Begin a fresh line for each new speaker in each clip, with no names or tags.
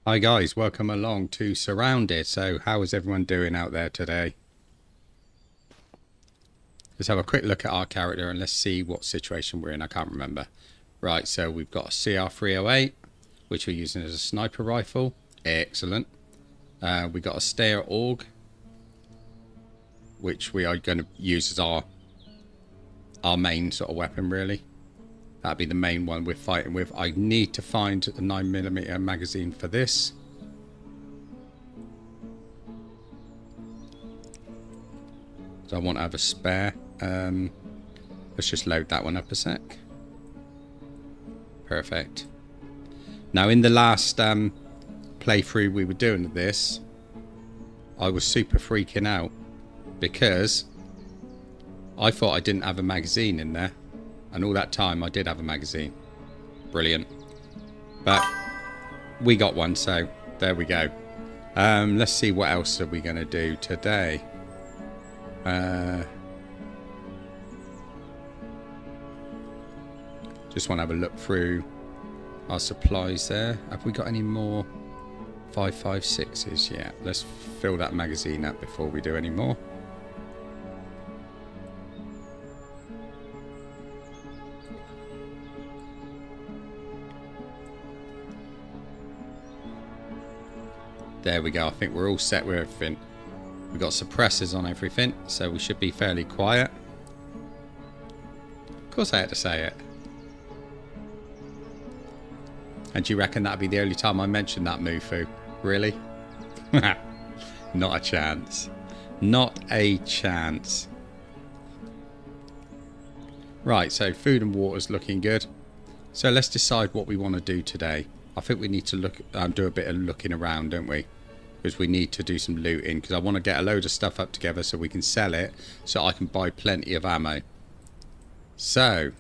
Hi guys, welcome along to Surrounded. So how is everyone doing out there today? Let's have a quick look at our character and let's see what situation we're in. I can't remember. Right, so we've got a CR308, which we're using as a sniper rifle. Excellent. We got a Stair Org, which we are going to use as our main sort of weapon, really. That'd be the main one we're fighting with. I need to find a 9mm magazine for this. So I want to have a spare. Let's just load that one up a sec. Perfect. Now in the last playthrough we were doing this, I was super freaking out because I thought I didn't have a magazine in there. And all that time I did have a magazine. Brilliant. But we got one, so there we go. Let's see what else are we going to do today. Just want to have a look through our supplies there. Have we got any more 5.56s? Yeah, let's fill that magazine up before we do any more. There we go. I think we're all set with everything. We've got suppressors on everything, so we should be fairly quiet. Of course I had to say it. And do you reckon that'd be the only time I mentioned that Mufu? Really? Not a chance. Not a chance. Right, so food and water's looking good. So let's decide what we want to do today. I think we need to look, do a bit of looking around, don't we? Because we need to do some looting. Because I want to get a load of stuff up together so we can sell it. So I can buy plenty of ammo. So,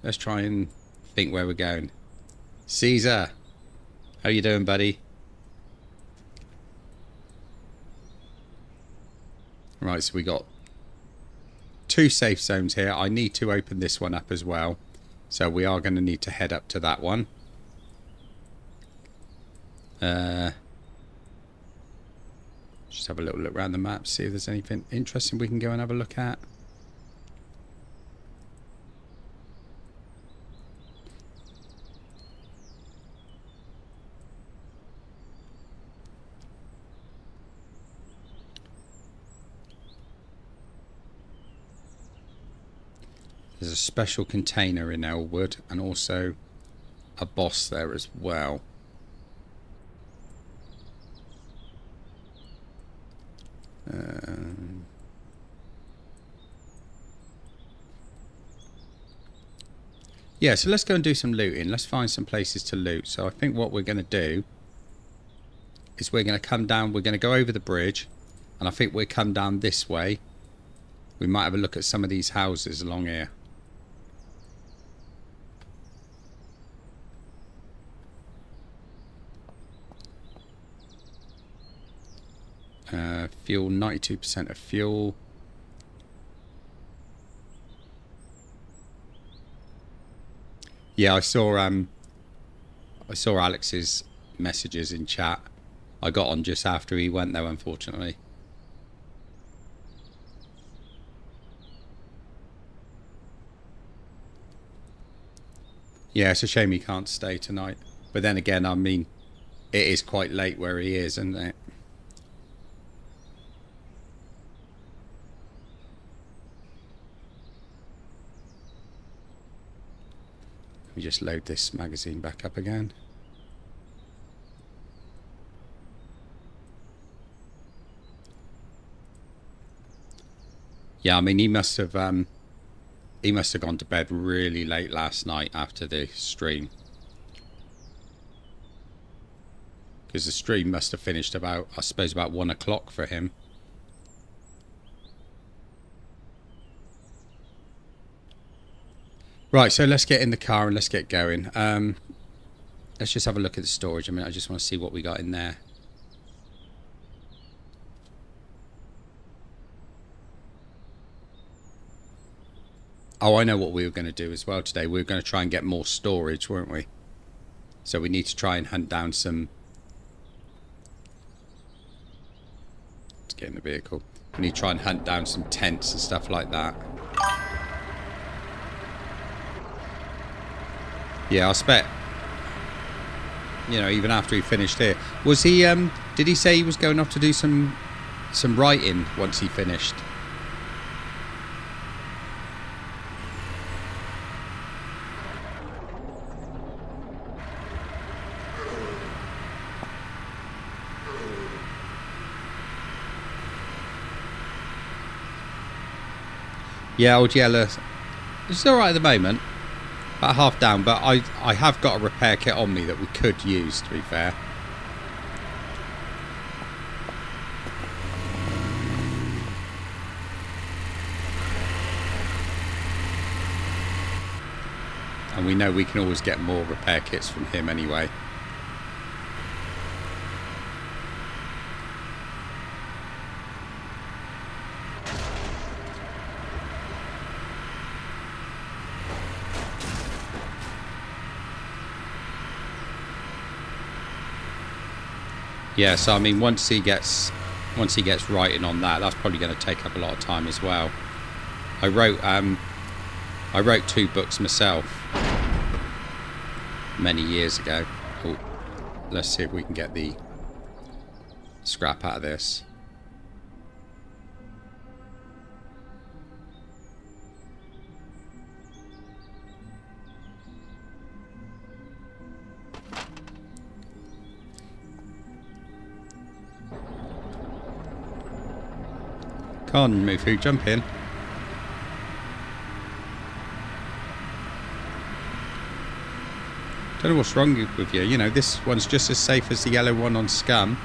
let's try and think where we're going. Caesar, how you doing, buddy? Right, so we got 2 safe zones here. I need to open this one up as well. So we are going to need to head up to that one. Just have a little look around the map, see if there's anything interesting we can go and have a look at. There's a special container in Elwood and also a boss there as well. Yeah, so let's go and do some looting. Let's find some places to loot. So I think what we're going to do is we're going to come down, we're going to go over the bridge, and I think we'll come down this way. We might have a look at some of these houses along here. Fuel, 92% of fuel. Yeah, I saw Alex's messages in chat. I got on just after he went though, unfortunately. Yeah, it's a shame he can't stay tonight. But then again, I mean, it is quite late where he is, isn't it? Let me just load this magazine back up again. Yeah, I mean, he must have gone to bed really late last night after the stream. Because the stream must have finished about, I suppose, about 1 o'clock for him. Right, so let's get in the car and let's get going. Let's just have a look at the storage. I mean, I just want to see what we got in there. Oh, I know what we were going to do as well today. We were going to try and get more storage, weren't we? So we need to try and hunt down some... Let's get in the vehicle. We need to try and hunt down some tents and stuff like that. Yeah, I expect, you know, even after he finished here. Was he, did he say he was going off to do some writing once he finished? Yeah, old Yellow. It's alright at the moment. About half down, but I have got a repair kit on me that we could use, to be fair. And we know we can always get more repair kits from him anyway. Yeah, so I mean, once he gets writing on that, that's probably going to take up a lot of time as well. I wrote 2 books myself many years ago. Oh, let's see if we can get the scrap out of this. Come on, Mufu, jump in. Don't know what's wrong with you. You know, this one's just as safe as the yellow one on Scum.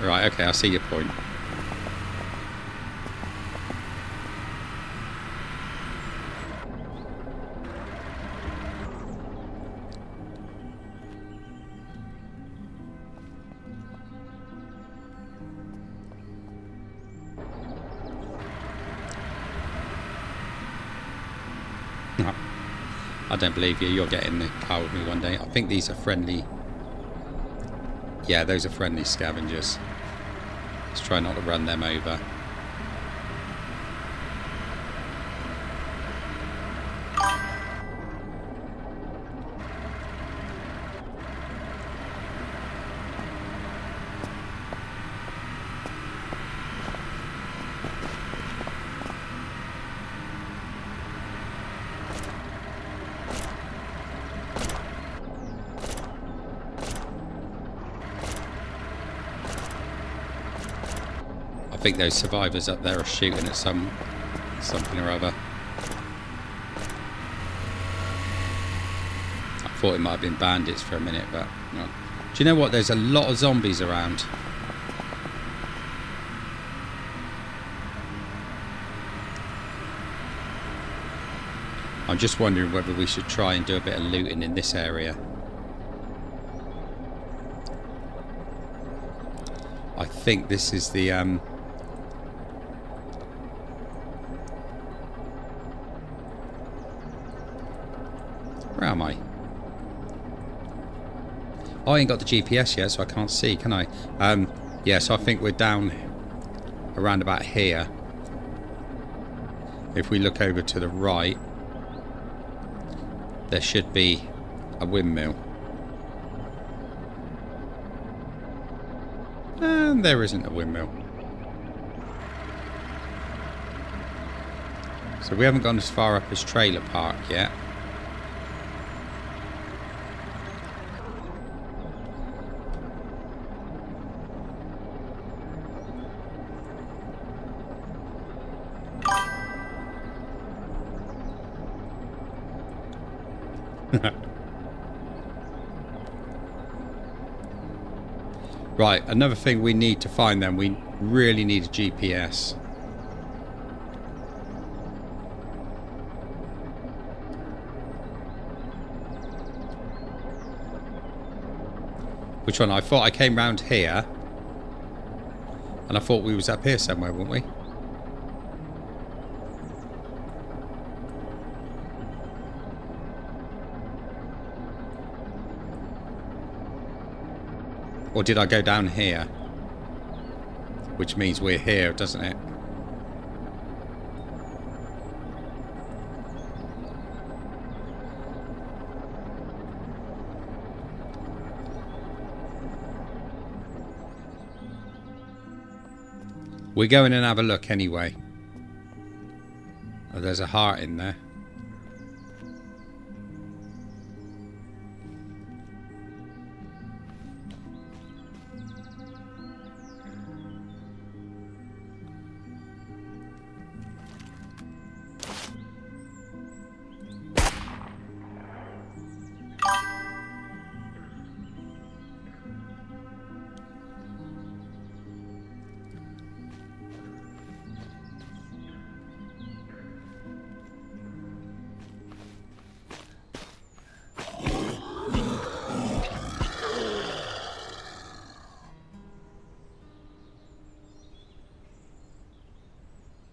Right, okay, I see your point. No, I don't believe you. You'll get in the car with me one day. I think these are friendly. Yeah, those are friendly scavengers. Let's try not to run them over. I think those survivors up there are shooting at something or other. I thought it might have been bandits for a minute, but no. Do you know what? There's a lot of zombies around. I'm just wondering whether we should try and do a bit of looting in this area. I think this is the where am I? Oh, I ain't got the GPS yet, so I can't see, can I? Yeah, so I think we're down around about here. If we look over to the right, there should be a windmill. And there isn't a windmill. So we haven't gone as far up as Trailer Park yet. Right, another thing we need to find then, we really need a GPS. Which one? I thought I came round here. And I thought we was up here somewhere, weren't we? Or did I go down here? Which means we're here, doesn't it? We're going and have a look anyway. Oh, there's a heart in there.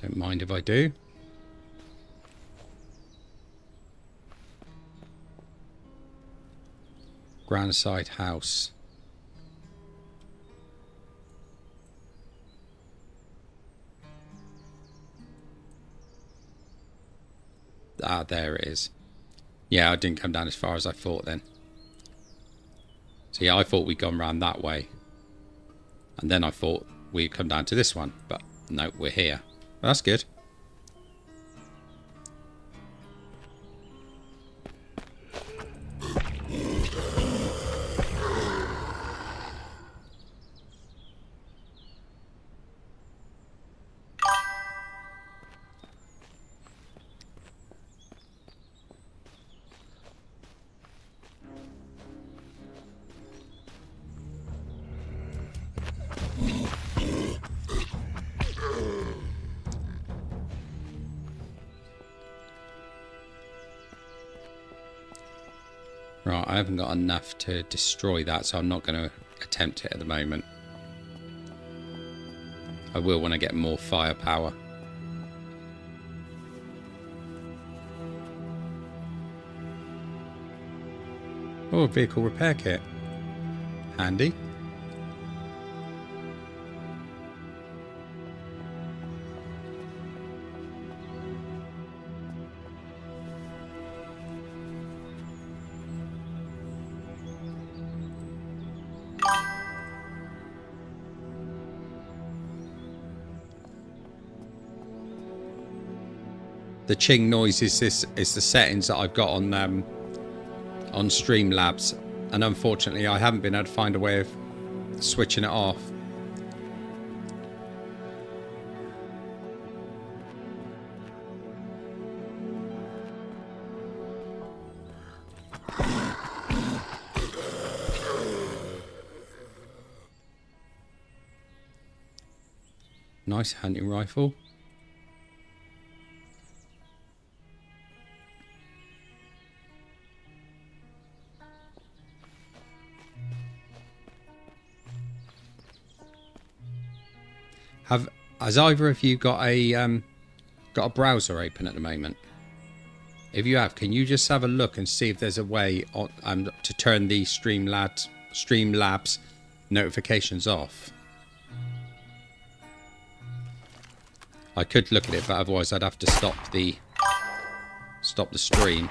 Don't mind if I do. Grandside house. Ah, there it is. Yeah, I didn't come down as far as I thought then. So yeah, I thought we'd gone round that way. And then I thought we'd come down to this one. But no, we're here. Well, that's good. Right, I haven't got enough to destroy that, so I'm not going to attempt it at the moment. I will when I get more firepower. Oh, a vehicle repair kit. Handy. The ching noise is the settings that I've got on Streamlabs, and unfortunately I haven't been able to find a way of switching it off. Nice hunting rifle. Has either of you got a browser open at the moment? If you have, can you just have a look and see if there's a way on, to turn the Streamlabs notifications off? I could look at it, but otherwise I'd have to stop the stream.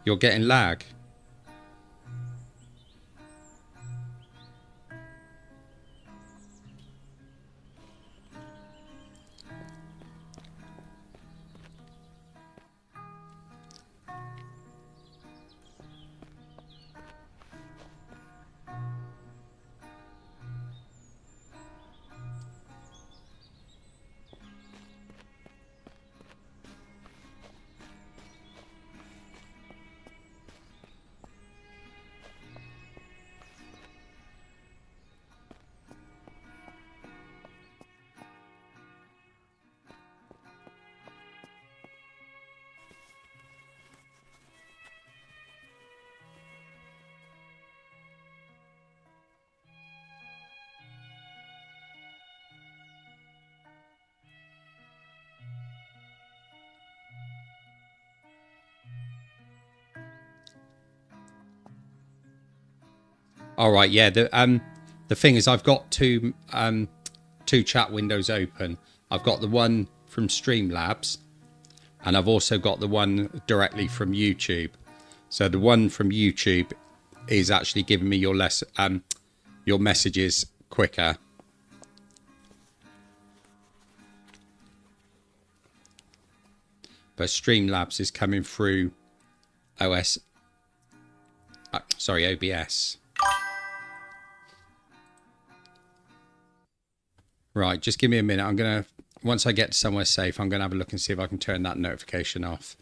You're getting lag. All right, yeah. The thing is, I've got two chat windows open. I've got the one from Streamlabs, and I've also got the one directly from YouTube. So the one from YouTube is actually giving me your messages quicker. But Streamlabs is coming through OBS. Right, just give me a minute. I'm going to, once I get somewhere safe, I'm going to have a look and see if I can turn that notification off.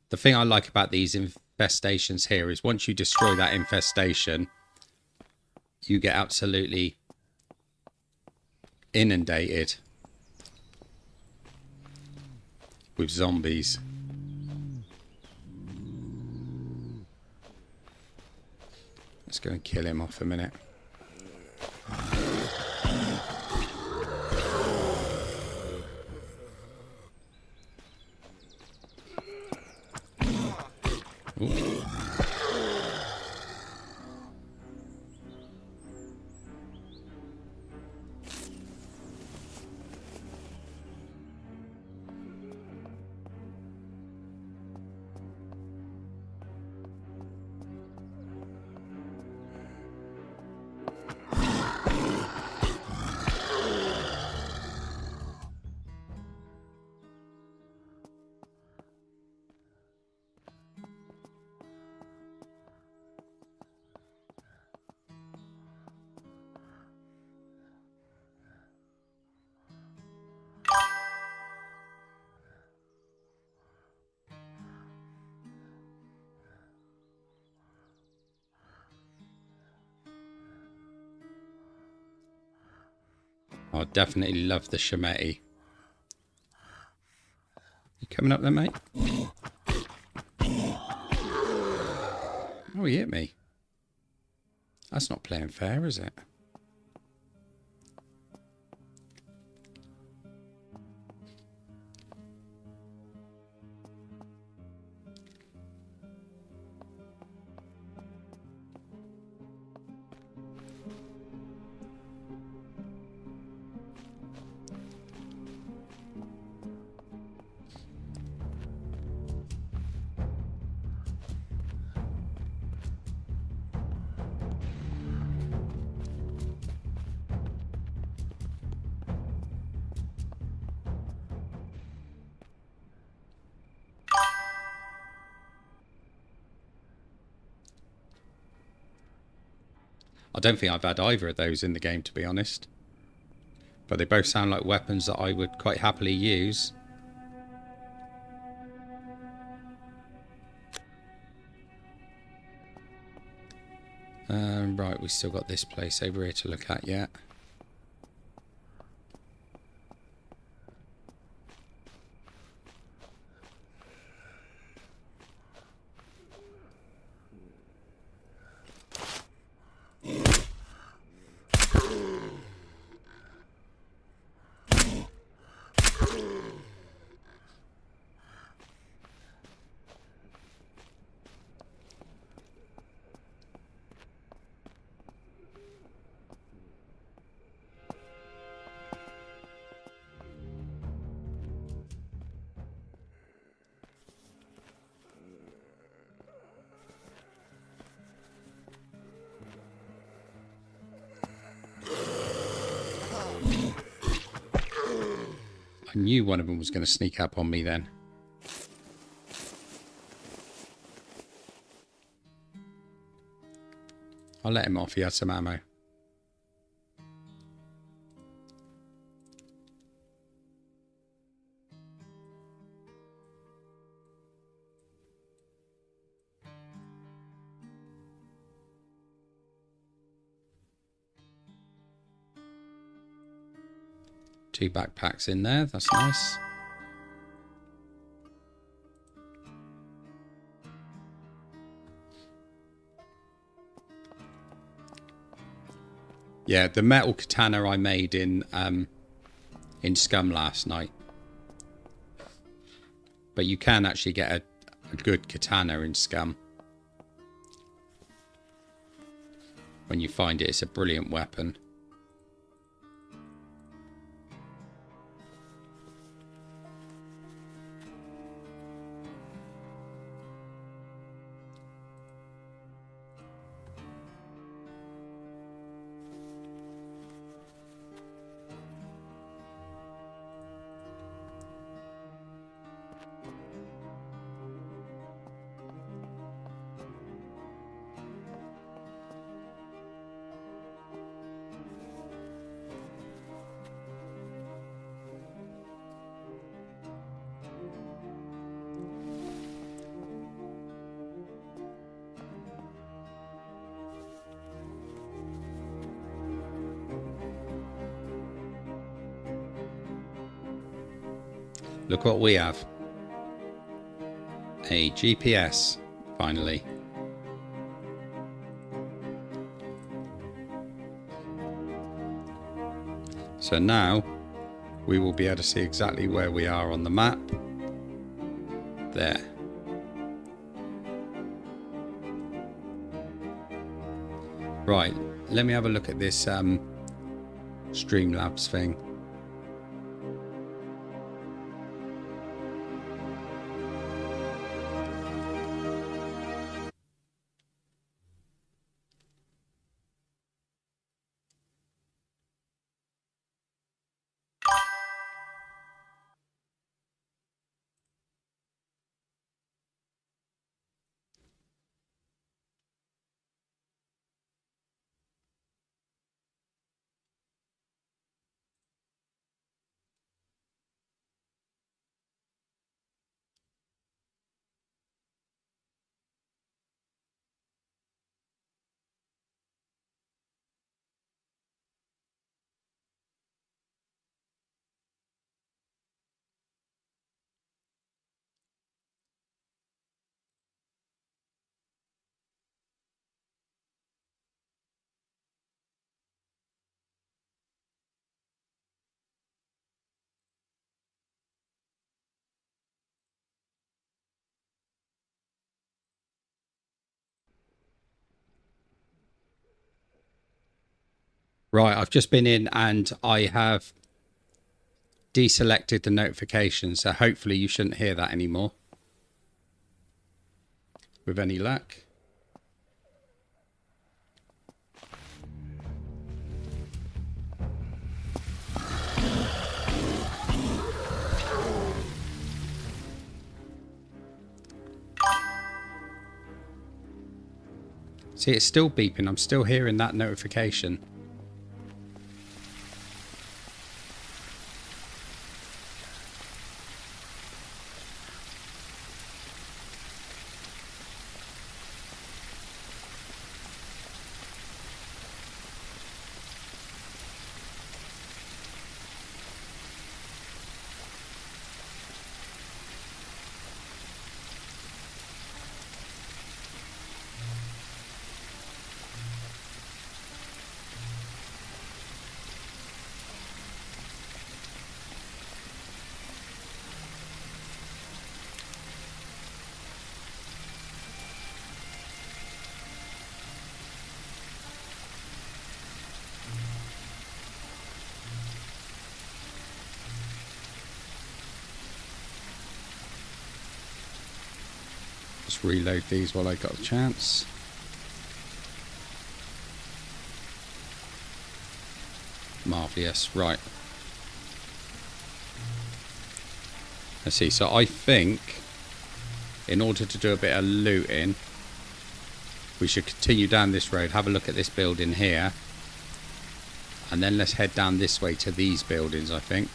The thing I like about these infestations here is once you destroy that infestation, you get absolutely inundated with zombies. Let's go and kill him off a minute. Ooh. I definitely love the Shemetti. You coming up there, mate? Oh, he hit me. That's not playing fair, is it? I don't think I've had either of those in the game, to be honest. But they both sound like weapons that I would quite happily use. Right, we still got this place over here to look at yet. I knew one of them was going to sneak up on me then. I'll let him off, he had some ammo. 2 backpacks in there. That's nice. Yeah, the metal katana I made in Scum last night. But you can actually get a good katana in Scum. When you find it, it's a brilliant weapon. Look what we have. A GPS, finally. So now we will be able to see exactly where we are on the map. There. Right, let me have a look at this Streamlabs thing. Right, I've just been in and I have deselected the notification, so hopefully you shouldn't hear that anymore. With any luck. See, it's still beeping. I'm still hearing that notification. Just reload these while I got a chance. Marvellous. Right. Let's see. So I think in order to do a bit of looting, we should continue down this road, have a look at this building here, and then let's head down this way to these buildings, I think.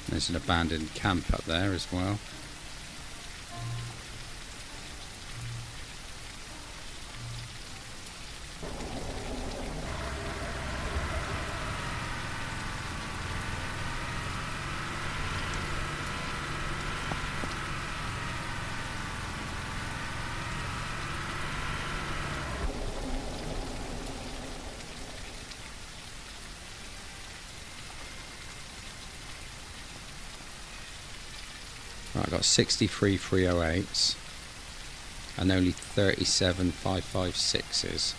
There's an abandoned camp up there as well. Right, I've got 63 308s and only 37 556s.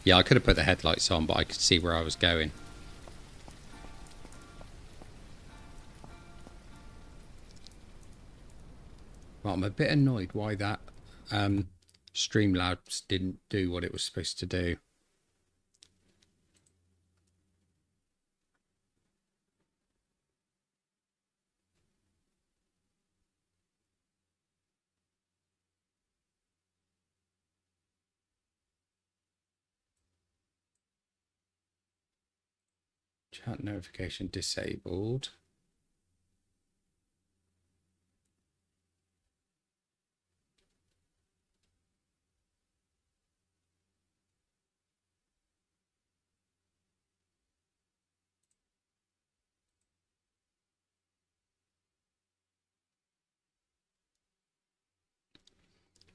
Yeah, I could have put the headlights on, but I could see where I was going. Well, I'm a bit annoyed why that Streamlabs didn't do what it was supposed to do. Chat notification disabled.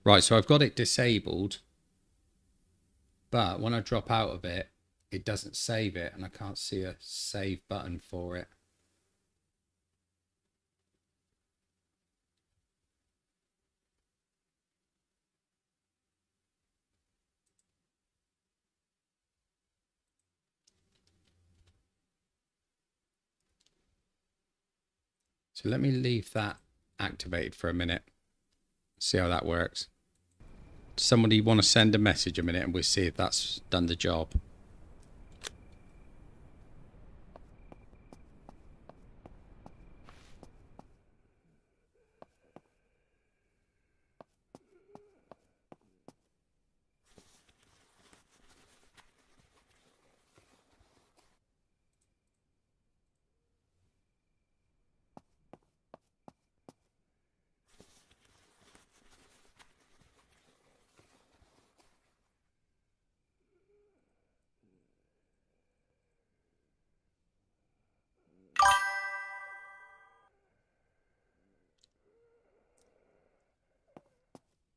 Right, so I've got it disabled, but when I drop out of it, it doesn't save it, and I can't see a save button for it. So let me leave that activated for a minute, see how that works. Somebody want to send a message a minute and we'll see if that's done the job.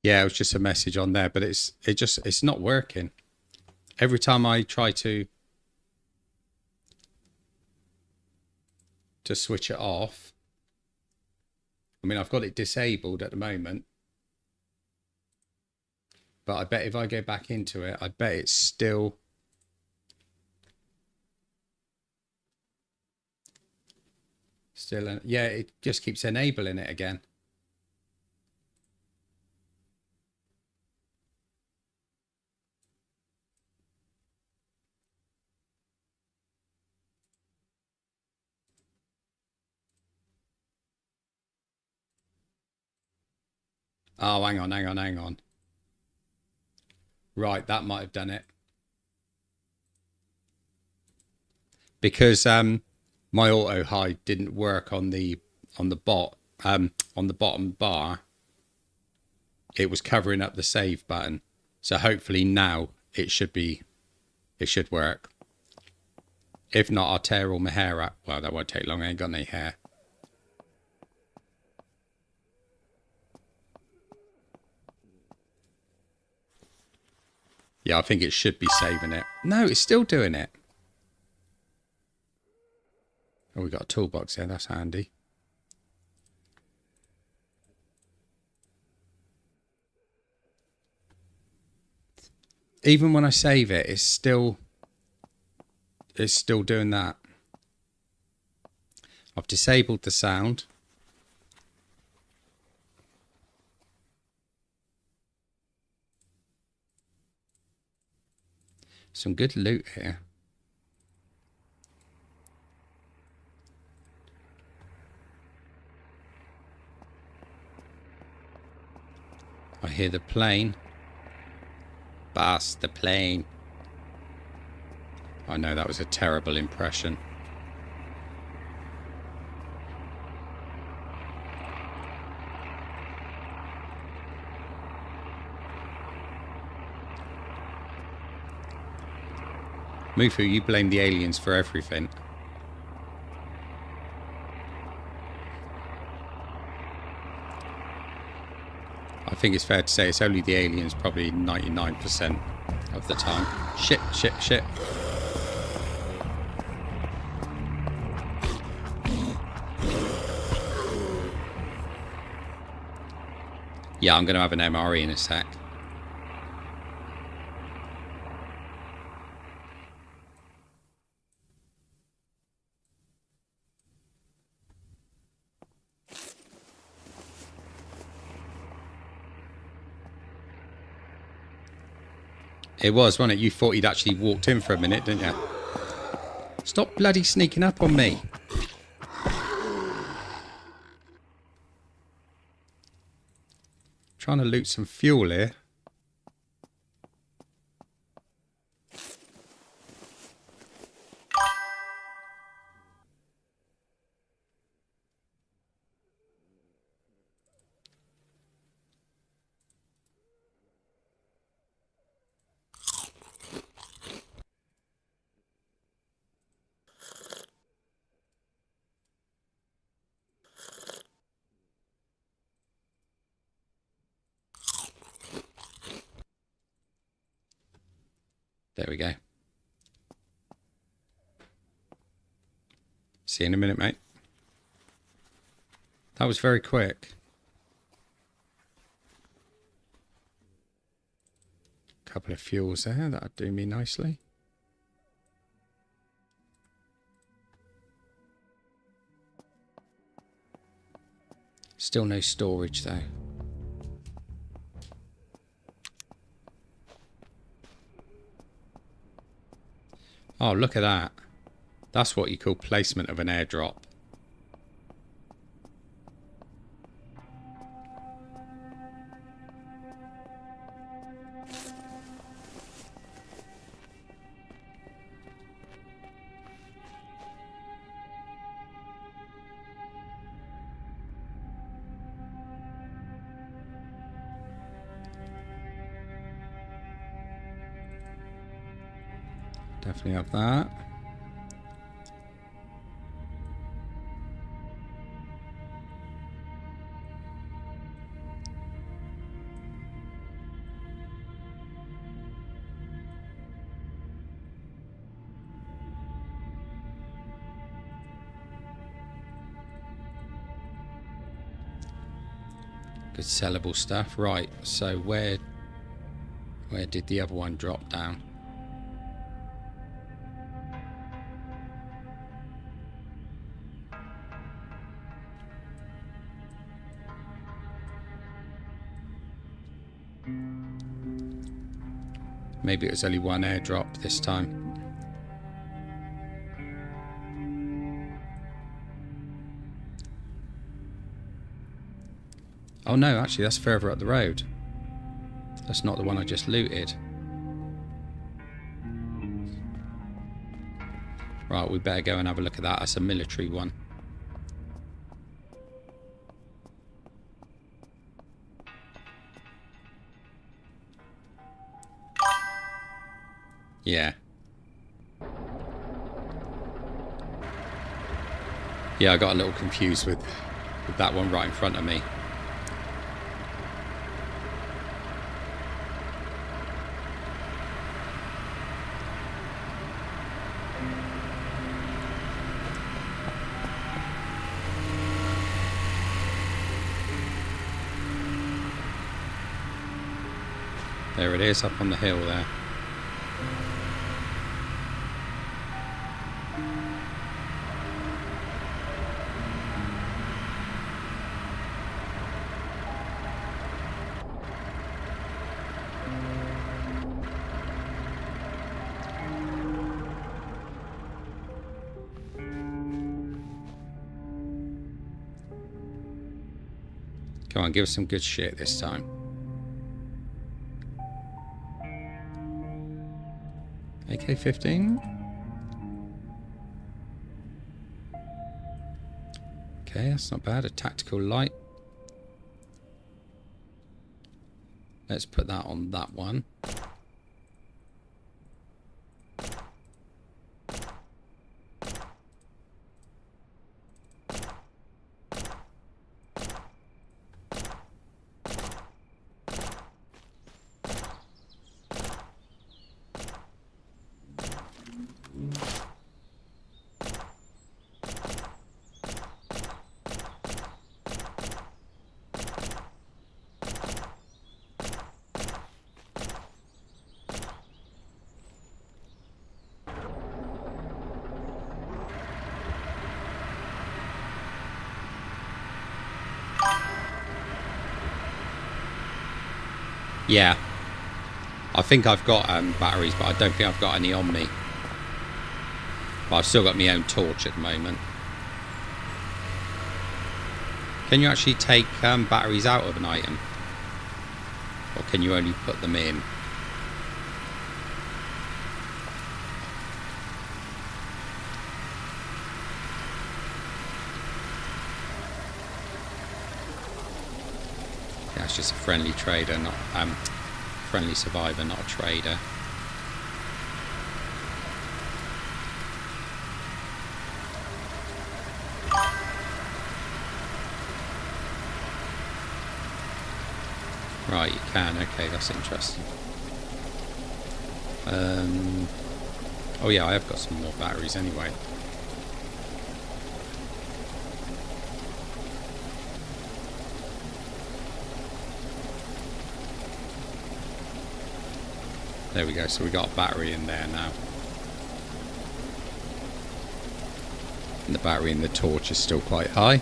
Yeah, it was just a message on there, but it's not working. Every time I try to switch it off, I mean, I've got it disabled at the moment, but I bet if I go back into it, I bet it's still yeah, it just keeps enabling it again. Oh, hang on. Right, that might have done it. Because my auto hide didn't work on the bottom bar. It was covering up the save button. So hopefully now it should work. If not, I'll tear all my hair out. Well, that won't take long. I ain't got any hair. Yeah, I think it should be saving it. No, it's still doing it. Oh, we got a toolbox there. That's handy. Even when I save it, it's still doing that. I've disabled the sound. Some good loot here. I hear the plane. Bast the plane. know that was a terrible impression. Mufu, you blame the aliens for everything. I think it's fair to say it's only the aliens probably 99% of the time. Shit, shit, shit. Yeah, I'm going to have an MRE in a sec. It was, wasn't it? You thought he'd actually walked in for a minute, didn't you? Stop bloody sneaking up on me. Trying to loot some fuel here. There we go. See you in a minute, mate. That was very quick. Couple of fuels there, that'd do me nicely. Still no storage though. Oh, look at that. That's what you call placement of an airdrop. Definitely have that. Good sellable stuff. Right, so where did the other one drop down? Maybe it was only one airdrop this time. Oh no, actually that's further up the road. That's not the one I just looted. Right, we better go and have a look at that. That's a military one. Yeah. Yeah, I got a little confused with that one right in front of me. There it is, up on the hill there. Come on, give us some good shit this time. AK-15? Okay, that's not bad. A tactical light. Let's put that on that one. Yeah, I think I've got batteries, but I don't think I've got any on me. But I've still got my own torch at the moment. Can you actually take batteries out of an item? Or can you only put them in? Yeah, it's just a friendly trader, not friendly survivor, not a trader. Right, you can. Okay, that's interesting. Oh yeah, I have got some more batteries anyway. There we go, so we got a battery in there now. And the battery in the torch is still quite high.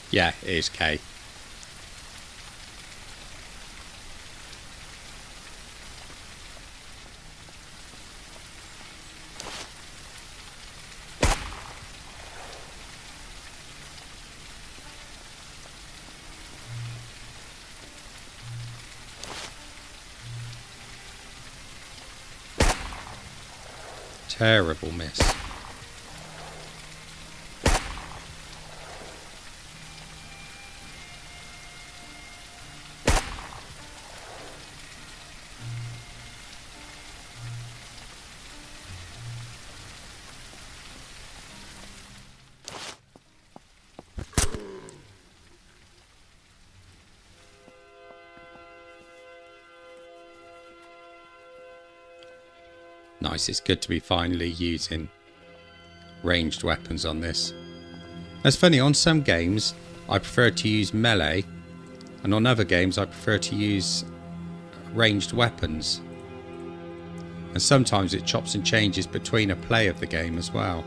Yeah, it is K. Terrible miss. Nice, it's good to be finally using ranged weapons on this. It's funny, on some games I prefer to use melee, and on other games I prefer to use ranged weapons. And sometimes it chops and changes between a play of the game as well.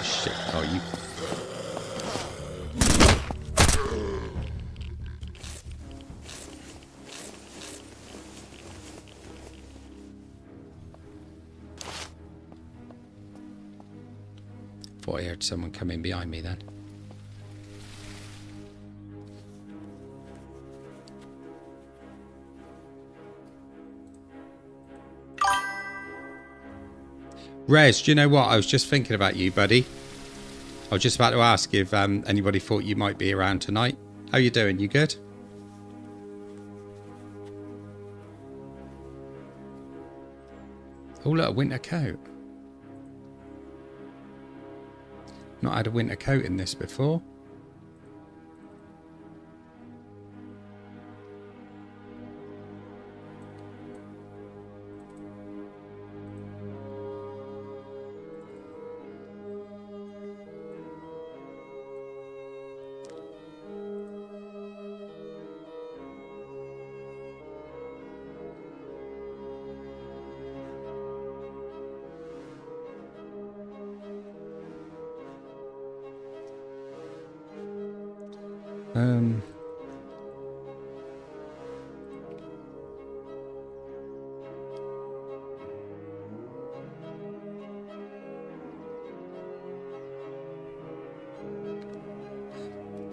Shit, oh you... Thought I heard someone come in behind me then. Rez, do you know what? I was just thinking about you, buddy. I was just about to ask if anybody thought you might be around tonight. How you doing? You good? Oh look, a winter coat. Not had a winter coat in this before. Um,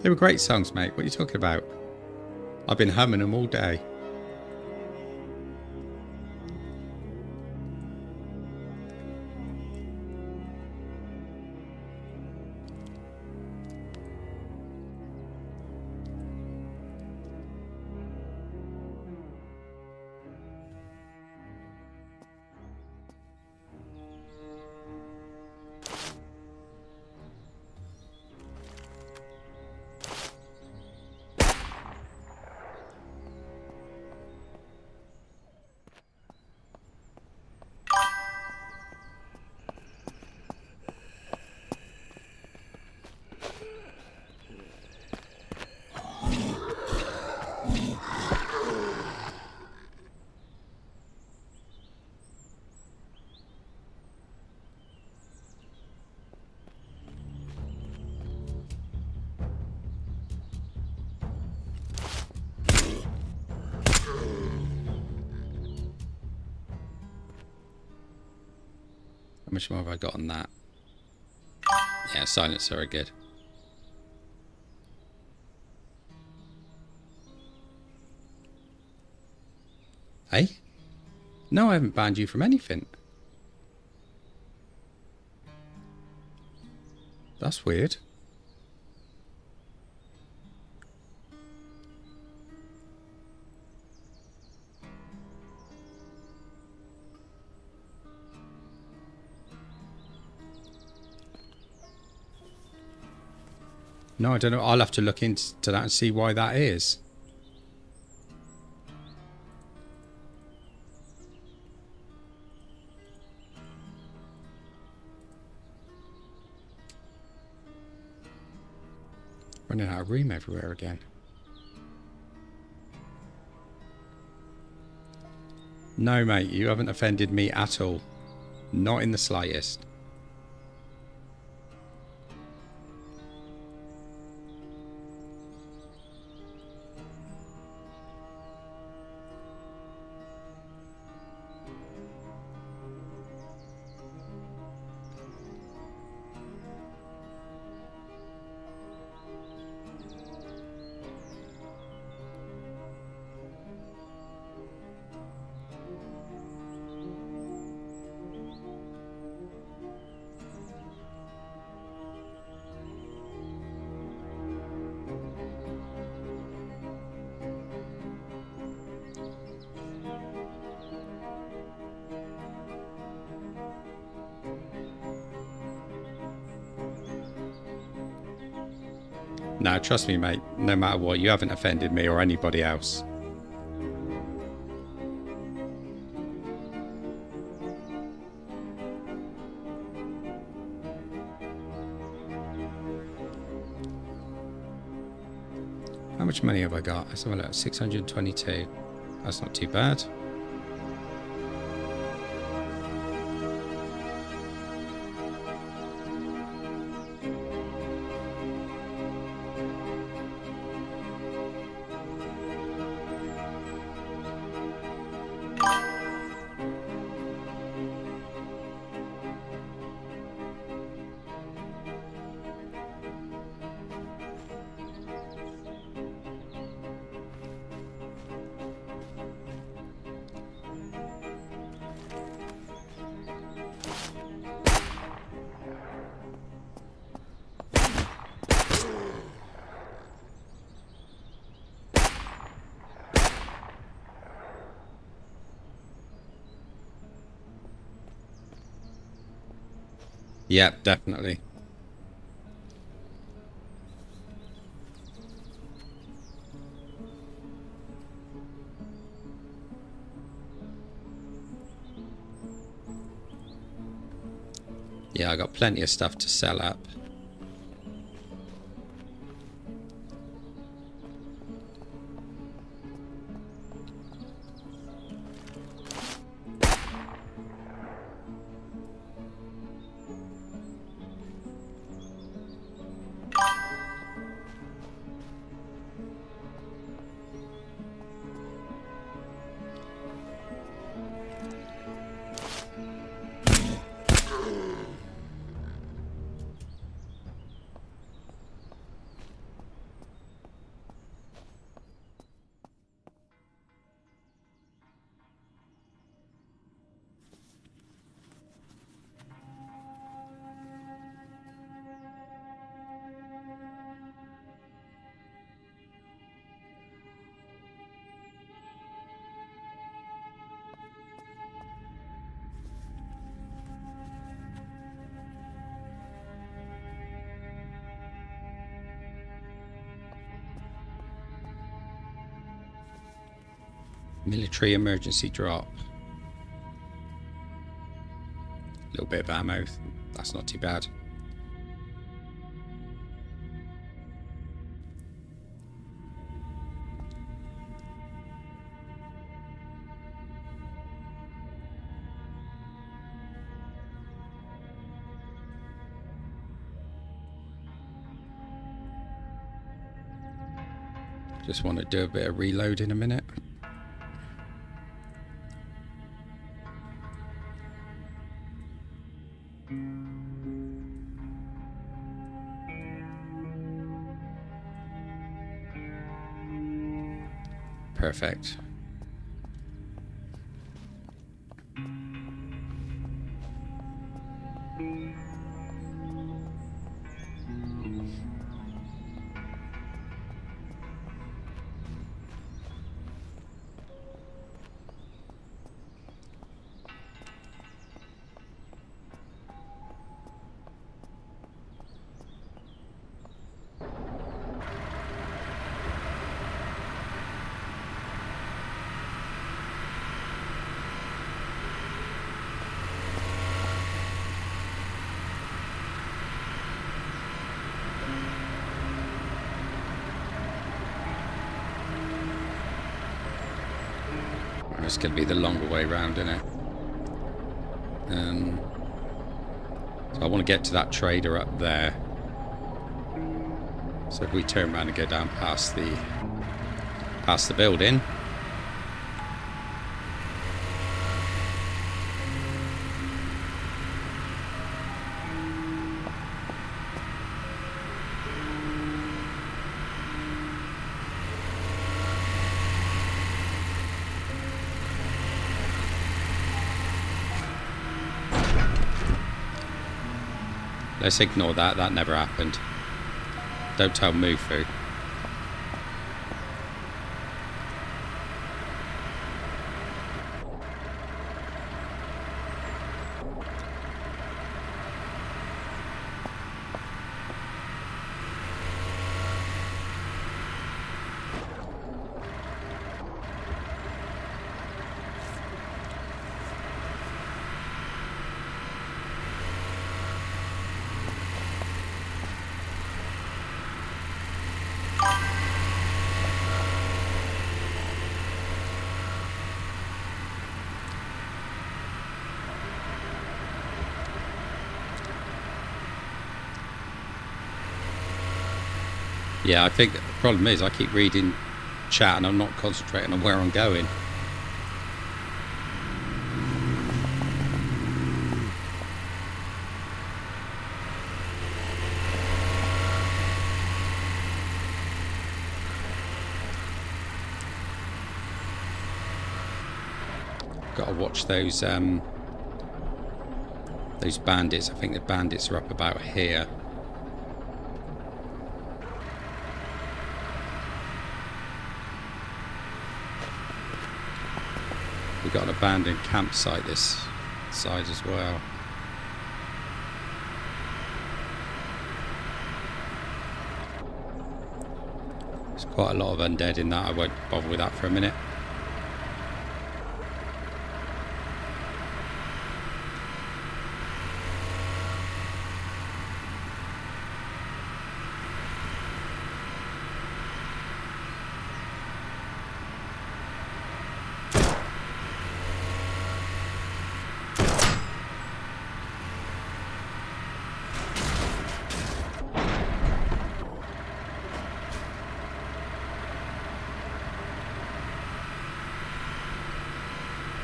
they were great songs, mate. What are you talking about? I've been humming them all day. How much more have I got on that? Yeah, silencer are good. Hey? No, I haven't banned you from anything. That's weird. No, I don't know. I'll have to look into that and see why that is. Running out of room everywhere again. No, mate, you haven't offended me at all. Not in the slightest. No, trust me, mate. No matter what, you haven't offended me or anybody else. How much money have I got? Let's have a look. 622. That's not too bad. Yep, definitely. Yeah, I got plenty of stuff to sell up. Military emergency drop. A little bit of ammo. That's not too bad. Just want to do a bit of reload in a minute. Perfect. It's going to be the longer way round, isn't it? So I want to get to that trader up there. So if we turn around and go down past the building. Let's ignore that. That never happened. Don't tell Mufu. Yeah, I think the problem is I keep reading chat and I'm not concentrating on where I'm going. Got to watch those bandits. I think the bandits are up about here. We've got an abandoned campsite this side as well. There's quite a lot of undead in that. I won't bother with that for a minute.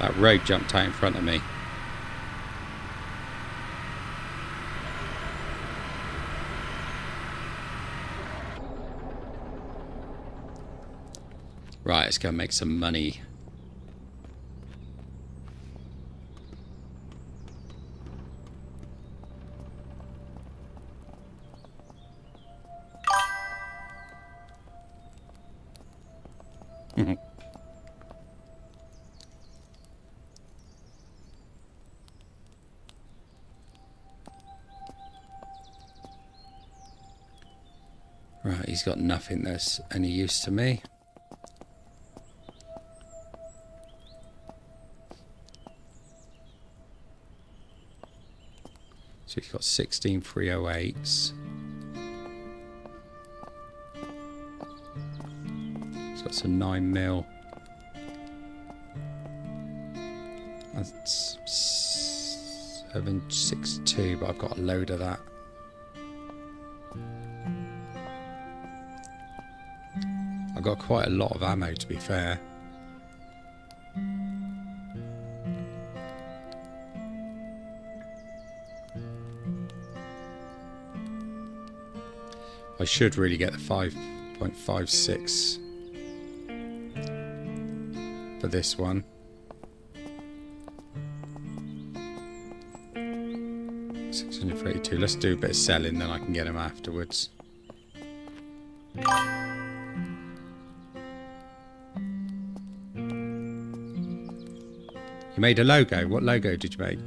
That road jumped out in front of me. Right, let's go make some money. Right, he's got nothing that's any use to me. So he's got 16 308s. He's got some 9mm. That's 7.62, but I've got a load of that. I've got quite a lot of ammo, to be fair. I should really get the 5.56 for this one. 632. Let's do a bit of selling, then I can get them afterwards. You made a logo. What logo did you make?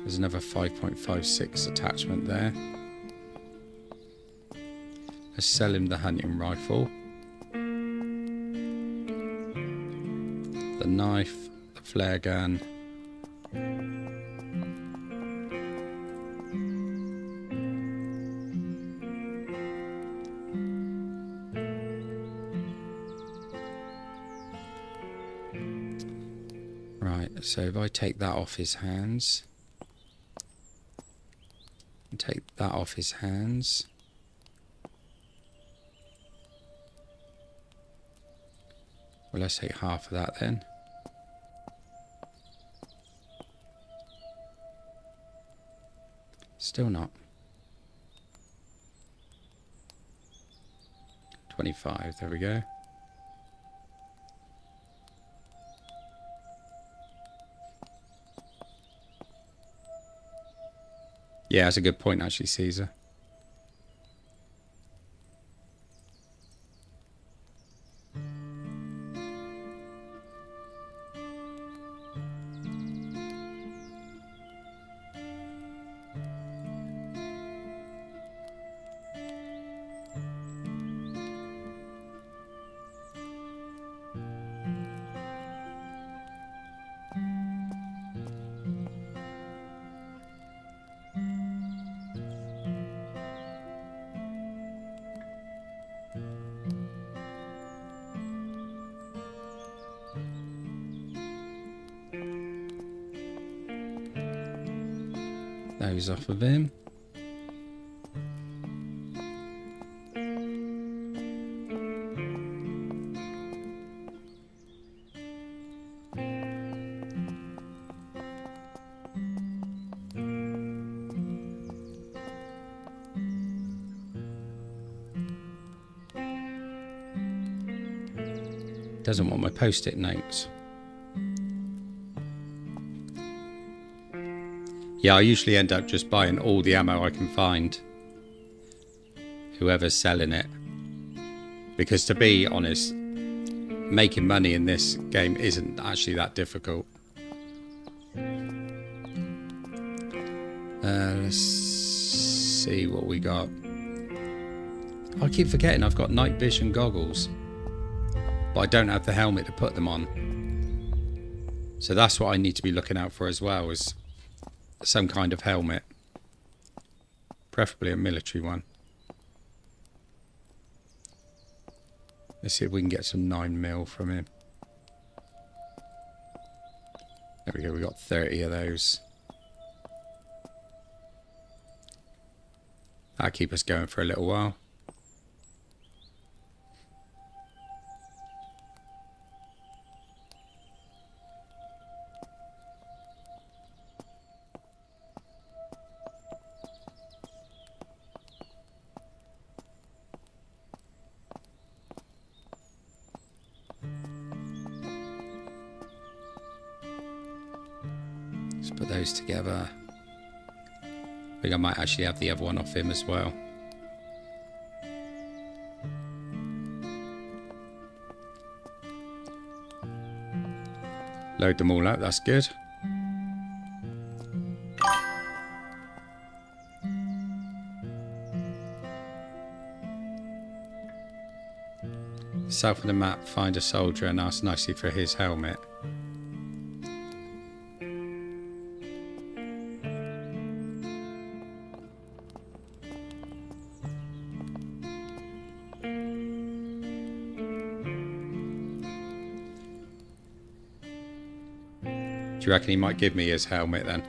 There's another 5.56 attachment there. Let's sell him the hunting rifle, the knife, the flare gun. Right, so if I take that off his hands, and take that off his hands, well, let's take half of that then. Still not. 25, there we go. Yeah, that's a good point actually, Caesar. Those off of him. Doesn't want my post-it notes. Yeah, I usually end up just buying all the ammo I can find. Whoever's selling it. Because to be honest, making money in this game isn't actually that difficult. Let's see what we got. I keep forgetting I've got night vision goggles. But I don't have the helmet to put them on. So that's what I need to be looking out for as well, is some kind of helmet. Preferably a military one. Let's see if we can get some 9mm from him. There we go, we got 30 of those. That'll keep us going for a little while. Put those together. I think I might actually have the other one off him as well. Load them all up, that's good. South of the map, find a soldier and ask nicely for his helmet. Do you reckon he might give me his helmet then?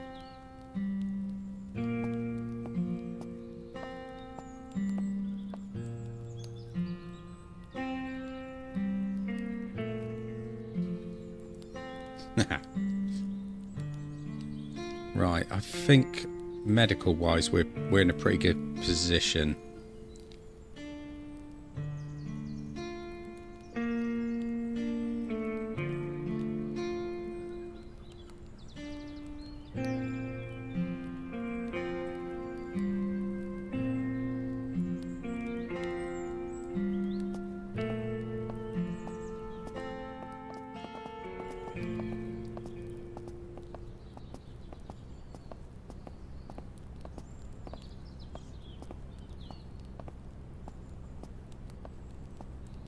Right, I think medical wise we're in a pretty good position.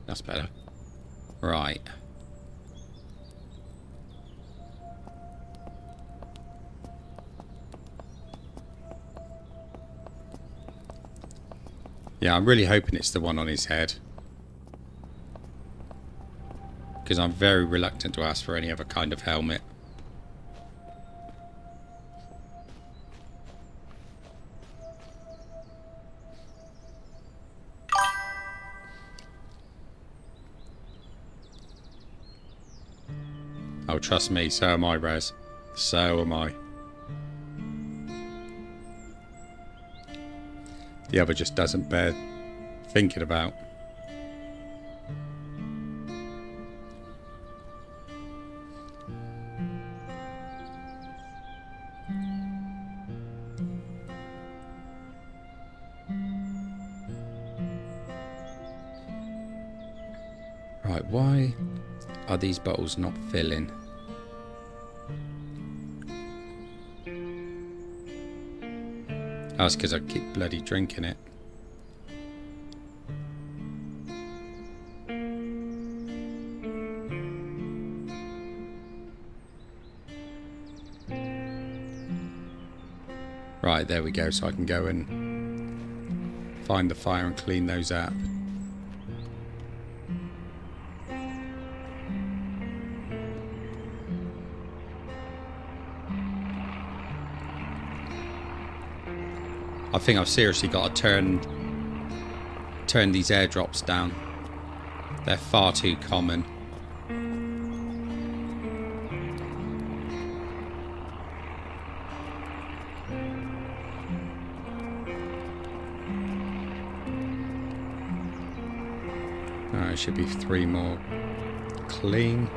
That's better. Right. Yeah, I'm really hoping it's the one on his head. Because I'm very reluctant to ask for any other kind of helmet. Oh, trust me, so am I, Res. So am I. The other just doesn't bear thinking about. Right, why are these bottles not filling? Oh, it's because I keep bloody drinking it. Right, there we go, so I can go and find the fire and clean those up. I think I've seriously got to turn these airdrops down. They're far too common. Alright, should be 3 more clean.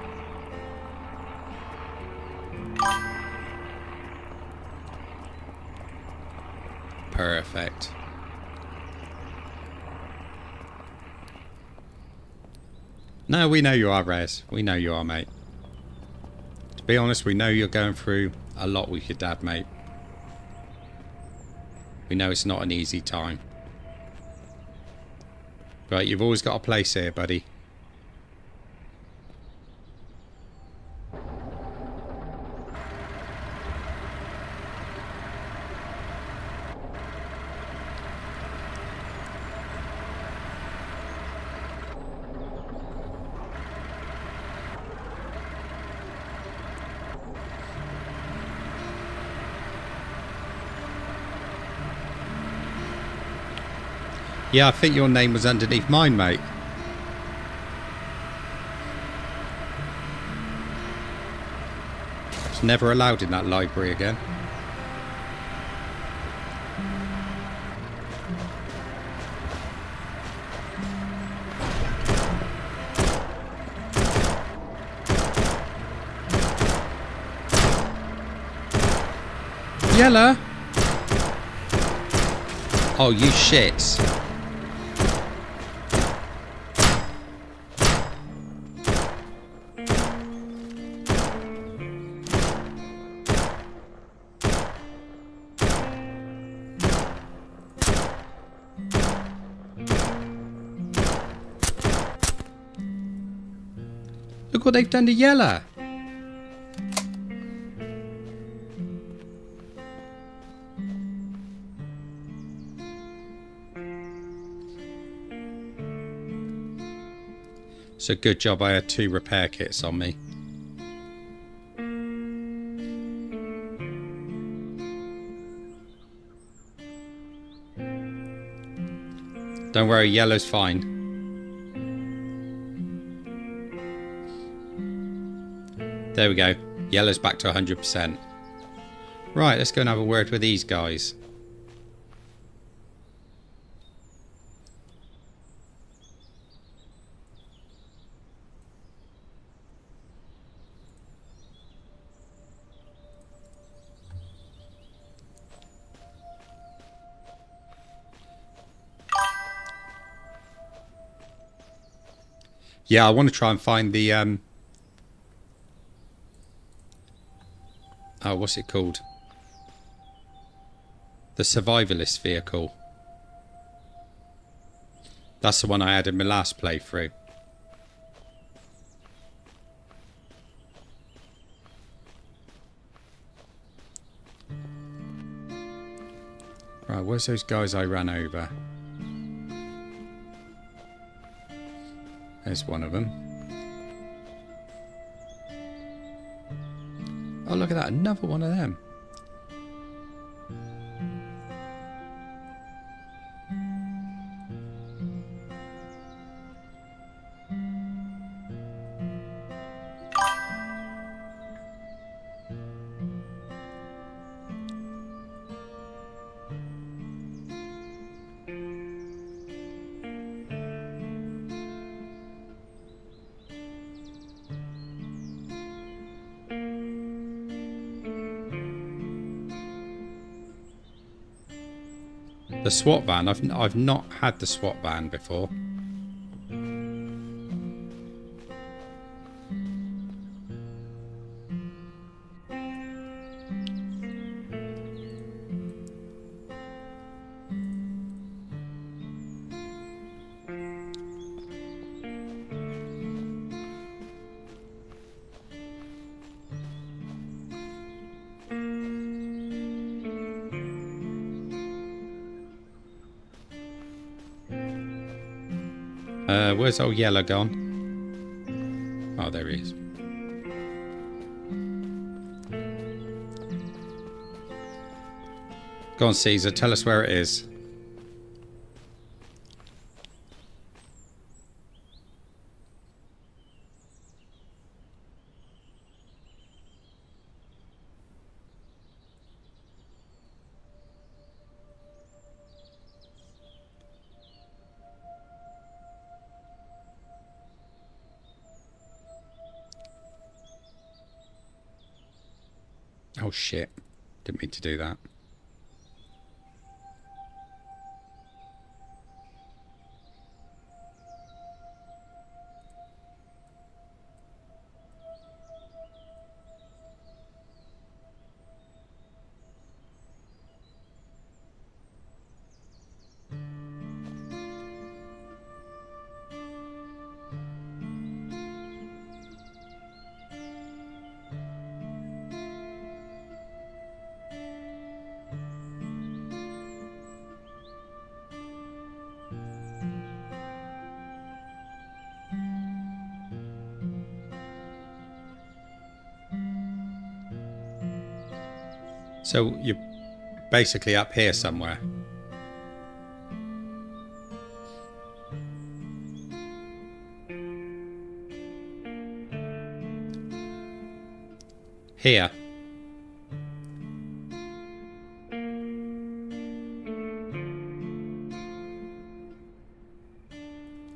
Perfect. No, we know you are, Rez. We know you are, mate. To be honest, we know you're going through a lot with your dad, mate. We know it's not an easy time. But you've always got a place here, buddy. Yeah, I think your name was underneath mine, mate. It's never allowed in that library again. Yella! Oh, you shits. Look what they've done to yellow. So good job I had 2 repair kits on me. Don't worry, yellow's fine. There we go. Yellow's back to 100%. Right, let's go and have a word with these guys. Yeah, I want to try and find the oh, what's it called? The survivalist vehicle. That's the one I had in my last playthrough. Right, where's those guys I ran over? There's one of them. Oh, look at that. Another one of them. The SWAT van. I've not had the SWAT van before. Where's old yellow gone? Oh, there he is. Go on, Caesar. Tell us where it is. Oh shit, didn't mean to do that. So you're basically up here somewhere. Here.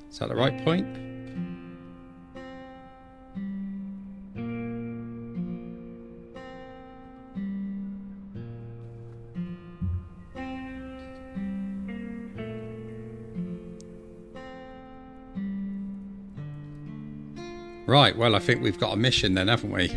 Is that the right point? Right, well, I think we've got a mission then, haven't we?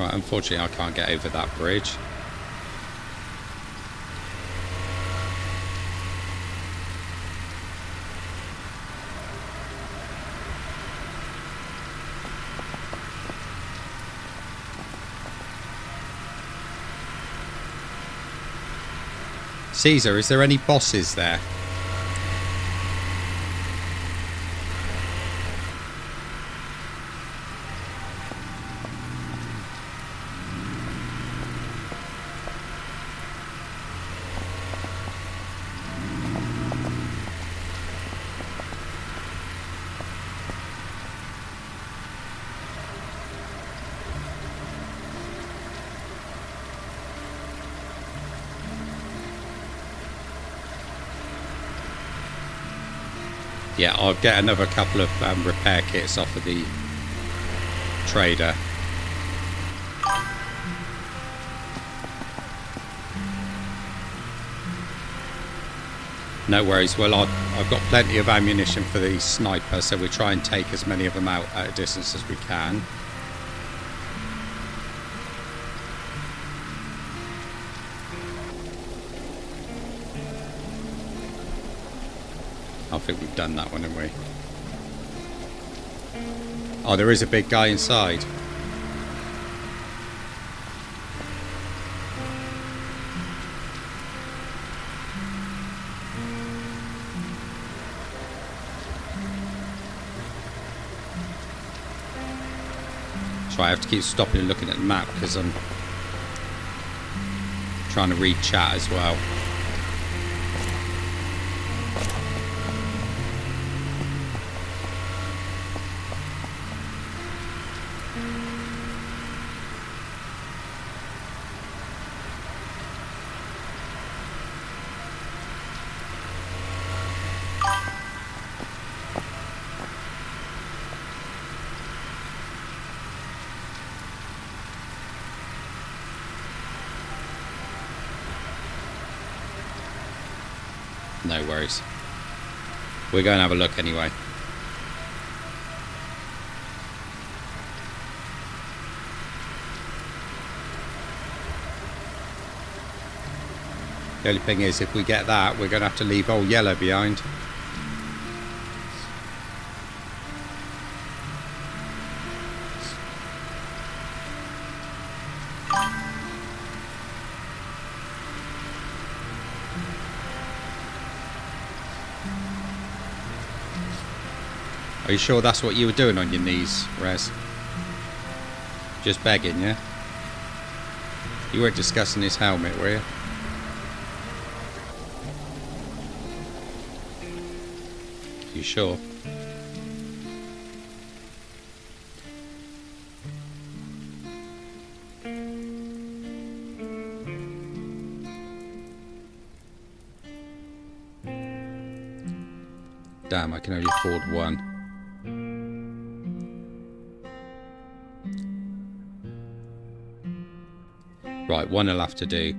Right, unfortunately I can't get over that bridge. Caesar, is there any bosses there? Yeah, I'll get another couple of repair kits off of the trader. No worries. Well, I've got plenty of ammunition for the sniper, so we'll try and take as many of them out at a distance as we can. I think we've done that one, haven't we? Oh, there is a big guy inside. So I have to keep stopping and looking at the map because I'm trying to read chat as well. No worries. We're going to have a look anyway. The only thing is, if we get that, we're going to have to leave old Yellow behind. Are you sure that's what you were doing on your knees, Rez? Just begging, yeah? You weren't discussing his helmet, were you? You sure? Damn, I can only afford one. Right, one will have to do.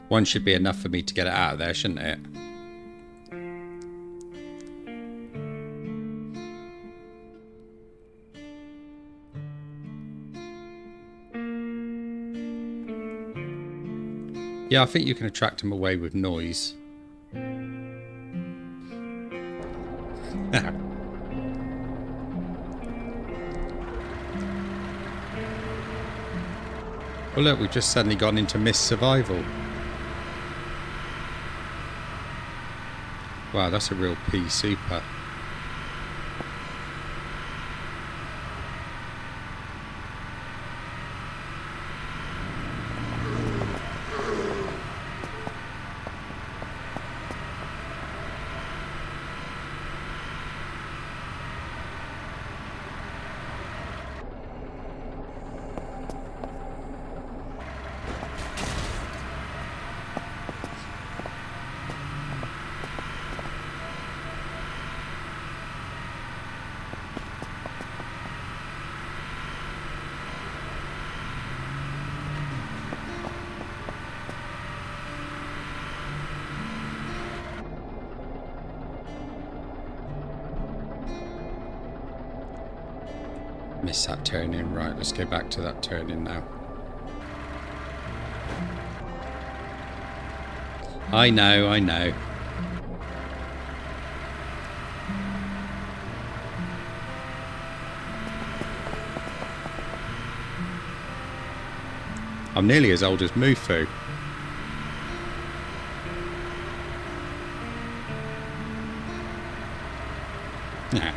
One should be enough for me to get it out of there, shouldn't it? Yeah, I think you can attract them away with noise. Well, look, we've just suddenly gone into mist survival. Wow, that's a real pea super. missed that turn in. Right, let's go back to that turn in now. I know, I know. I'm nearly as old as Mufu. Nah.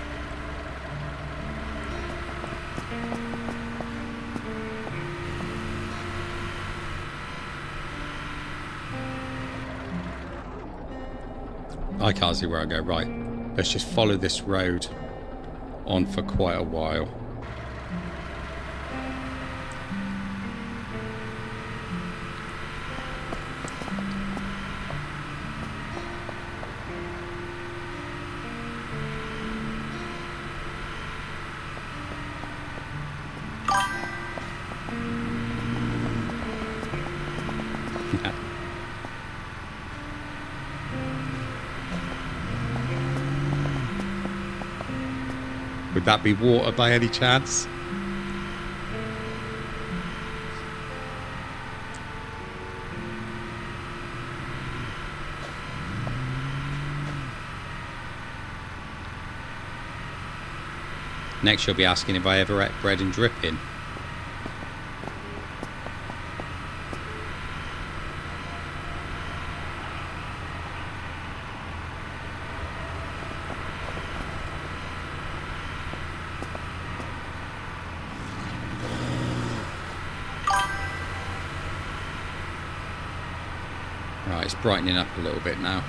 I can't see where I go. Right, let's just follow this road on for quite a while. Would that be water by any chance? Next you'll be asking if I ever ate bread and dripping. Right, it's brightening up a little bit now.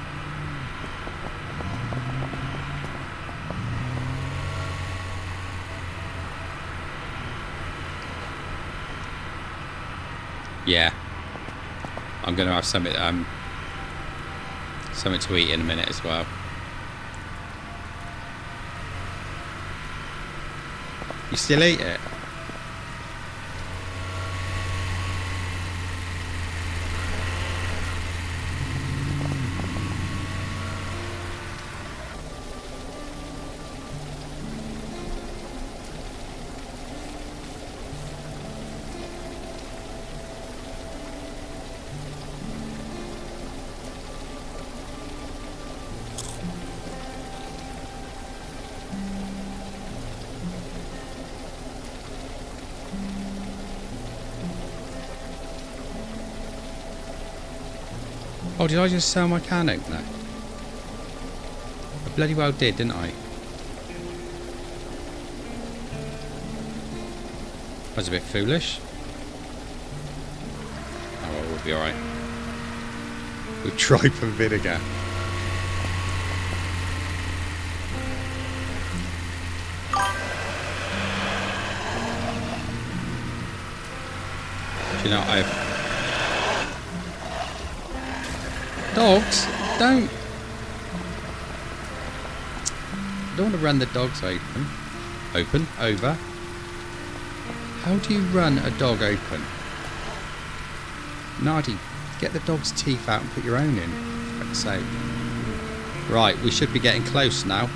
Yeah, I'm going to have something to eat in a minute as well. You still eat it? Oh, did I just sell my can opener? I bloody well did, didn't I? That was a bit foolish. Oh, well, we'll be alright. We'll try for vinegar. Do you know, dogs, don't want to run the dogs over. How do you run a dog open? Nardi, get the dog's teeth out and put your own in, for fuck's sake. Right, we should be getting close now.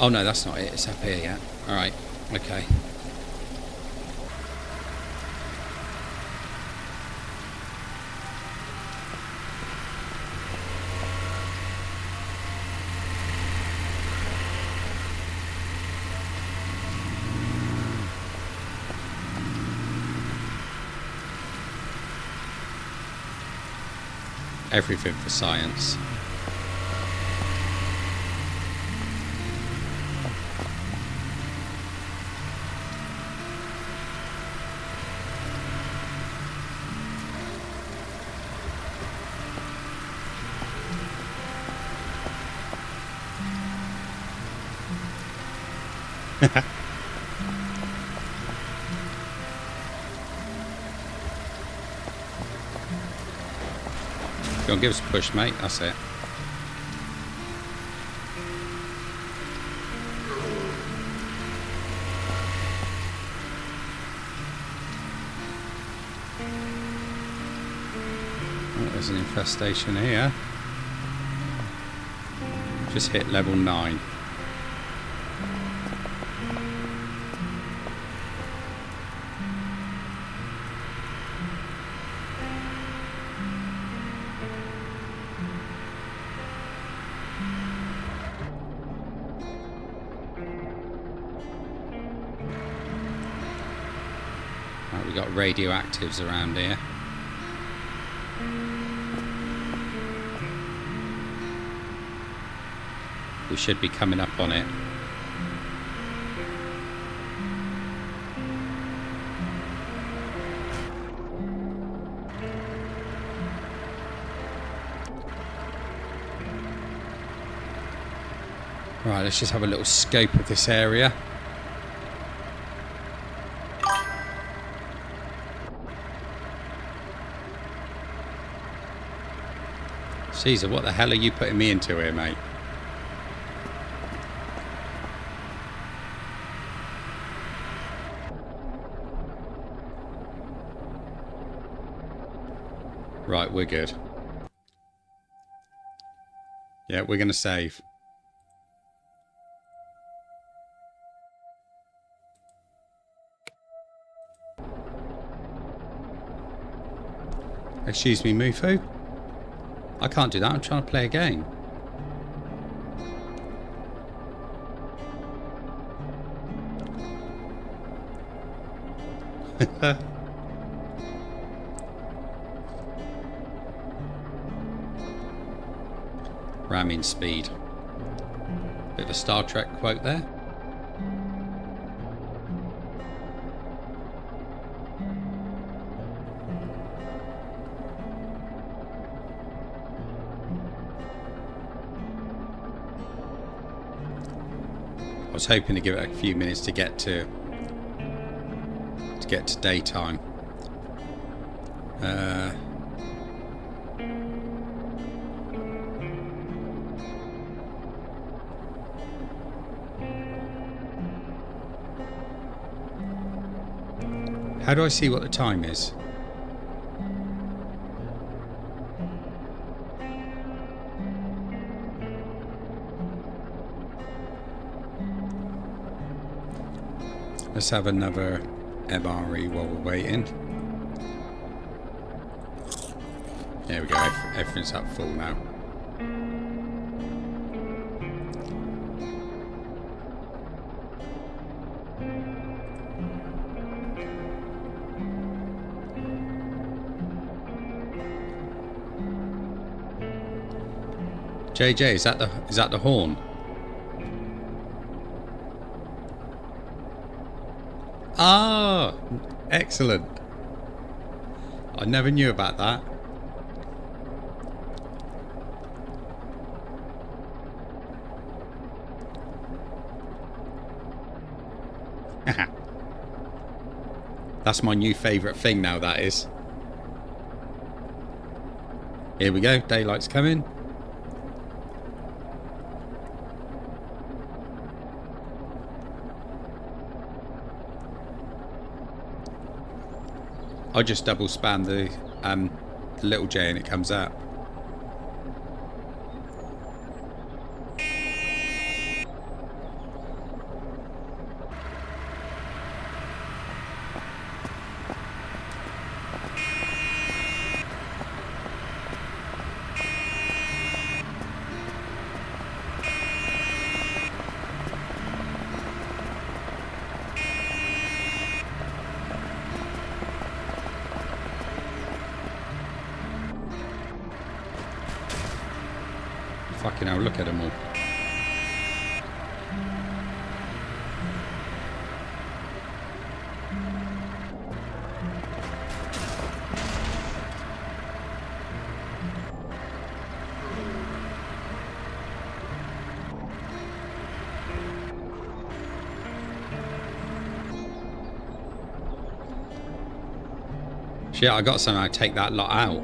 Oh no, that's not it. It's up here, yeah. Alright, okay. Everything for science. Go on, give us a push, mate. That's it. Oh, there's an infestation here. Just hit level 9. Right, we got radioactives around here. We should be coming up on it. Right, let's just have a little scope of this area. Caesar, what the hell are you putting me into here, mate? Right, we're good. Yeah, we're going to save. Excuse me, Mufu. I can't do that. I'm trying to play a game. Ramming speed. Bit of a Star Trek quote there. I was hoping to give it a few minutes to get to daytime. How do I see what the time is? Let's have another MRE while we're waiting. There we go, everything's up full now. JJ, is that the horn? Ah, excellent. I never knew about that. That's my new favourite thing now, that is. Here we go, daylight's coming. I just double spam the little J and it comes out. Fucking hell, look at them all. Shit, I got to somehow take that lot out.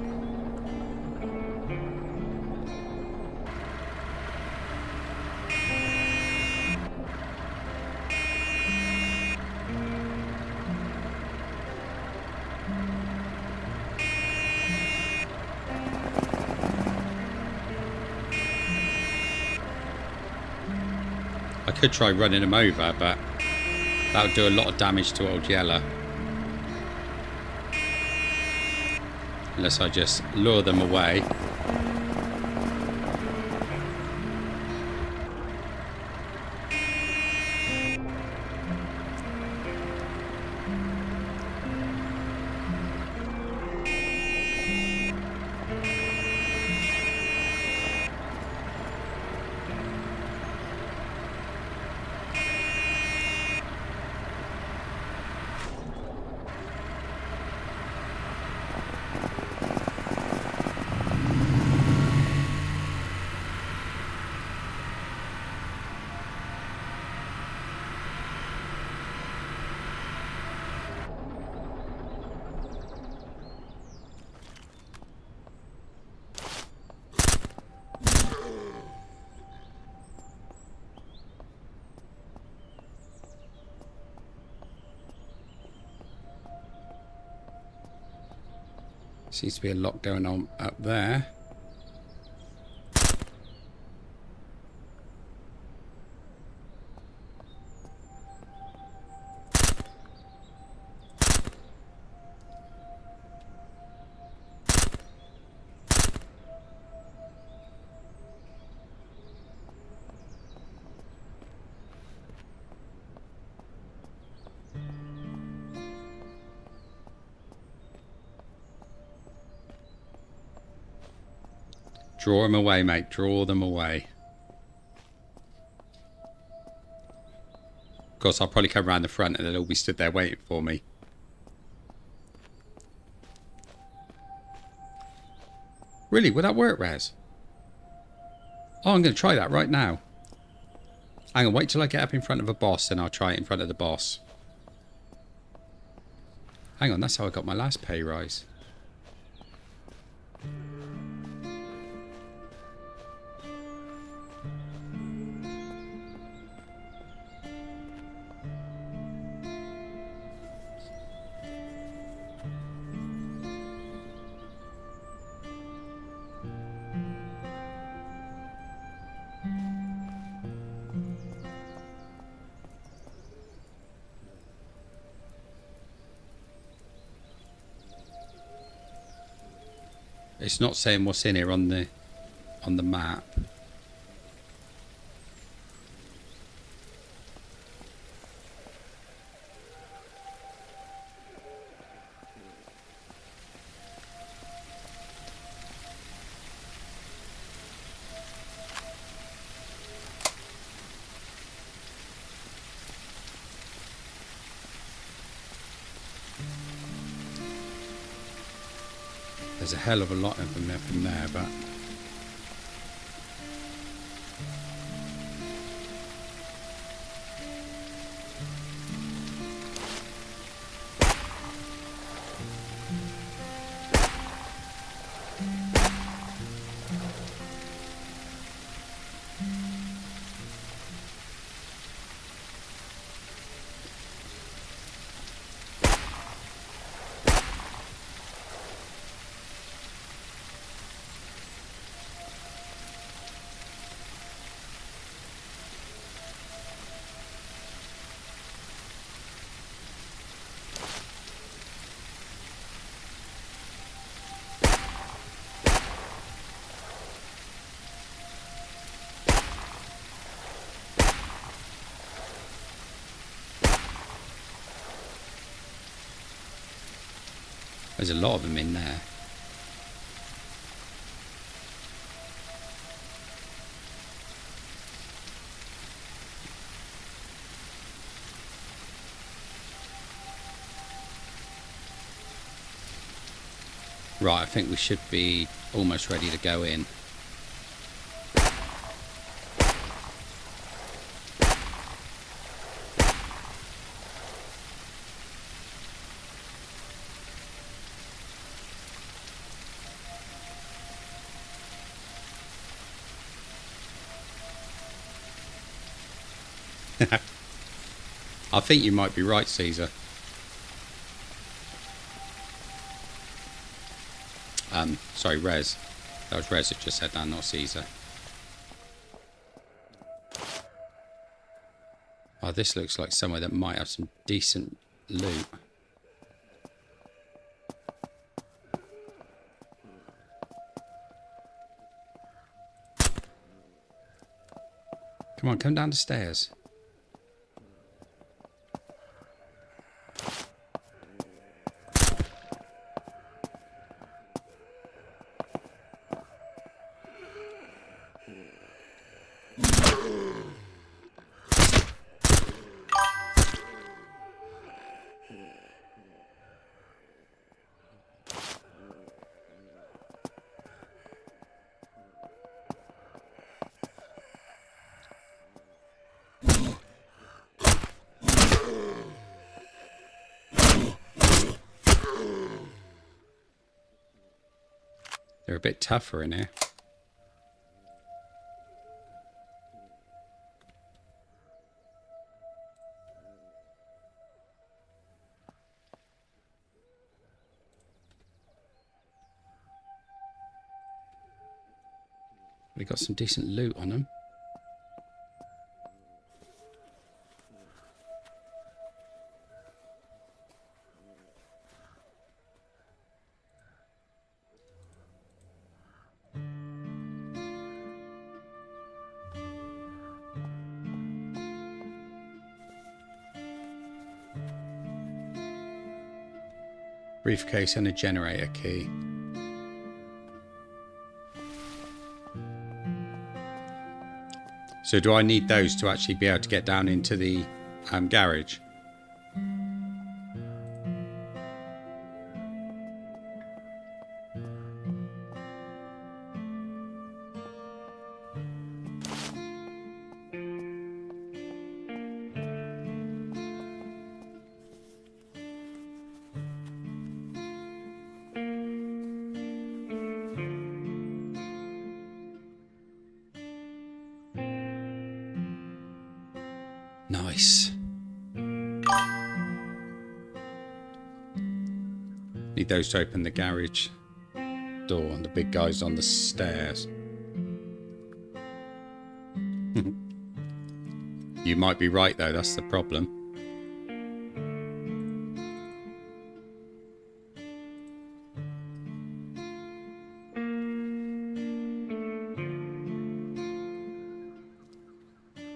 I could try running them over, but that would do a lot of damage to old Yeller. Unless I just lure them away. Seems to be a lot going on up there. Draw them away, mate. Draw them away. Of course, I'll probably come around the front and they'll all be stood there waiting for me. Really? Will that work, Raz? Oh, I'm going to try that right now. Hang on, wait till I get up in front of a boss and I'll try it in front of the boss. Hang on, that's how I got my last pay rise. It's not saying what's in here on the map. There's a hell of a lot of them up in there, but there's a lot of them in there. Right, I think we should be almost ready to go in. I think you might be right, Caesar. Sorry, Rez. That was Rez that just said that, not Caesar. Oh, this looks like somewhere that might have some decent loot. Come on, come down the stairs. They're a bit tougher in here. We got some decent loot on them. Briefcase and a generator key. So do I need those to actually be able to get down into the garage? Nice. Need those to open the garage door, and the big guy's on the stairs. You might be right though, that's the problem.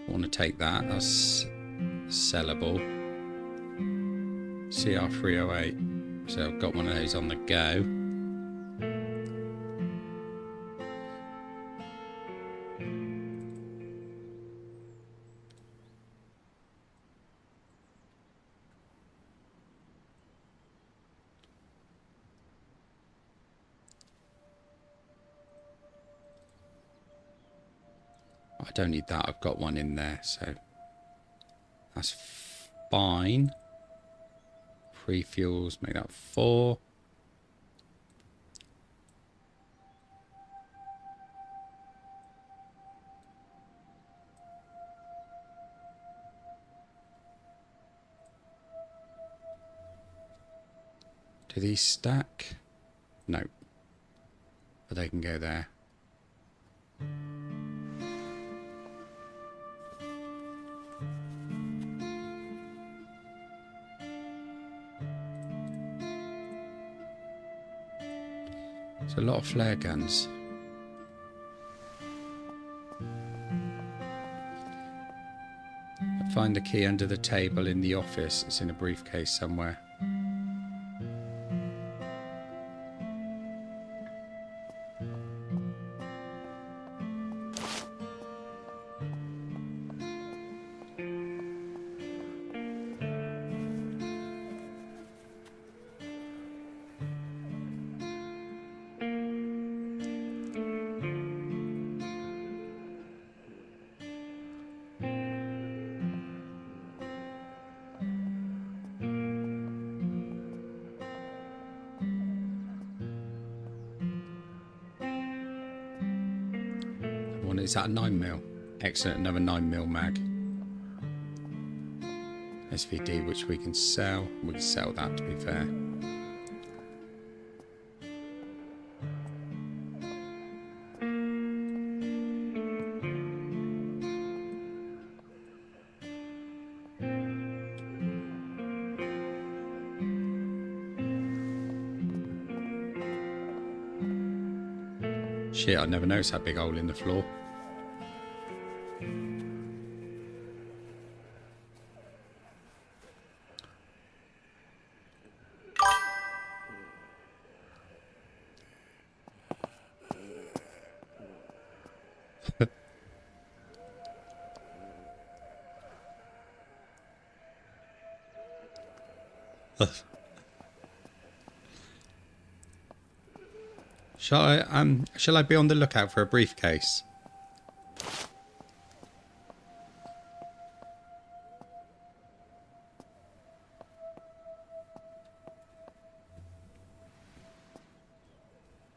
I want to take that, that's sellable. CR308. So I've got one of those on the go. I don't need that, I've got one in there, so that's fine. 3 fuels, make that 4. Do these stack? No. But they can go there. There's a lot of flare guns. I find the key under the table in the office. It's in a briefcase somewhere. Is that a 9mm? Excellent, another 9mm mag. SVD, which we can sell. We can sell that, to be fair. Shit, I never noticed that big hole in the floor. Shall I be on the lookout for a briefcase?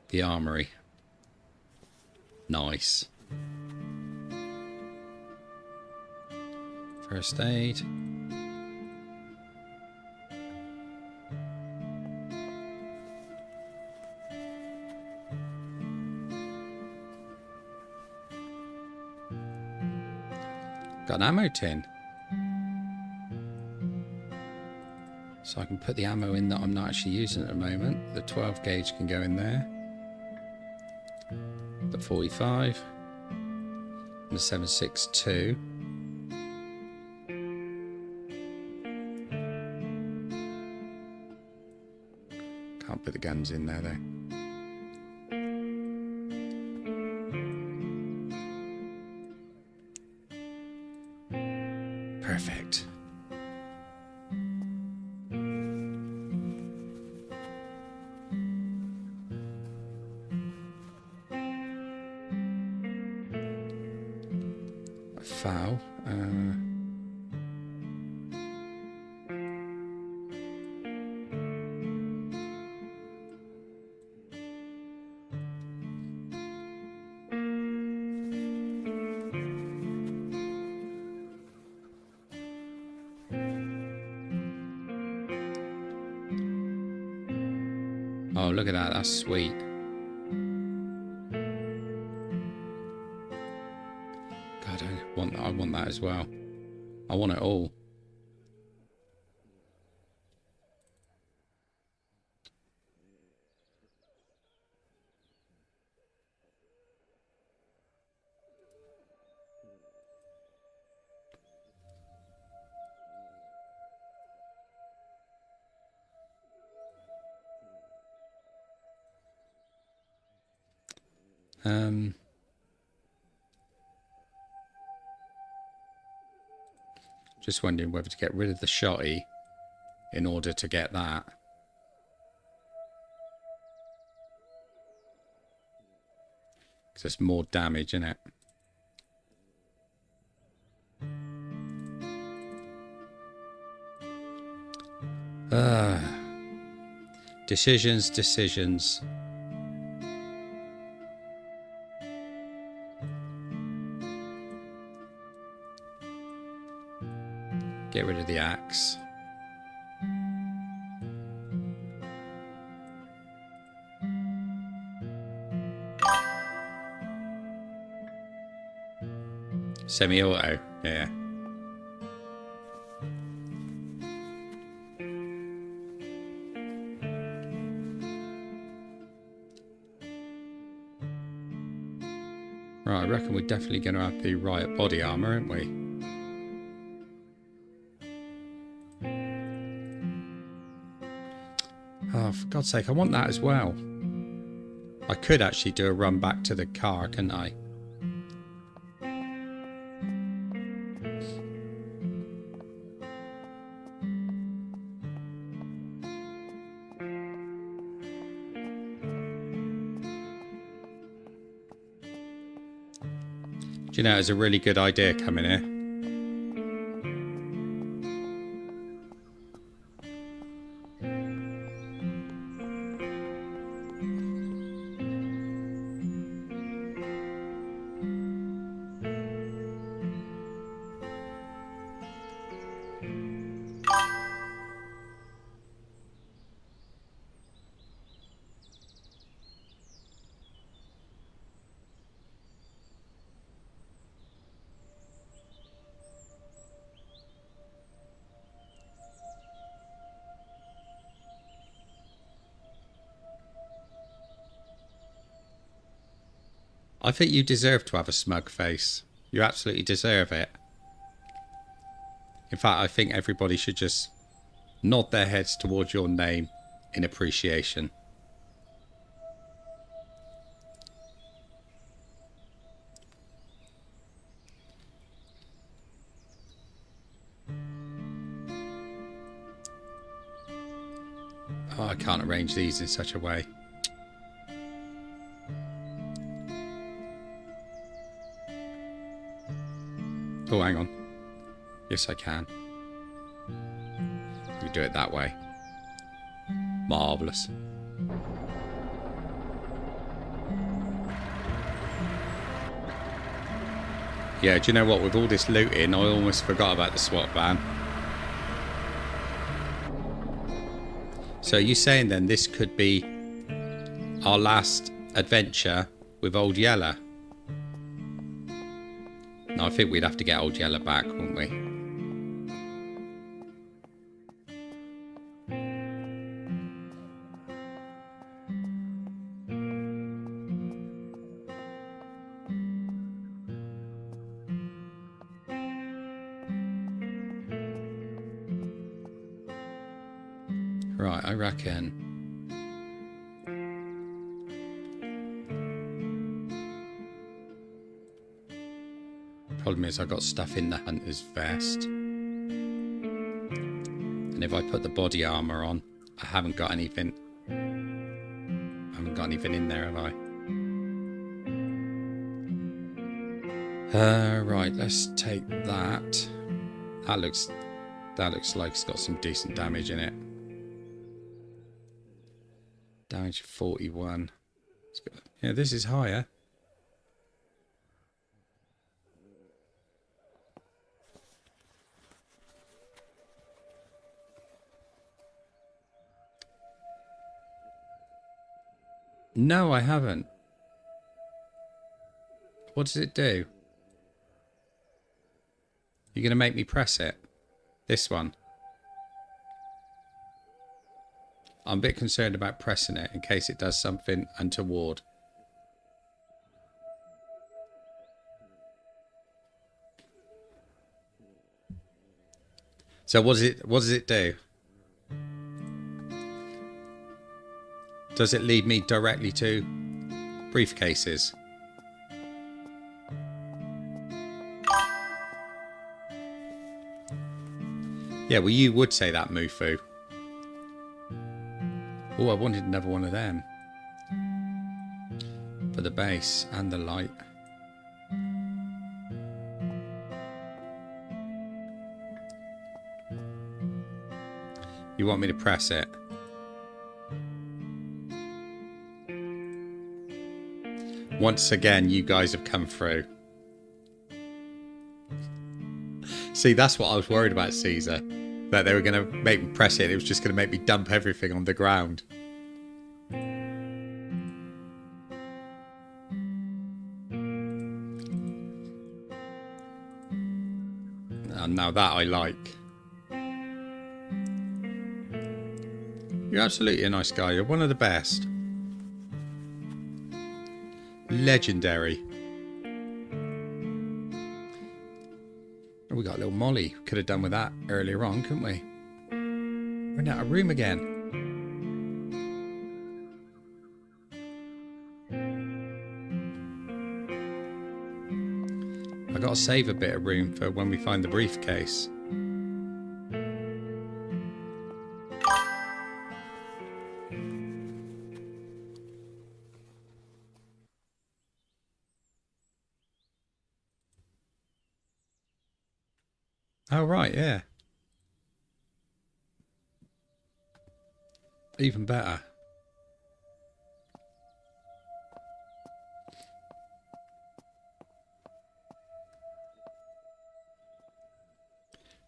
The armory. Nice. First aid. Got an ammo tin. So I can put the ammo in that I'm not actually using at the moment. The 12 gauge can go in there. The 45. And the 7.62. Can't put the guns in there though. Perfect. Foul. Oh, look at that. That's sweet. God, I want that as well. I want it all. Just wondering whether to get rid of the shotty in order to get that. Because there's more damage in it. Decisions. Get rid of the axe. Semi-auto, yeah. Right, I reckon we're definitely going to have the right body armor, aren't we? Oh, for God's sake, I want that as well. I could actually do a run back to the car, couldn't I? Do you know, it's a really good idea coming here. I think you deserve to have a smug face. You absolutely deserve it. In fact, I think everybody should just nod their heads towards your name in appreciation. Oh, I can't arrange these in such a way. Oh, hang on. Yes, I can. We do it that way. Marvellous. Yeah, do you know what? With all this looting, I almost forgot about the SWAT van. So you're saying then this could be our last adventure with Old Yeller? No, I think we'd have to get Old Yeller back, wouldn't we? Right, I reckon. Problem is I got stuff in the hunter's vest. And if I put the body armour on, I haven't got anything. I haven't got anything in there, have I? Right, let's take that. That looks like it's got some decent damage in it. Damage 41. Yeah, this is higher. No, I haven't. What does it do? You're going to make me press it? This one. I'm a bit concerned about pressing it in case it does something untoward. So what does it do? Does it lead me directly to briefcases? Yeah, well, you would say that, Mufu. Oh, I wanted another one of them. For the base and the light. You want me to press it? Once again, you guys have come through. See, that's what I was worried about, Caesar. That they were going to make me press it. It was just going to make me dump everything on the ground. And now that I like. You're absolutely a nice guy. You're one of the best. Legendary. Oh, we got a little Molly. Could have done with that earlier on, couldn't we? We're out of room again. I gotta save a bit of room for when we find the briefcase. Oh, right, yeah. Even better.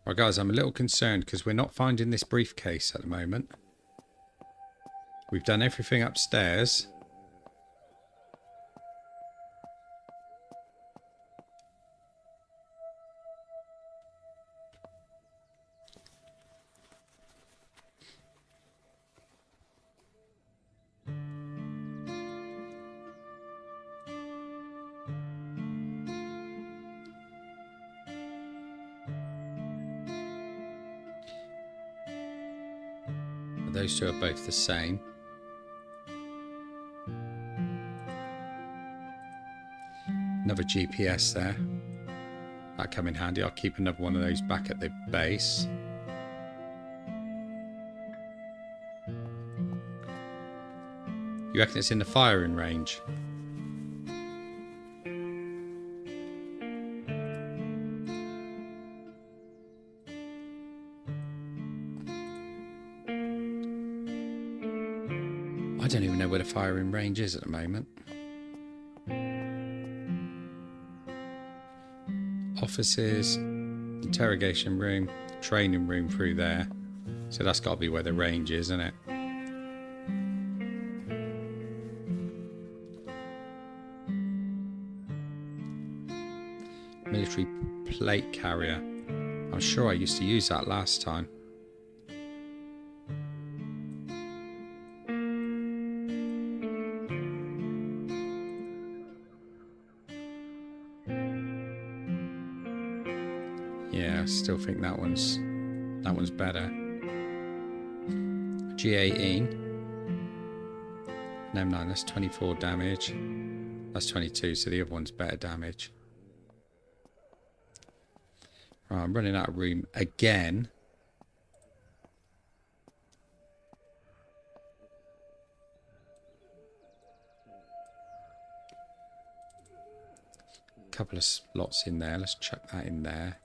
Right, guys, I'm a little concerned because we're not finding this briefcase at the moment. We've done everything upstairs. those two are both the same. Another GPS there. That'll come in handy. I'll keep another one of those back at the base. You reckon it's in the firing range? I don't even know where the firing range is at the moment. Offices, interrogation room, training room through there. So that's got to be where the range is, isn't it? Military plate carrier. I'm sure I used to use that last time. Yeah, I still think that one's better. G18. No, that's 24 damage. That's 22, so the other one's better damage. Right, I'm running out of room again. Couple of slots in there. Let's chuck that in there.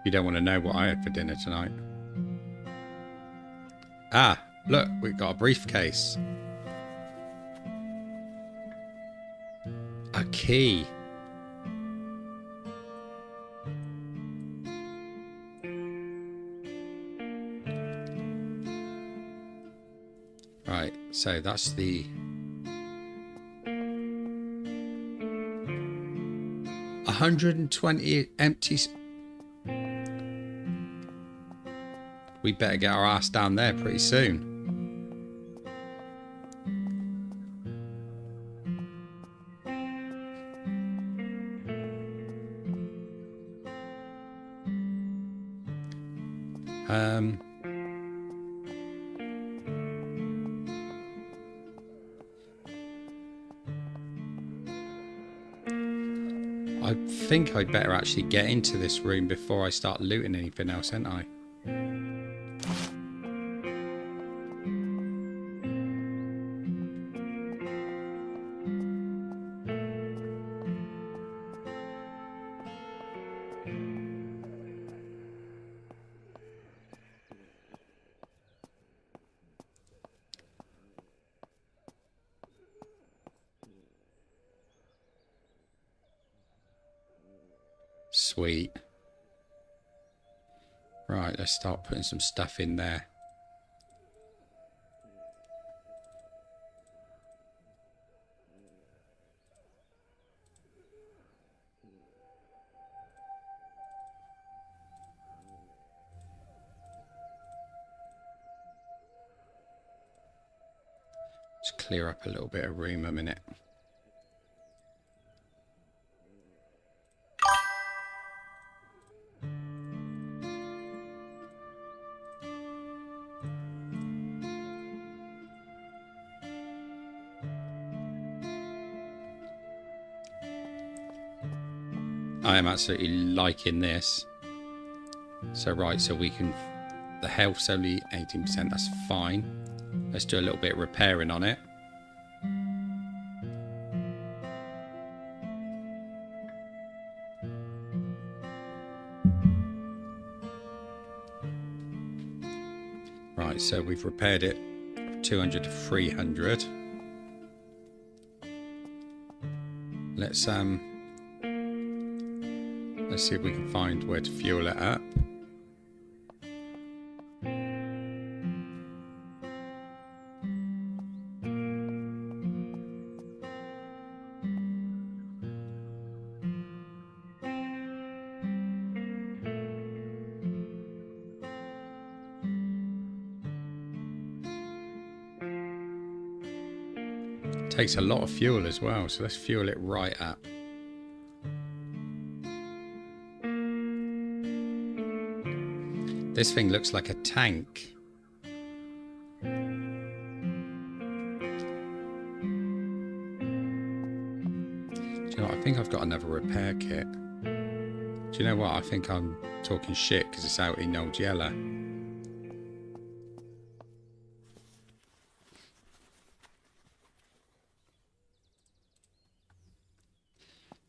You don't want to know what I had for dinner tonight. Ah, look, we've got a briefcase. A key. Right, so that's the 120 empty. We better get our ass down there pretty soon. I think I'd better actually get into this room before I start looting anything else, ain't I? Sweet. Right, let's start putting some stuff in there. Just clear up a little bit of room a minute. I am absolutely liking this. So right, so we can, the health's only 18%, that's fine. Let's do a little bit of repairing on it. Right, so we've repaired it 200 to 300. Let's see if we can find where to fuel it up. Takes a lot of fuel as well, so let's fuel it right up. This thing looks like a tank. Do you know what? I think I've got another repair kit. Do you know what? I think I'm talking shit because it's out in Old Yeller.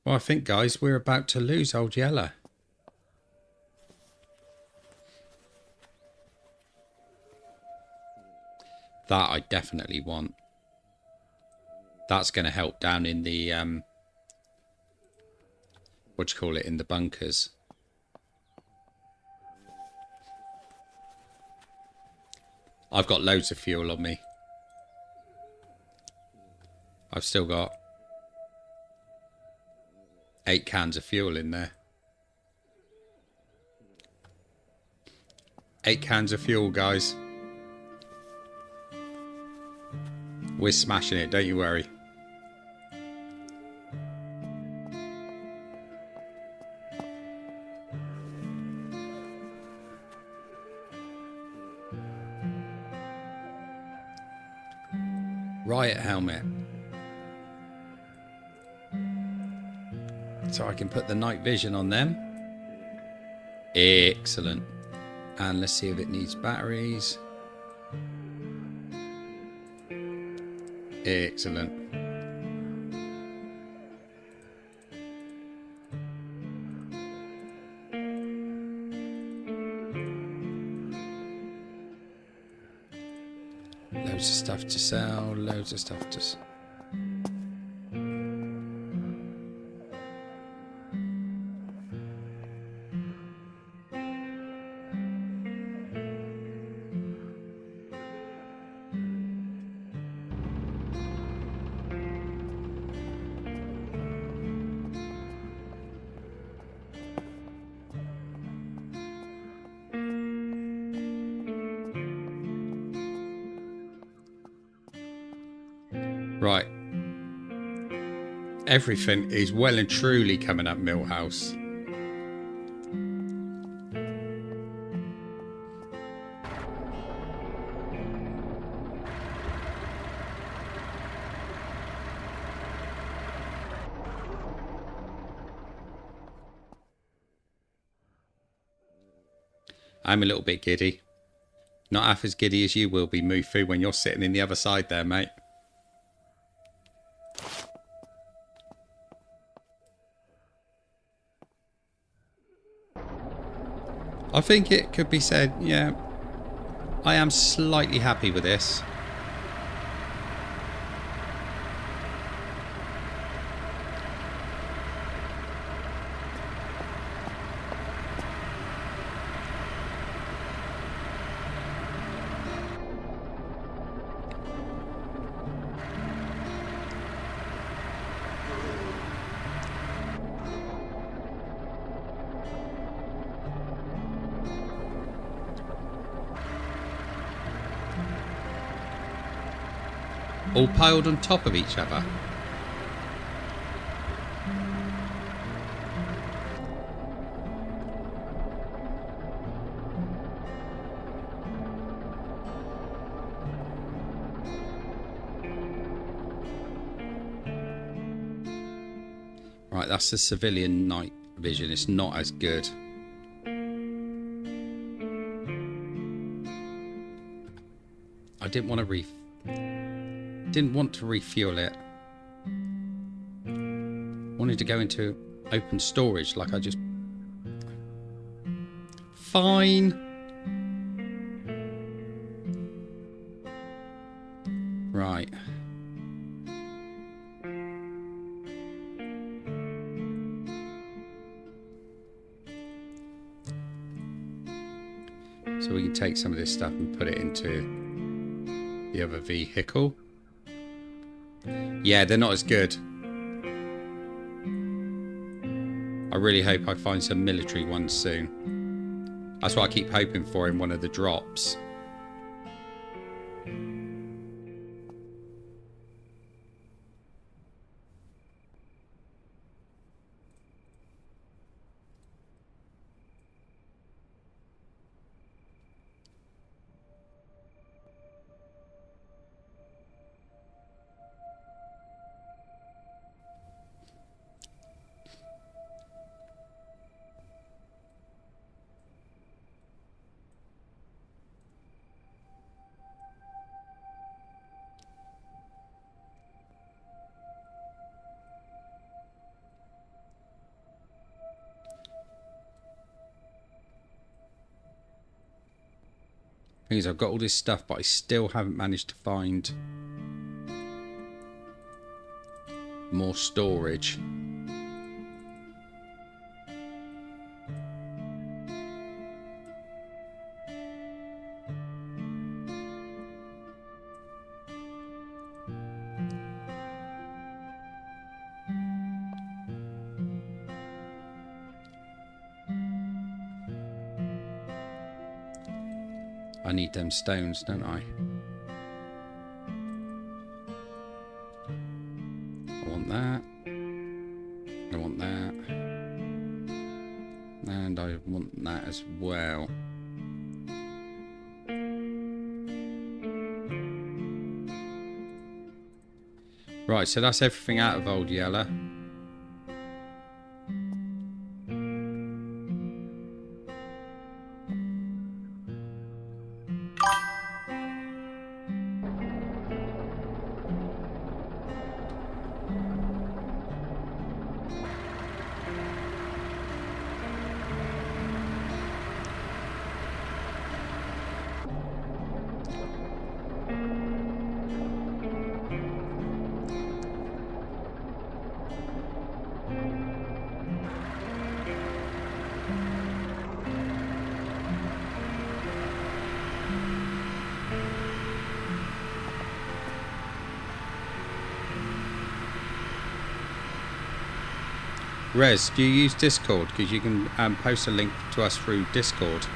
Well, I think, guys, we're about to lose Old Yeller. That I definitely want. That's going to help down in the, what do you call it, in the bunkers. I've got loads of fuel on me. I've still got 8 cans of fuel in there. 8 cans of fuel, guys. We're smashing it, don't you worry. Riot helmet. So I can put the night vision on them. Excellent. And let's see if it needs batteries. Excellent. Loads of stuff to sell, loads of stuff to sell. Right. Everything is well and truly coming up Millhouse. I'm a little bit giddy. Not half as giddy as you will be, Mufu, when you're sitting in the other side there, mate. I think it could be said, yeah, I am slightly happy with this. All piled on top of each other. Right, that's the civilian night vision. It's not as good. I didn't want to refuel it. Wanted to go into open storage like I just... Fine. Right. So we can take some of this stuff and put it into the other vehicle. Yeah, they're not as good. I really hope I find some military ones soon. That's what I keep hoping for in one of the drops. Thing is, I've got all this stuff, but I still haven't managed to find more storage. I need them stones, don't I? I want that. I want that. And I want that as well. Right, so that's everything out of Old Yeller. Rez, do you use Discord? Because you can post a link to us through Discord.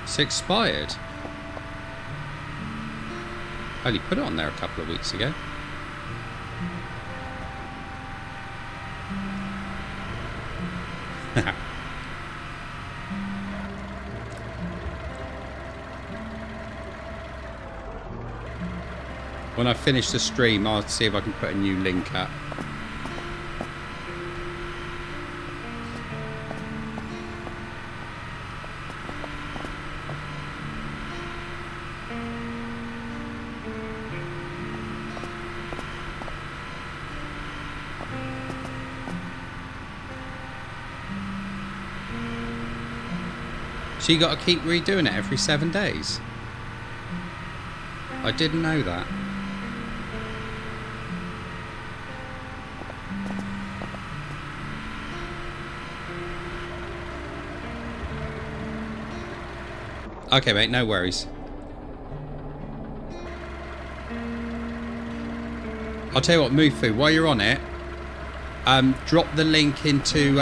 It's expired. I only put it on there a couple of weeks ago. When I finish the stream, I'll see if I can put a new link up. So you got to keep redoing it every 7 days? I didn't know that. Okay, mate, no worries. I'll tell you what, Mufu, while you're on it, drop the link into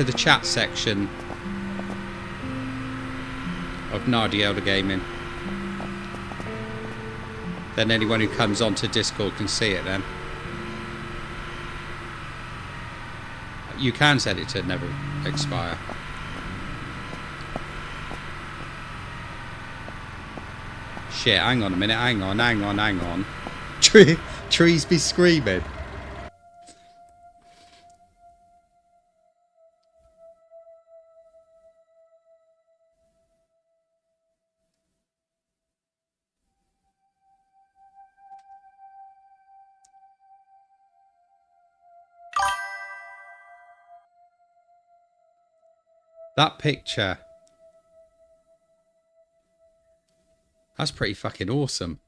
the chat section of Nardi Elder Gaming. Then anyone who comes onto Discord can see it then. You can set it to never expire. Shit, hang on a minute. Hang on. Trees be screaming. That picture. That's pretty fucking awesome.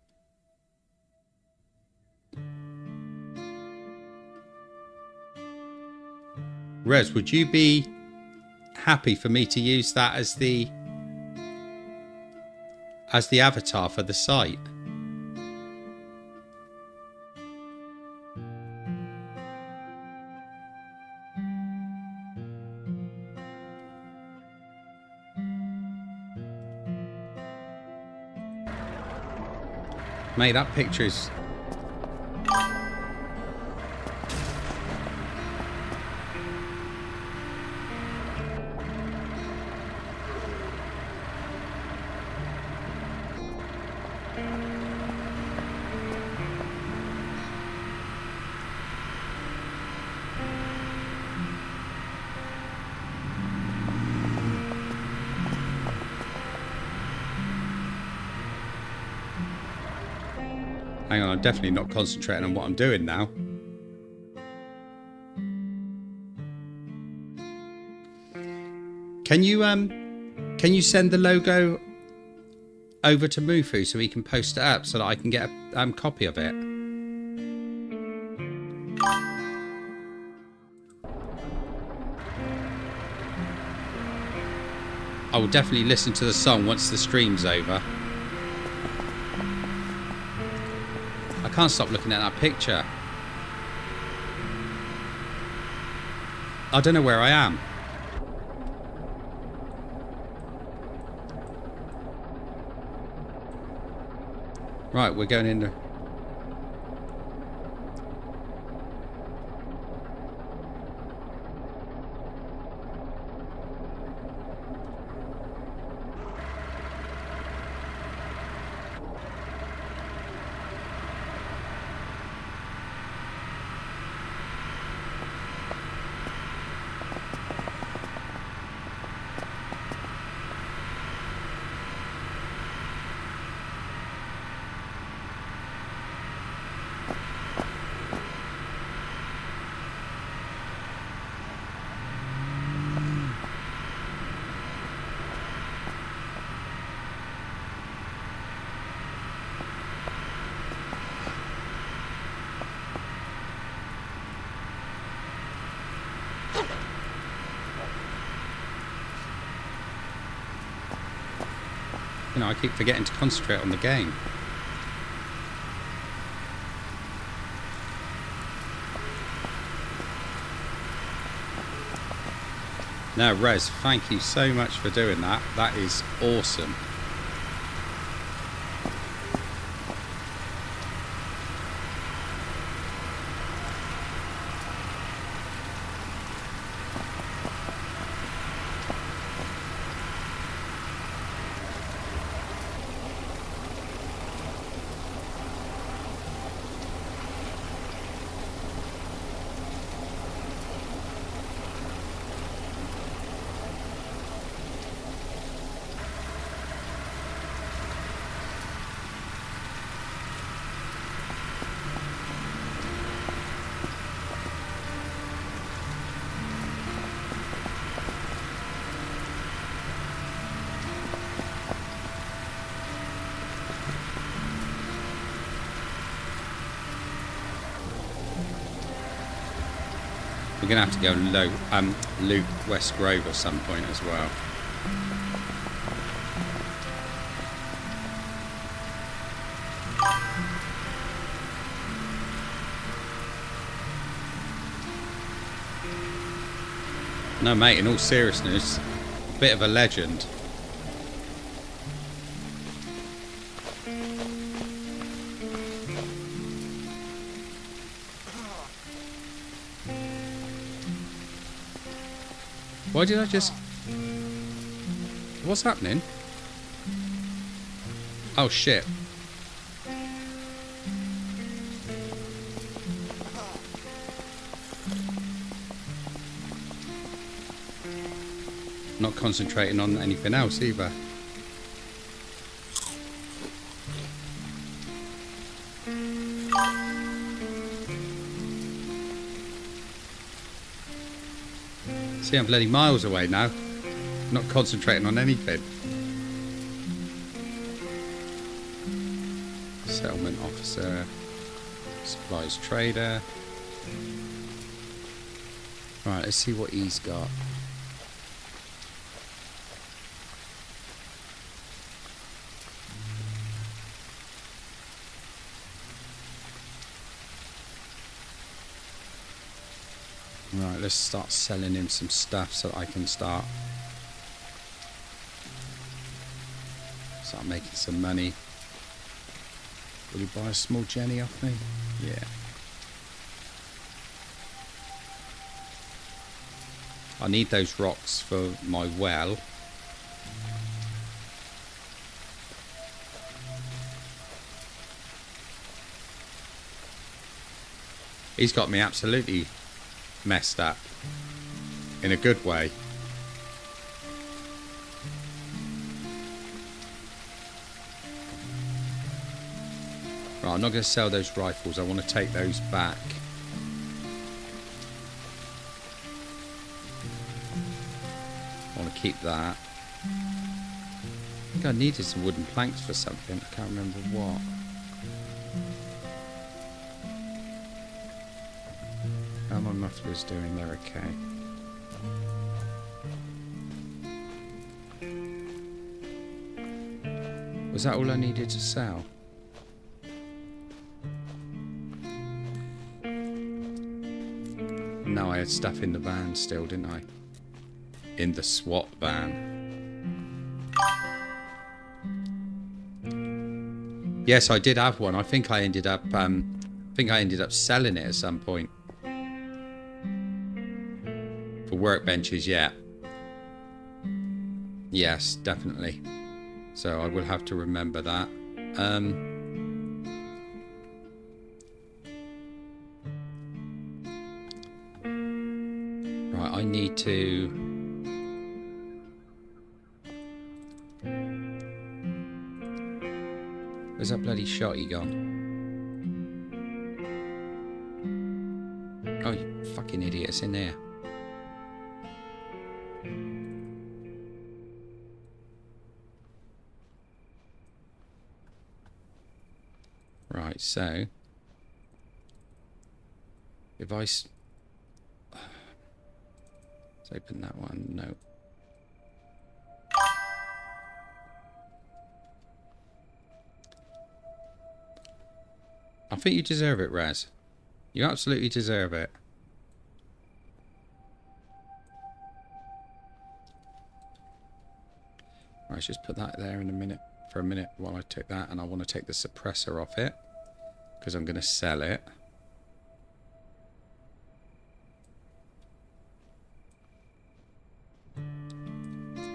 Rez, would you be happy for me to use that as the avatar for the site? Mate, that picture is... Hang on, I'm definitely not concentrating on what I'm doing now. Can you send the logo over to Mufu so he can post it up so that I can get a copy of it? I will definitely listen to the song once the stream's over. I can't stop looking at that picture. I don't know where I am. Right, we're going in there. You know, I keep forgetting to concentrate on the game. Now, Rez, thank you so much for doing that. That is awesome. We're going to have to go loop West Grove at some point as well. No, mate, in all seriousness, a bit of a legend. Why did I just... What's happening? Oh shit. Not concentrating on anything else either. See, I'm bloody miles away now. Not concentrating on anything. Settlement officer. Supplies trader. Right, let's see what he's got. Right, let's start selling him some stuff so that I can start making some money. Will he buy a small Jenny off me? Yeah. I need those rocks for my well. He's got me absolutely messed up in a good way. Right, I'm not going to sell those rifles. I want to take those back. I want to keep that. I think I needed some wooden planks for something. I can't remember what. How are my mufflers doing? They're okay. Was that all I needed to sell? No, I had stuff in the van still, didn't I? In the SWAT van. Yes, I did have one. I think I ended up selling it at some point. For workbenches, yeah. Yes, definitely. So I will have to remember that. Right, I need to... Where's that bloody shotty gone? Oh, you fucking idiot, it's in there. Right, so... If I... Let's open that one. No. I think you deserve it, Raz. You absolutely deserve it. Right, let's just put that there for a minute while I take that, and I want to take the suppressor off it because I'm going to sell it.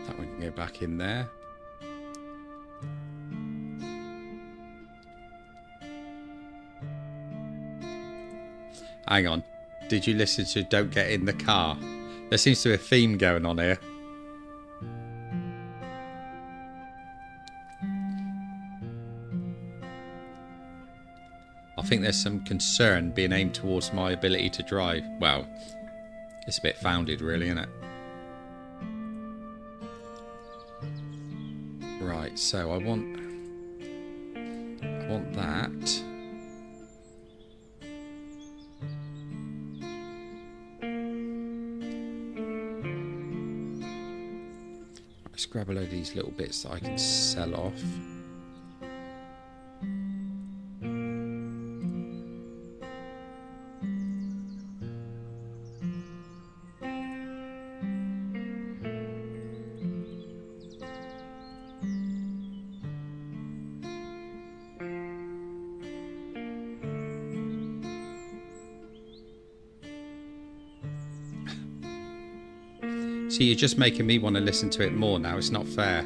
That one can go back in there. Hang on. Did you listen to Don't Get in the Car? There seems to be a theme going on here. I think there's some concern being aimed towards my ability to drive. Well, it's a bit founded really, isn't it? Right, so I want that. Let's grab a load of these little bits that I can sell off. See, you're just making me want to listen to it more now. It's not fair.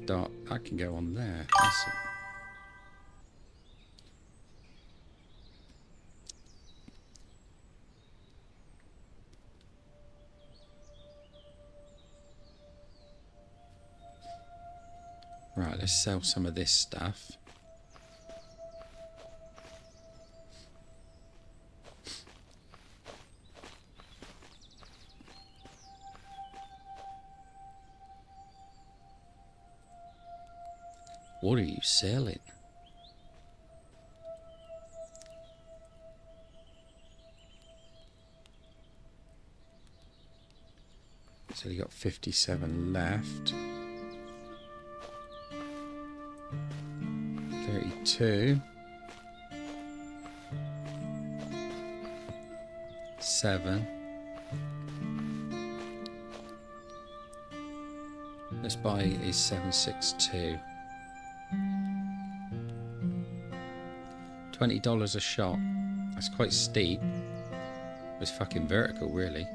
dot. I can go on there. Right, let's sell some of this stuff. What are you selling? So you got 57 left. 32. 7. Let's buy is 762. $20 a shot. That's quite steep. It's fucking vertical, really.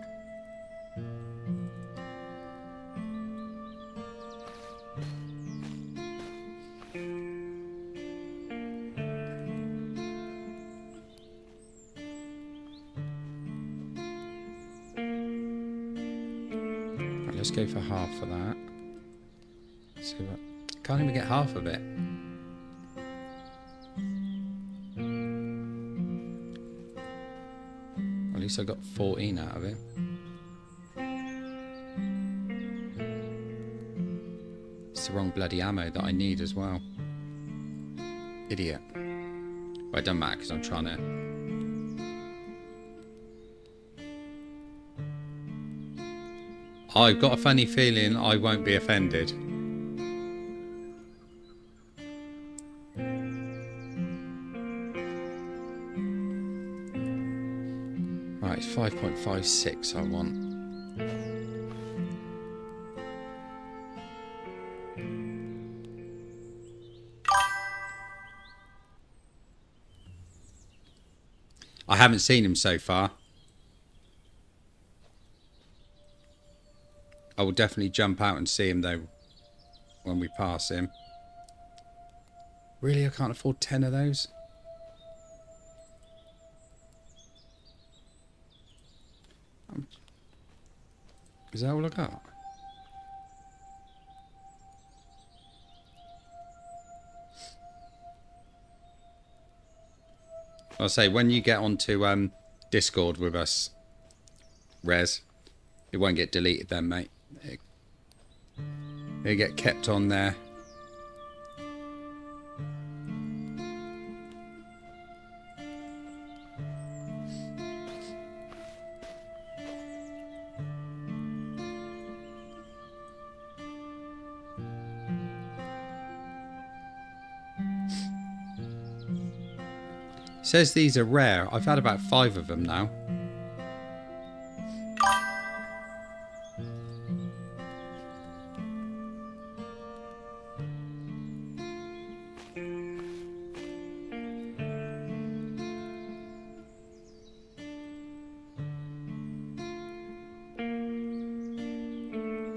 Right, let's go for half of that. See what? Can't even get half of it. At least I got 14 out of it. It's the wrong bloody ammo that I need as well. Idiot. Well, it doesn't matter because I'm trying to... I've got a funny feeling I won't be offended. Right, it's 5.56 I want. I haven't seen him so far. I will definitely jump out and see him though when we pass him. Really, I can't afford 10 of those? Is that all I got? I'll say, when you get onto Discord with us, Rez, it won't get deleted then, mate. It'll get kept on there. Says these are rare. I've had about 5 of them now.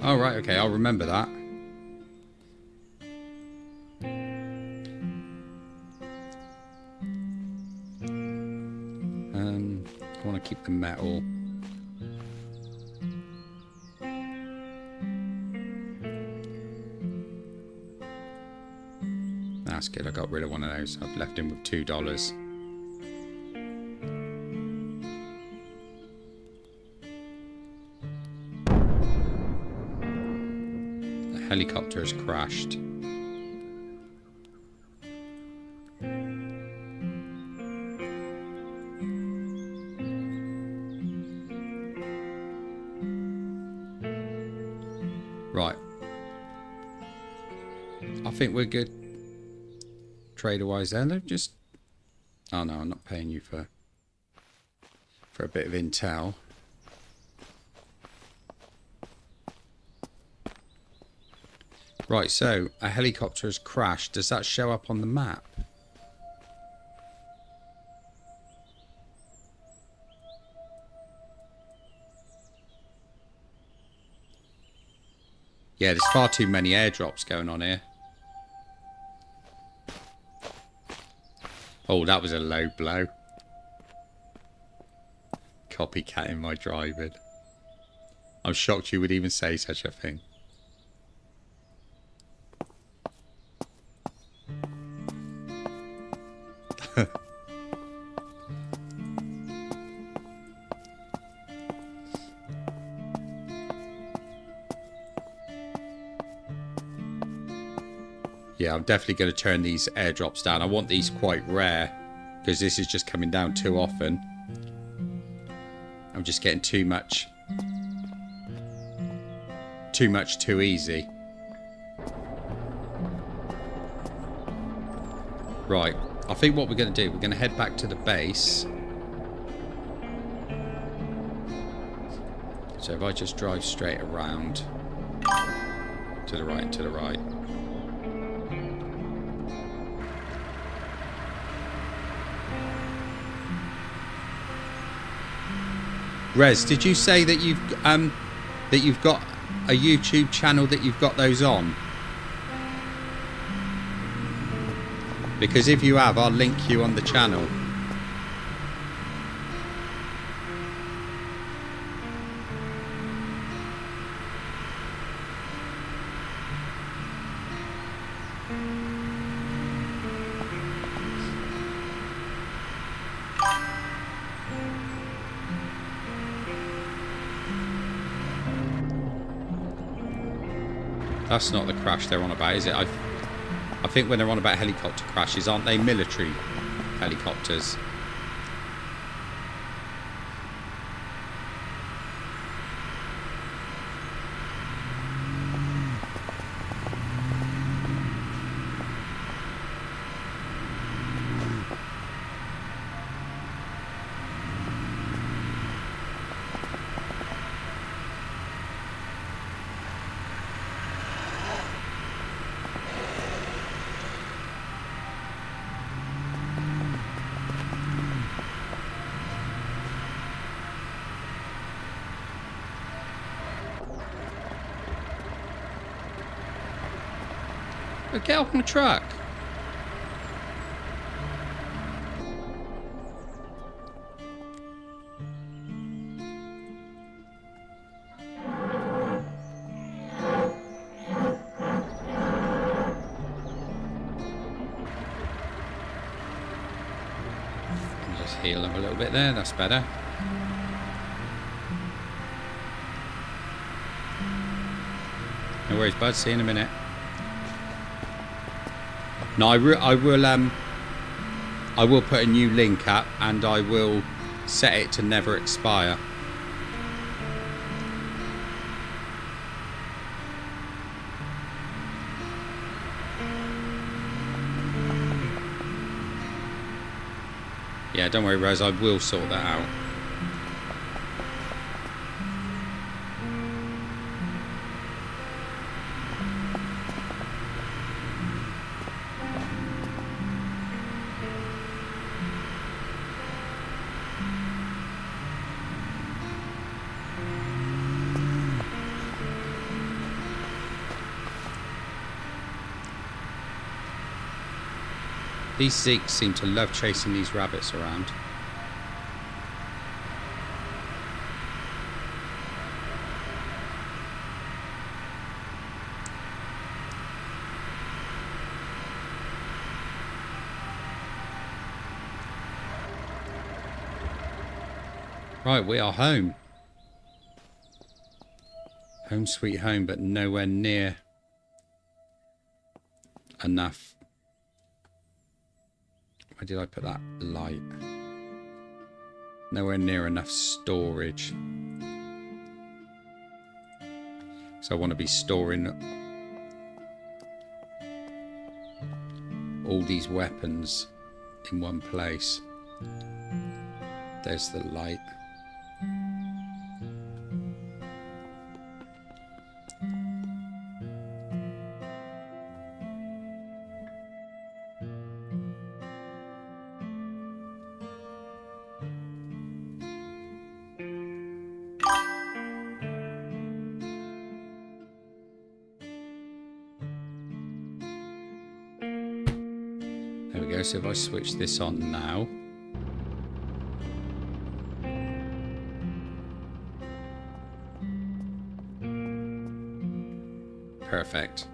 Oh, right, okay, I'll remember that. I want to keep the metal. That's good, I got rid of one of those. I've left him with $2. The helicopter has crashed. Right. I think we're good. Trader-wise there. They're just... Oh no, I'm not paying you for a bit of intel. Right, so a helicopter has crashed. Does that show up on the map? Yeah, there's far too many airdrops going on here. Oh, that was a low blow. Copycatting my driving. I'm shocked you would even say such a thing. Yeah, I'm definitely going to turn these airdrops down. I want these quite rare because this is just coming down too often. I'm just getting too much too easy. Right, I think what we're going to do, we're going to head back to the base. So if I just drive straight around to the right, to the right. Rez, did you say that you've got a YouTube channel that you've got those on? Because if you have, I'll link you on the channel. That's not the crash they're on about, is it? I think when they're on about helicopter crashes, aren't they military helicopters? Get off my truck. Just heal them a little bit there, that's better. No worries, bud, see you in a minute. No, I will put a new link up and I will set it to never expire. Yeah, don't worry, Rose, I will sort that out. These Zeeks seem to love chasing these rabbits around. Right, we are home. Home sweet home, but nowhere near enough. Where did I put that light? Nowhere near enough storage. So I want to be storing all these weapons in one place. There's the light. here. So if I switch this on now. Perfect.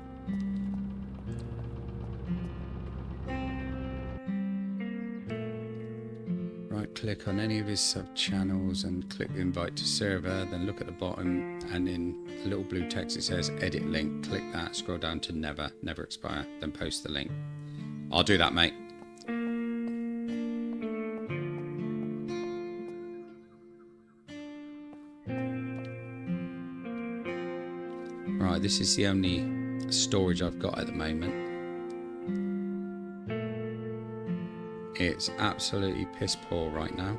Right click on any of his sub channels and click the invite to server, then look at the bottom and in the little blue text it says edit link. Click that, scroll down to never expire, then post the link. I'll do that, mate. Right, this is the only storage I've got at the moment. It's absolutely piss poor right now.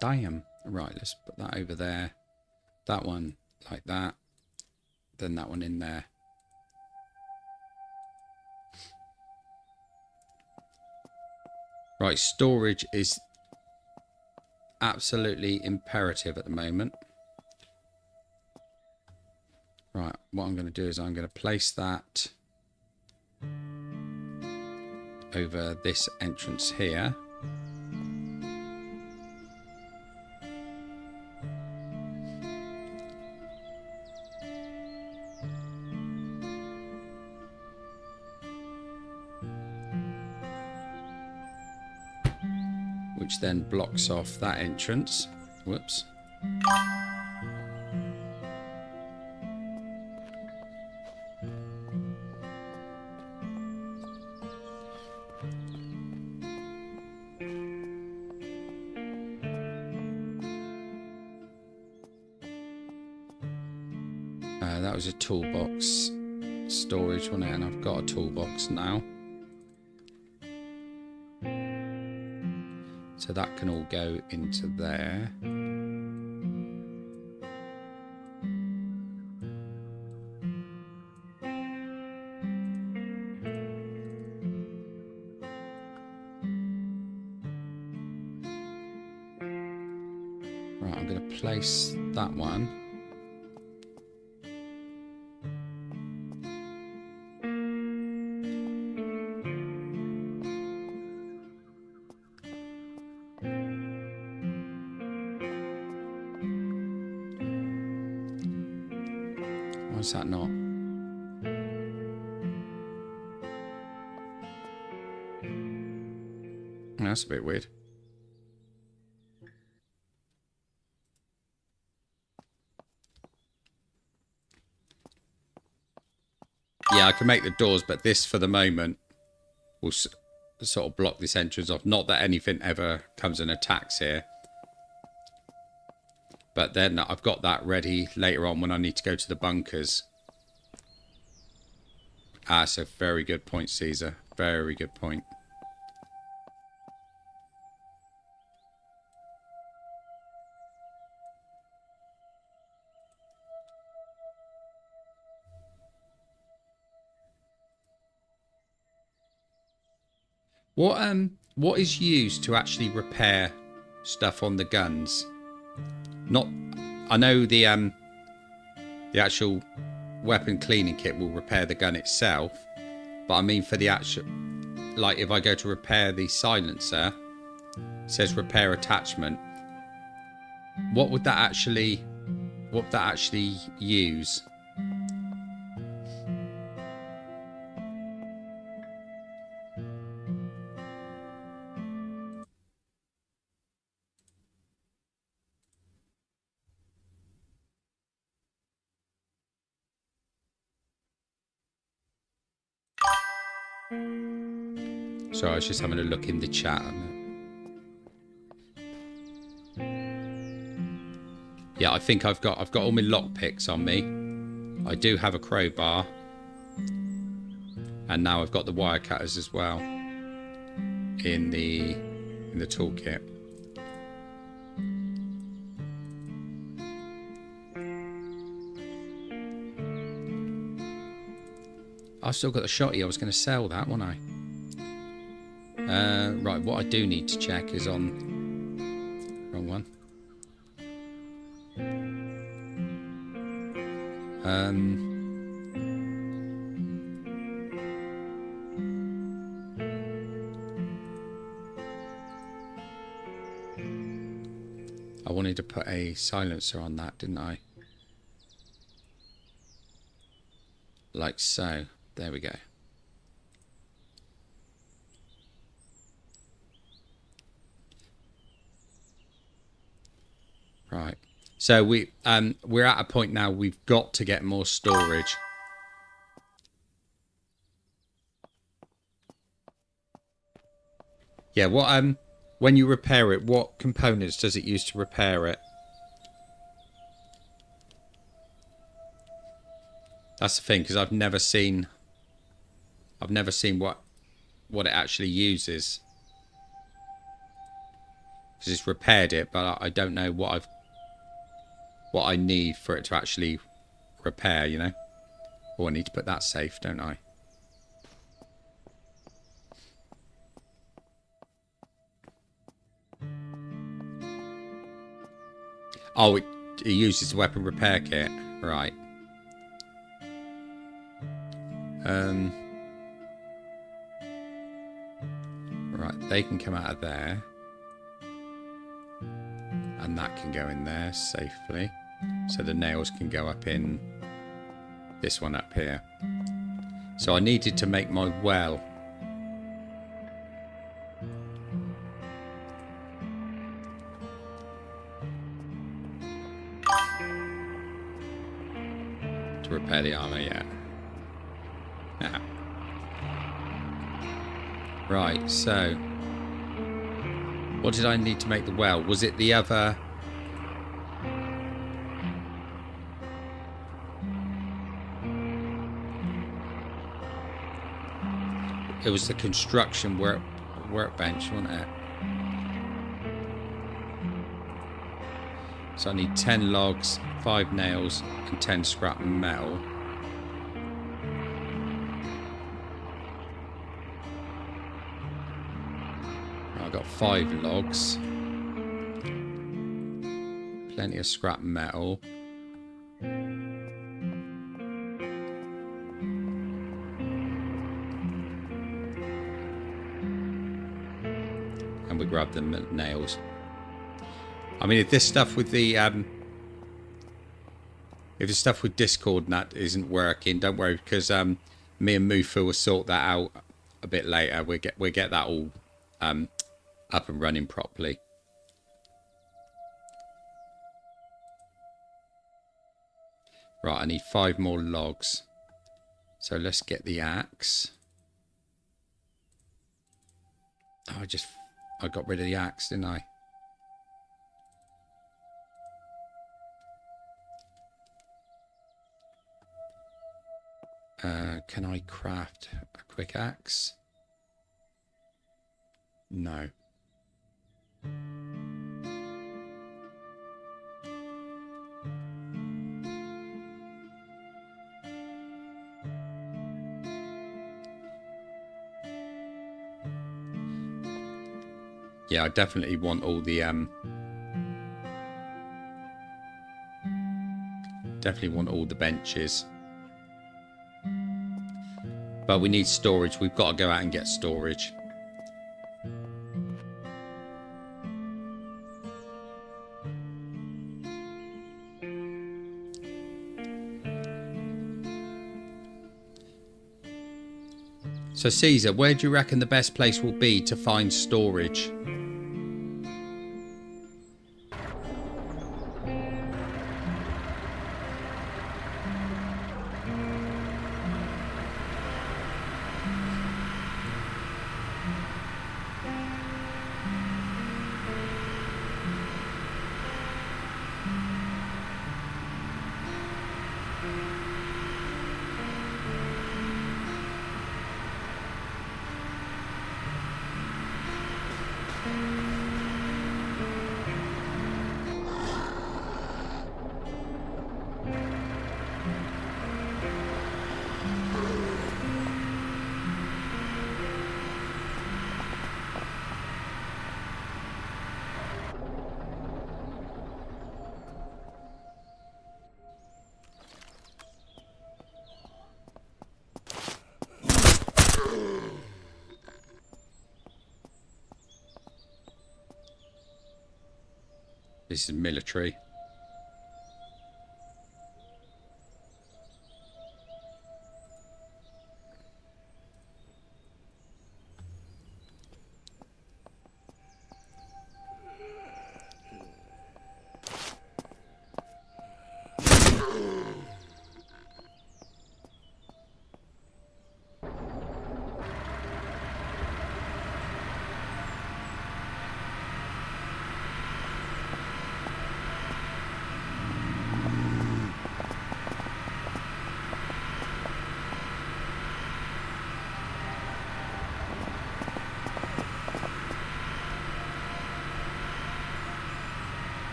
Damn. Right, let's put that over there. That one like that. Then that one in there. Right, storage is absolutely imperative at the moment. Right, what I'm going to do is I'm going to place that over this entrance here. Which then blocks off that entrance. Whoops. That was a toolbox storage, wasn't it? And I've got a toolbox now. So that can all go into there. Right, I'm going to place that one. Why is that not? That's a bit weird. Yeah, I can make the doors, but this for the moment will sort of block this entrance off. Not that anything ever comes and attacks here. But then I've got that ready later on when I need to go to the bunkers. Ah, that's a very good point, Caesar. Very good point. What is used to actually repair stuff on the guns? Not, I know the actual weapon cleaning kit will repair the gun itself, but I mean for the actual, like if I go to repair the silencer, it says repair attachment. What would that actually use? Sorry, I was just having a look in the chat. Yeah, I think I've got all my lockpicks on me. I do have a crowbar, and now I've got the wire cutters as well in the toolkit. I've still got the shotty. I was going to sell that, wasn't I? Right, what I do need to check is on... Wrong one. I wanted to put a silencer on that, didn't I? Like so. There we go. Right. So we're at a point now we've got to get more storage. Yeah, what when you repair it, what components does it use to repair it? That's the thing, because I've never seen what it actually uses. Because it's repaired it, but I don't know what I need for it to actually repair, you know? Oh, I need to put that safe, don't I? Oh, it uses the weapon repair kit. Right. Right, they can come out of there. And that can go in there safely. So the nails can go up in this one up here. So I needed to make my well. To repair the armor, yeah. Yeah. Right, so what did I need to make the well? Was it the other? It was the construction workbench, wasn't it? So I need 10 logs, 5 nails, and 10 scrap metal. I've got 5 logs. Plenty of scrap metal. And we grab the nails. I mean, if this stuff with the if the stuff with Discord and that isn't working, don't worry, because me and Mufu will sort that out a bit later. We get that all up and running properly. Right, I need 5 more logs. So let's get the axe. Oh, I got rid of the axe, didn't I? Can I craft a quick axe? No. Yeah, I definitely want all the benches. But we need storage. We've got to go out and get storage. So Caesar, where do you reckon the best place will be to find storage? This is military.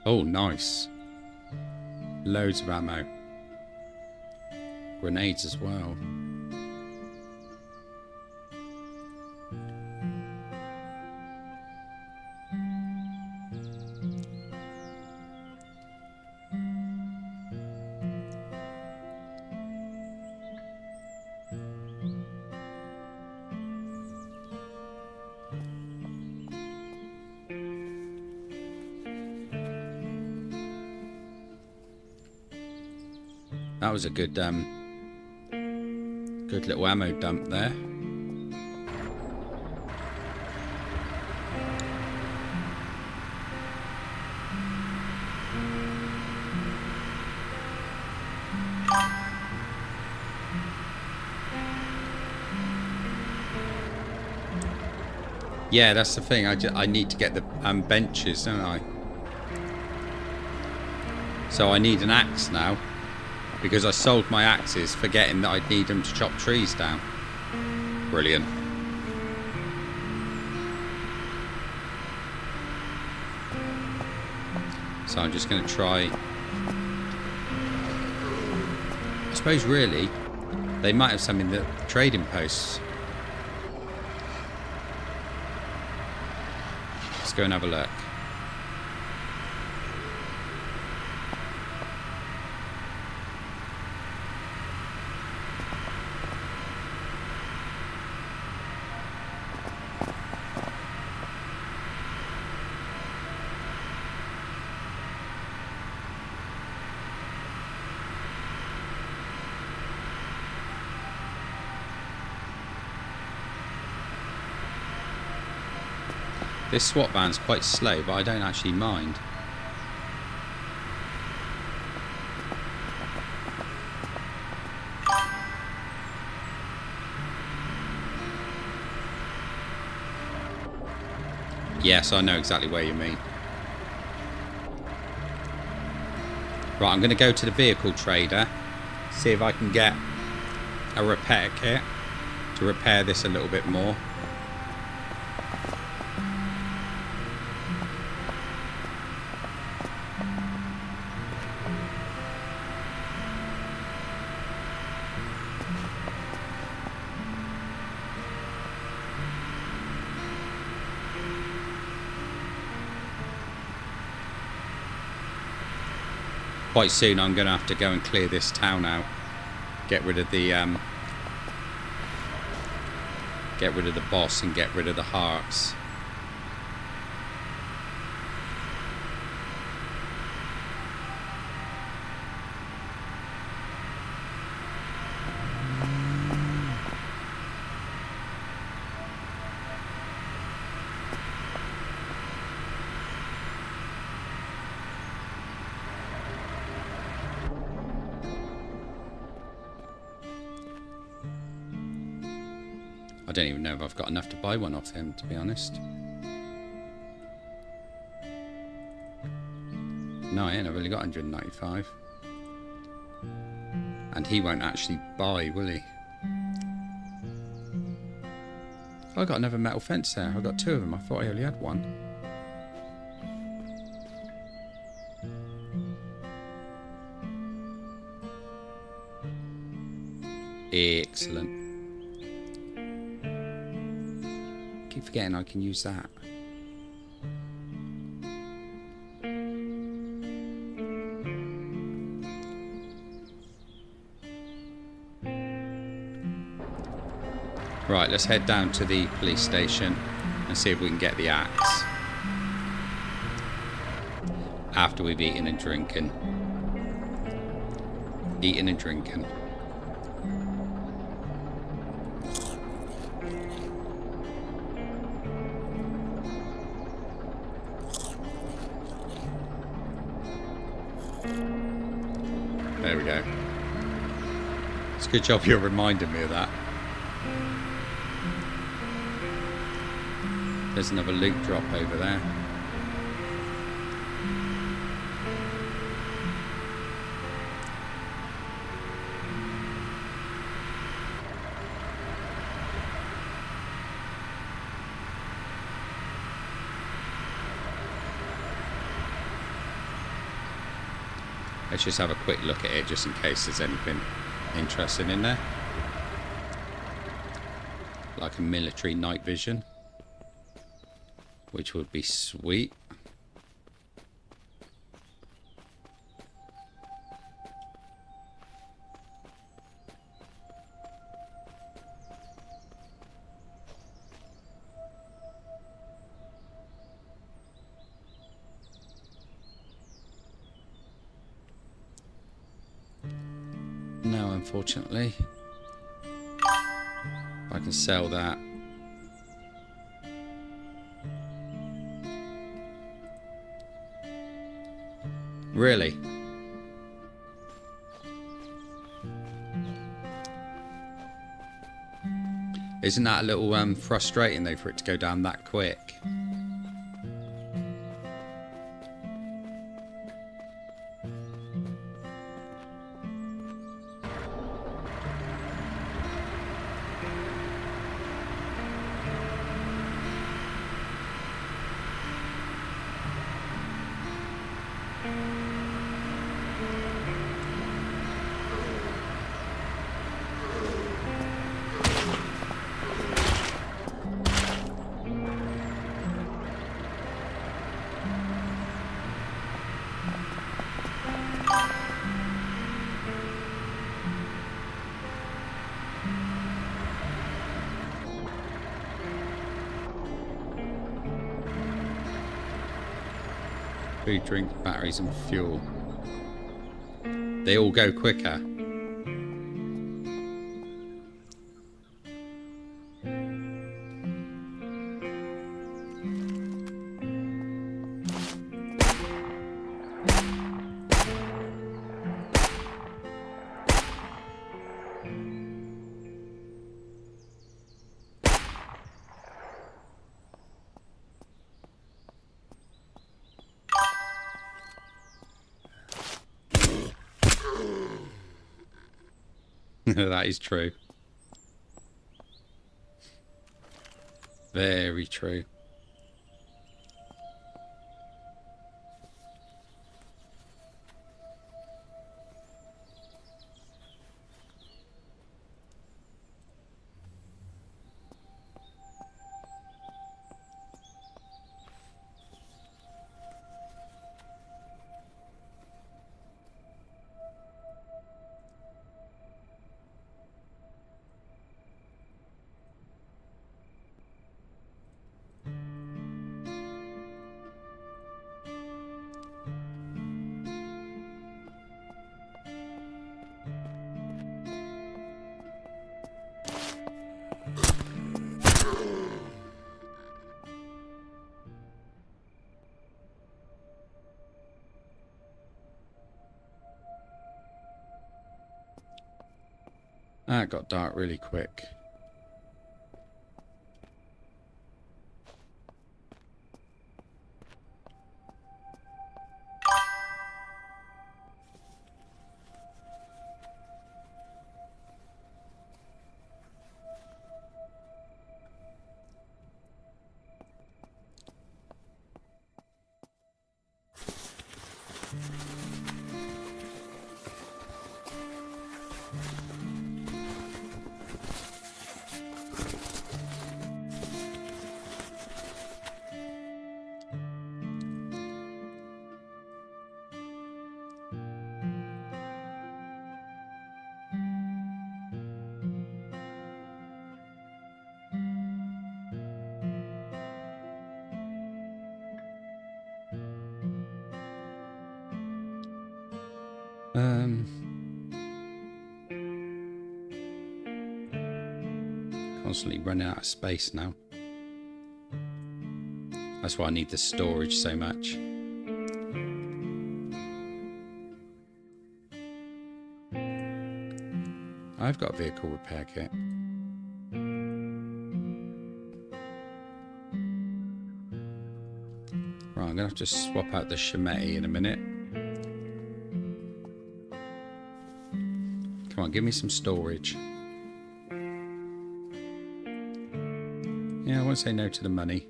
Oh, nice. Loads of ammo. Grenades as well. That was a good little ammo dump there. Yeah, that's the thing. I need to get the benches, don't I? So I need an axe now. Because I sold my axes, forgetting that I'd need them to chop trees down. Brilliant. So I'm just going to try... I suppose really, they might have some in the trading posts. Let's go and have a look. This SWAT van's quite slow, but I don't actually mind. Yes, I know exactly where you mean. Right, I'm going to go to the vehicle trader, see if I can get a repair kit to repair this a little bit more. Quite soon I'm going to have to go and clear this town out. Get rid of the boss and get rid of the hearts. I don't even know if I've got enough to buy one off him, to be honest. No, I ain't. I've only got 195. And he won't actually buy, will he? Oh, I got another metal fence there. I got two of them. I thought I only had one. Excellent. Keep forgetting I can use that. Right, let's head down to the police station and see if we can get the axe. After we've eaten and drinking. Eating and drinking. There we go. It's a good job you're reminding me of that. There's another loot drop over there. Let's just have a quick look at it just in case there's anything interesting in there. Like a military night vision, which would be sweet. No, unfortunately. I can sell that. Really? Isn't that a little frustrating though for it to go down that quick? Food, drink, batteries and fuel. They all go quicker. That is true. Very true. That got dark really quick. Constantly running out of space now. That's why I need the storage so much. I've got a vehicle repair kit. Right, I'm going to have to swap out the Shimei in a minute. Come on, give me some storage. Yeah, I won't say no to the money.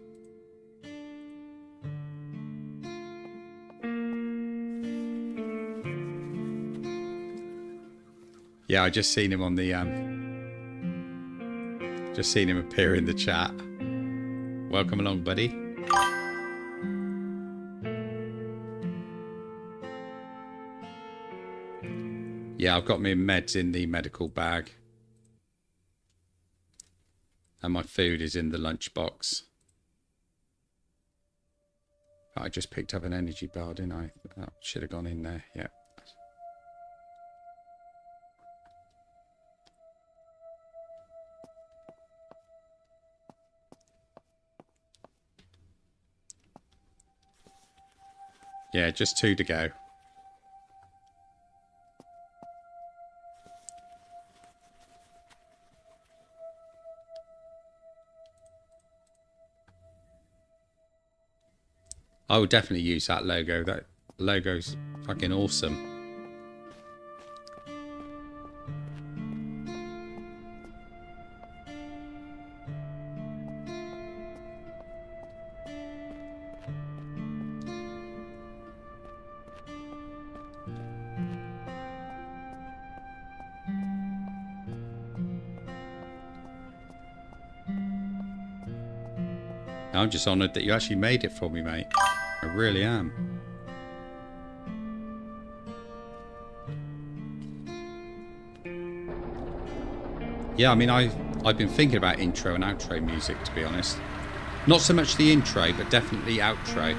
Yeah, I just seen him on the just seen him appear in the chat. Welcome along, buddy. Yeah, I've got my meds in the medical bag. And my food is in the lunchbox. I just picked up an energy bar, didn't I? That should have gone in there, yeah. Yeah, just 2 to go. I would definitely use that logo. That logo's fucking awesome. I'm just honoured that you actually made it for me, mate. I really am. Yeah, I mean, I've been thinking about intro and outro music, to be honest. Not so much the intro, but definitely outro.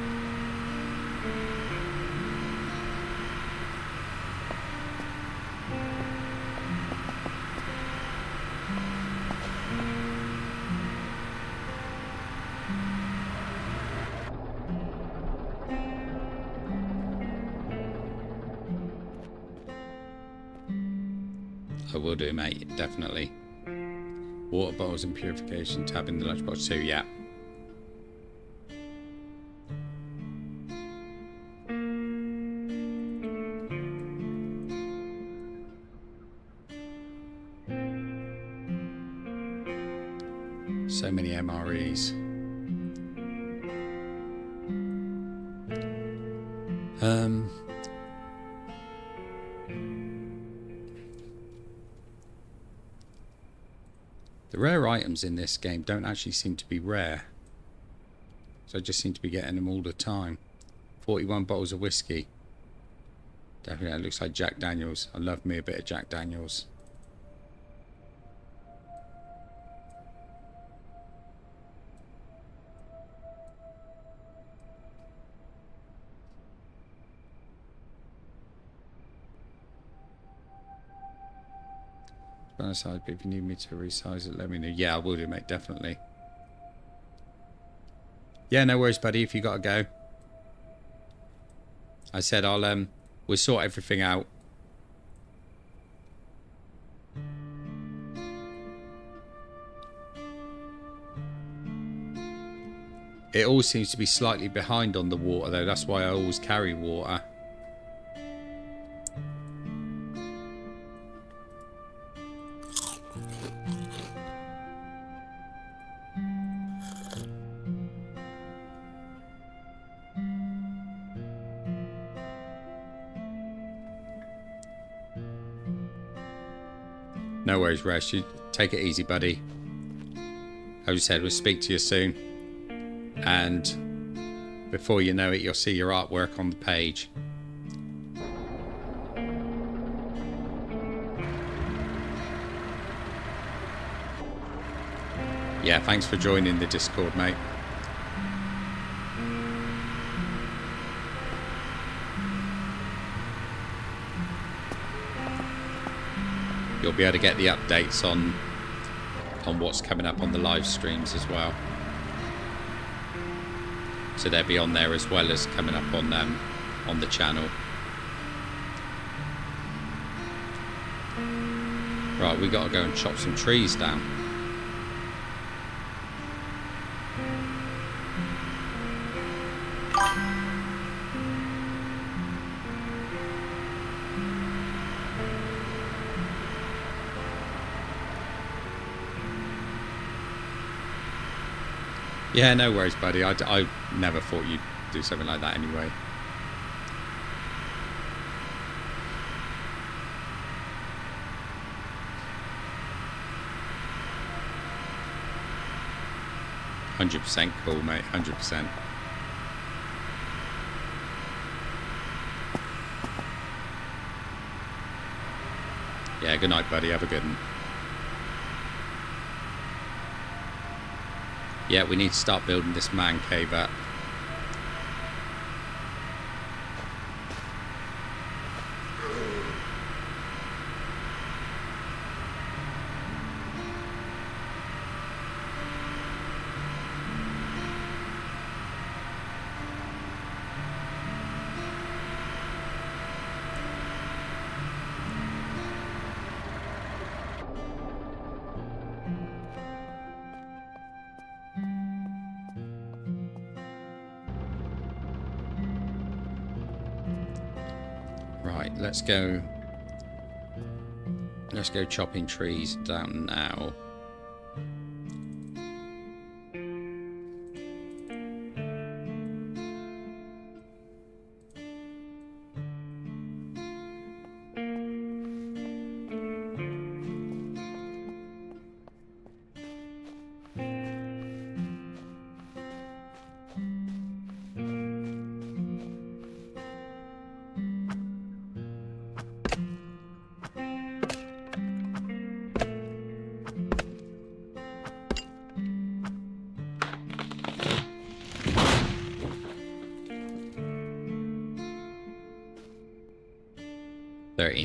I will do, mate, definitely. Water bottles and purification tab in the lunchbox too, yeah. So many MREs. The rare items in this game don't actually seem to be rare. So I just seem to be getting them all the time. 41 bottles of whiskey. Definitely, it looks like Jack Daniels. I love me a bit of Jack Daniels. Side, but if you need me to resize it, let me know. Yeah, I will do, mate, definitely. Yeah, no worries, buddy, if you gotta go. I said we'll sort everything out. It all seems to be slightly behind on the water, though. That's why I always carry water. No worries, Resh. You take it easy, buddy. As you said, we'll speak to you soon. And before you know it, you'll see your artwork on the page. Yeah, thanks for joining the Discord, mate. you'll be able to get the updates on what's coming up on the live streams as well. So they'll be on there as well as coming up on the channel. Right, we got to go and chop some trees down. Yeah, no worries, buddy. I never thought you'd do something like that anyway. %, cool, mate. 100%. Yeah, good night, buddy. Have a good one. Yeah, we need to start building this man cave up. Right, let's go chopping trees down now.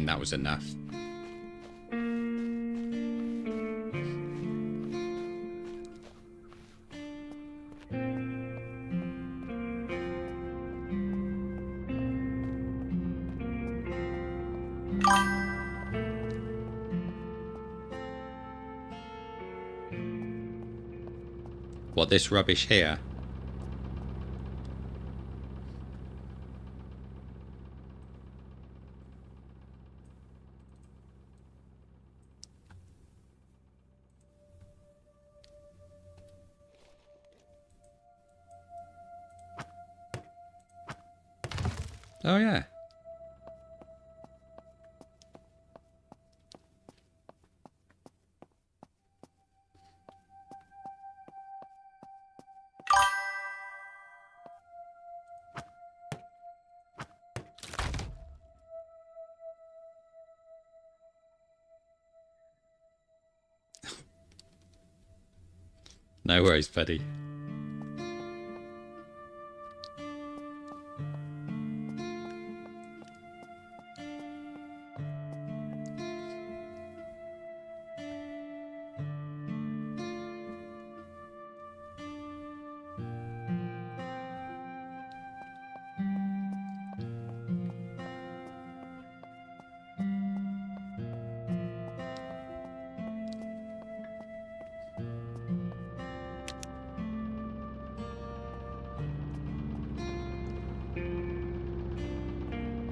That was enough. What, this rubbish here? Oh, yeah. No worries, buddy.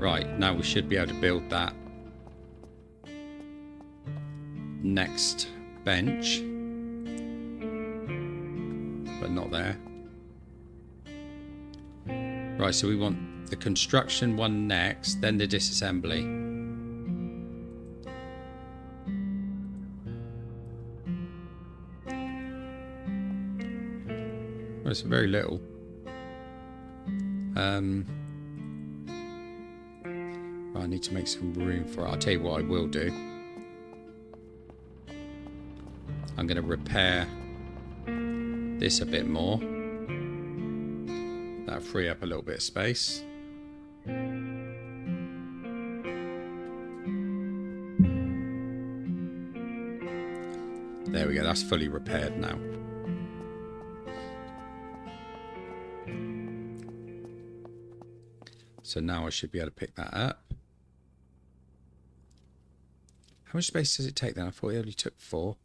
Right, now we should be able to build that next bench, but not there. Right, so we want the construction one next, then the disassembly. Well, it's very little. I need to make some room for it. I'll tell you what I will do. I'm going to repair this a bit more. That'll free up a little bit of space. There we go, that's fully repaired now. So now I should be able to pick that up. How much space does it take then? I thought it only took 4.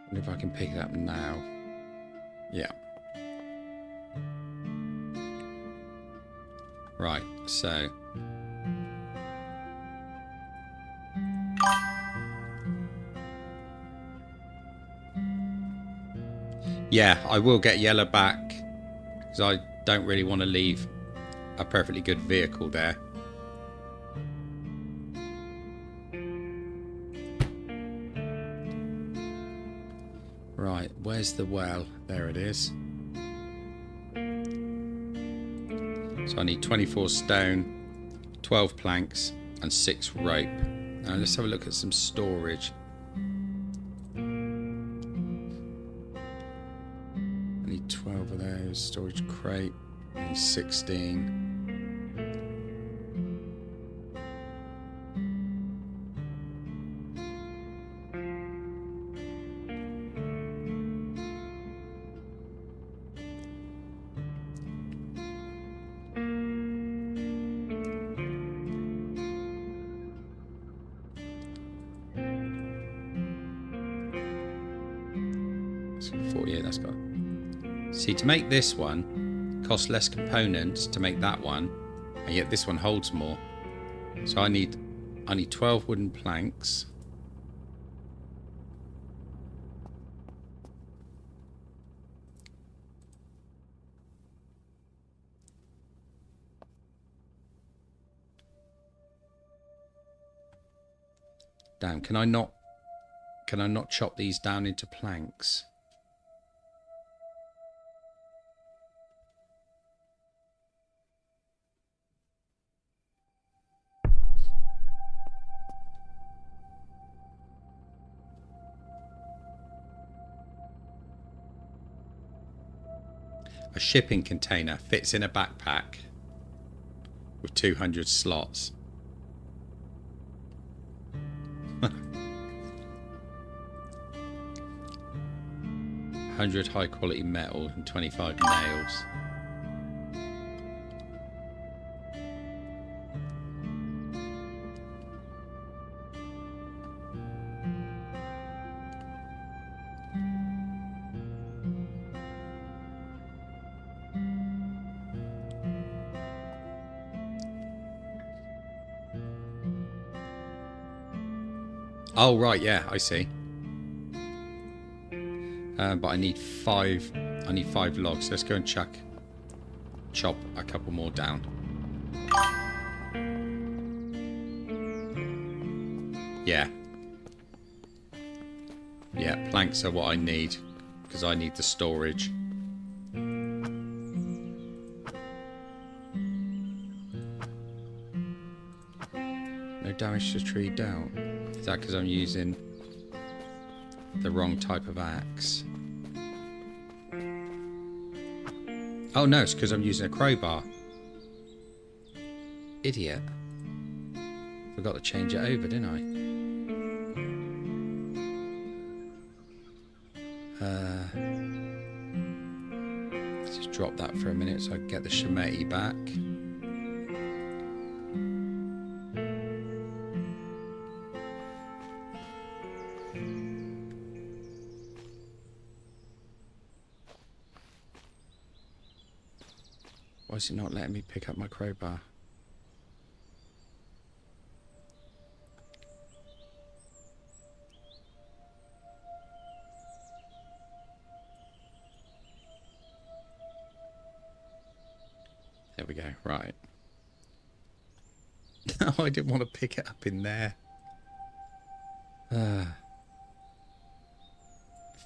Wonder if I can pick it up now. Yeah. Right, so yeah, I will get yellow back because I don't really want to leave a perfectly good vehicle there. Right, where's the well? There it is. So I need 24 stone, 12 planks and 6 rope. Now let's have a look at some storage. I need 12 of those. Storage crate. I need 16. So 48, that's got. See, to make this one costs less components to make that one, and yet this one holds more. So I need 12 wooden planks. Damn, can I not chop these down into planks? A shipping container fits in a backpack with 200 slots. 100 high quality metal and 25 nails. Oh right, yeah, I see. But I need 5. I need 5 logs. Let's go and chop a couple more down. Yeah. Yeah, planks are what I need because I need the storage. No damage to tree down. Is that because I'm using the wrong type of axe? Oh no, it's because I'm using a crowbar. Idiot. Forgot to change it over, didn't I? Let's just drop that for a minute so I can get the shemeti back. Why is it not letting me pick up my crowbar? There we go. Right. No, I didn't want to pick it up in there.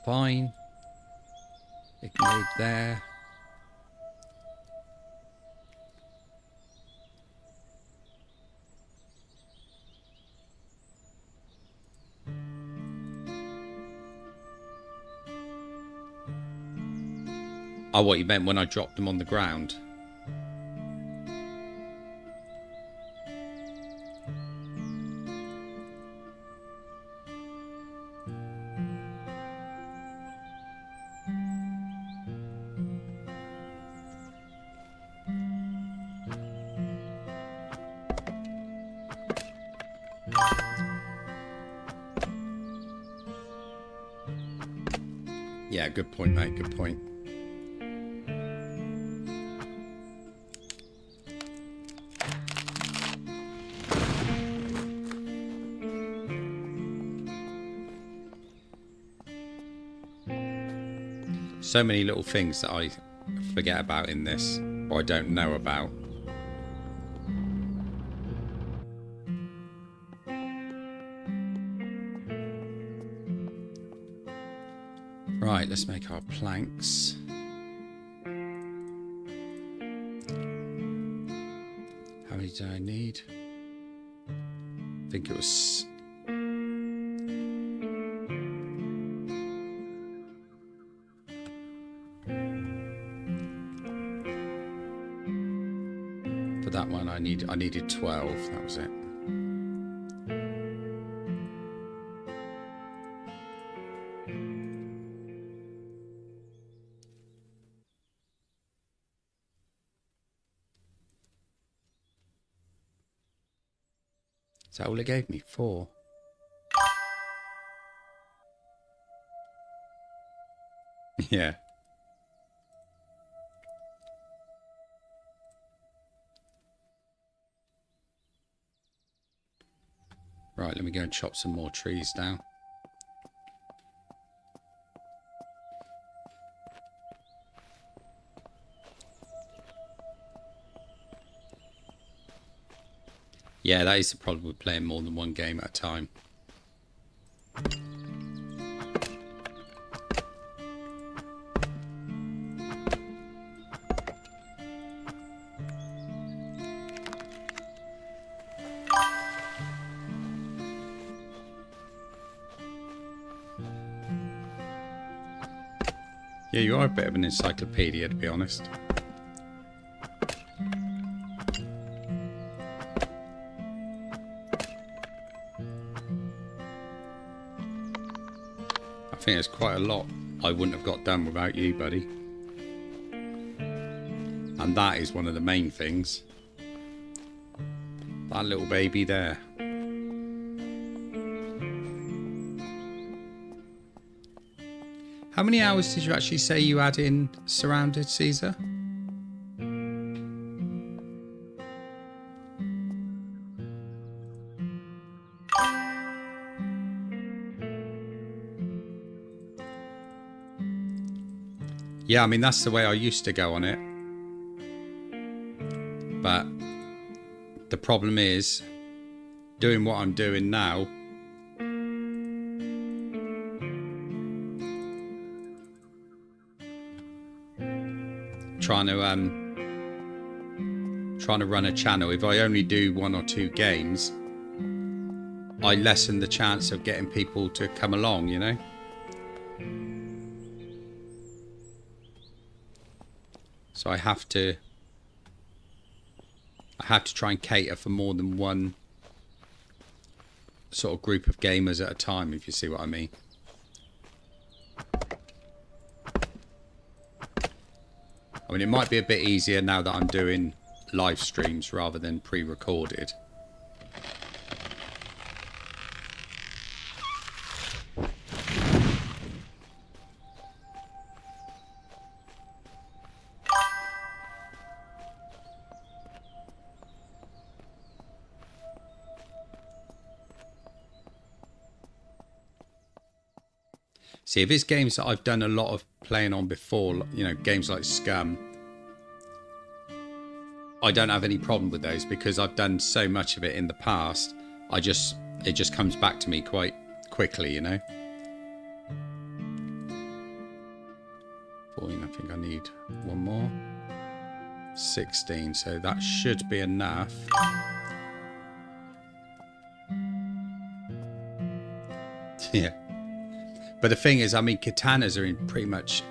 Fine. Ignode there. Oh, what you meant when I dropped them on the ground? Yeah, good point, mate. Good point. So many little things that I forget about in this, or I don't know about. Right, let's make our planks. How many do I need? I think it was... For that one I needed 12, that was it. Is that all it gave me? 4. Yeah. Right, let me go and chop some more trees down. Yeah, that is the problem with playing more than one game at a time. Yeah, you are a bit of an encyclopedia, to be honest. I think there's quite a lot I wouldn't have got done without you, buddy. And that is one of the main things. That little baby there. How many hours did you actually say you had in Surroundead, Caesar? Yeah, I mean, that's the way I used to go on it. But the problem is, doing what I'm doing now, trying to run a channel, if I only do 1 or 2 games, I lessen the chance of getting people to come along, you know? So I have to try and cater for more than one sort of group of gamers at a time, if you see what I mean. I mean, it might be a bit easier now that I'm doing live streams rather than pre-recorded. See, if it's games that I've done a lot of playing on before, you know, games like Scum, I don't have any problem with those because I've done so much of it in the past. It just comes back to me quite quickly, you know. 14, I think I need one more. 16, so that should be enough. Yeah. But the thing is, I mean, katanas are in pretty much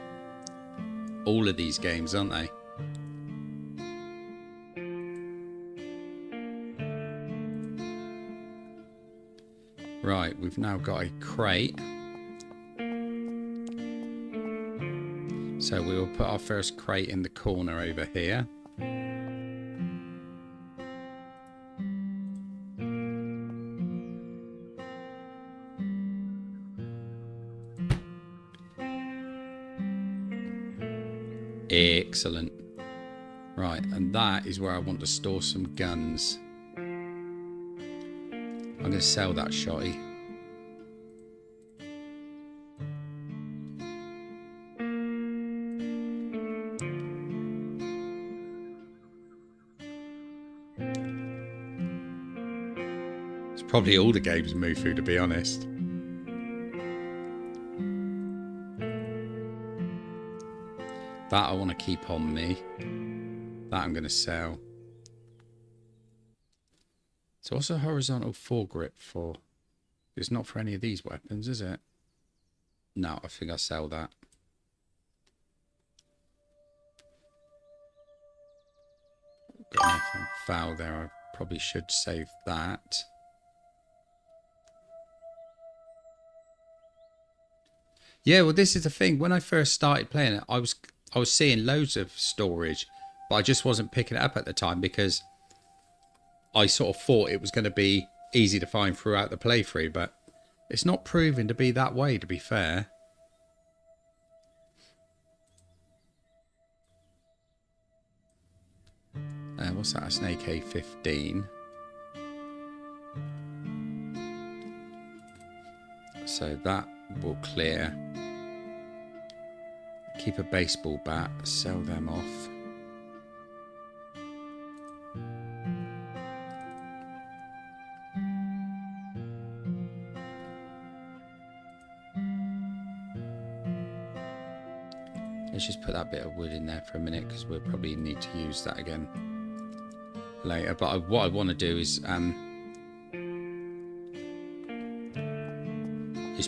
all of these games, aren't they? Right, we've now got a crate. So we will put our first crate in the corner over here. Excellent. Right, and that is where I want to store some guns. I'm going to sell that shotty. It's probably all the games move through, to be honest. That I want to keep on me. That I'm going to sell. So what's a horizontal foregrip for? It's not for any of these weapons, is it? No, I think I'll sell that. Got nothing foul there. I probably should save that. Yeah, well, this is the thing. When I first started playing it, I was seeing loads of storage, but I just wasn't picking it up at the time because I sort of thought it was going to be easy to find throughout the playthrough, but it's not proving to be that way, to be fair. What's that? It's an AK-15. So that will clear. Keep a baseball bat, sell them off. Let's just put that bit of wood in there for a minute because we'll probably need to use that again later. But what I want to do is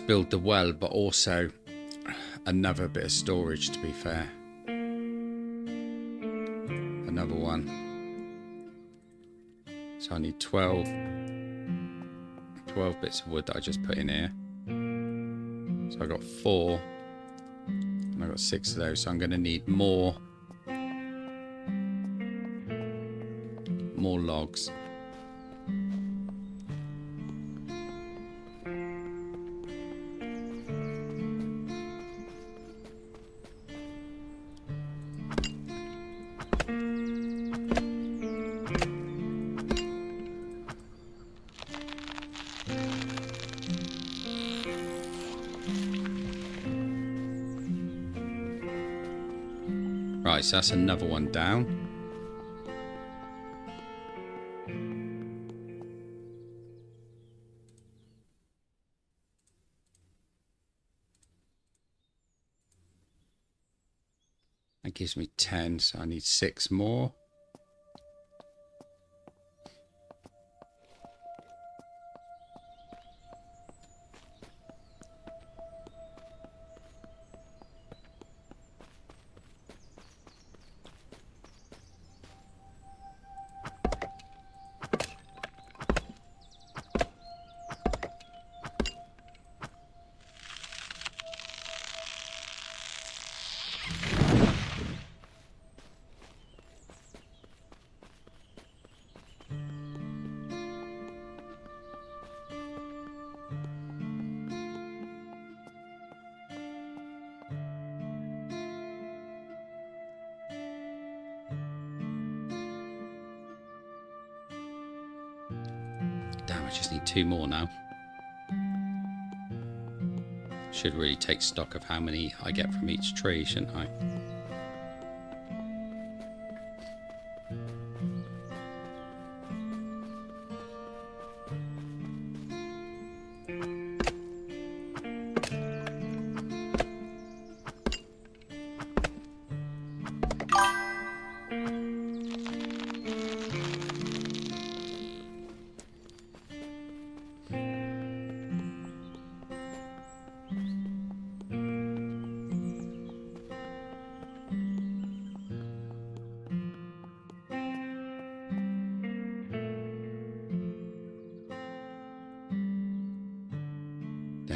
build the well, but also another bit of storage, to be fair. Another one. So I need 12 bits of wood that I just put in here. So I got 4 and I got 6 of those, so I'm going to need more logs. Right, so that's another one down. That gives me 10, so I need 6 more. Damn, I just need 2 more now. Should really take stock of how many I get from each tree, shouldn't I?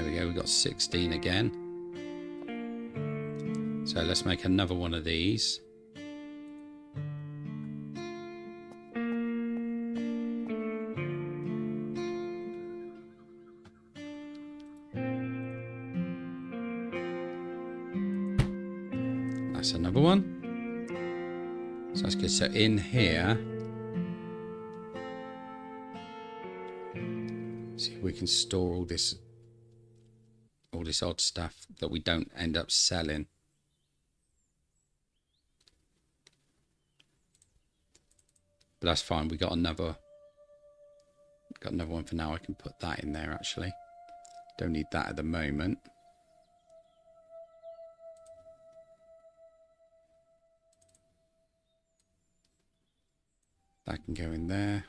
There we go, we've got 16 again. So let's make another one of these. That's another one. So that's good. So in here, see if we can store all this odd stuff that we don't end up selling. But that's fine. We got another one for now. I can put that in there actually. Don't need that at the moment. That can go in there.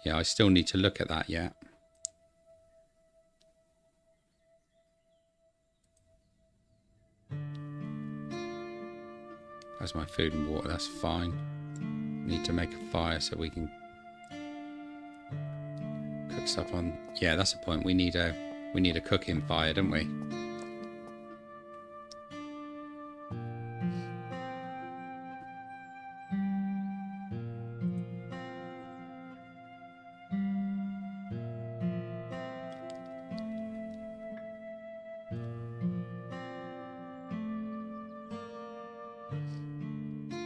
Yeah, I still need to look at that yet. That's my food and water, that's fine. Need to make a fire so we can cook stuff on. Yeah, that's the point. We need a cooking fire, don't we?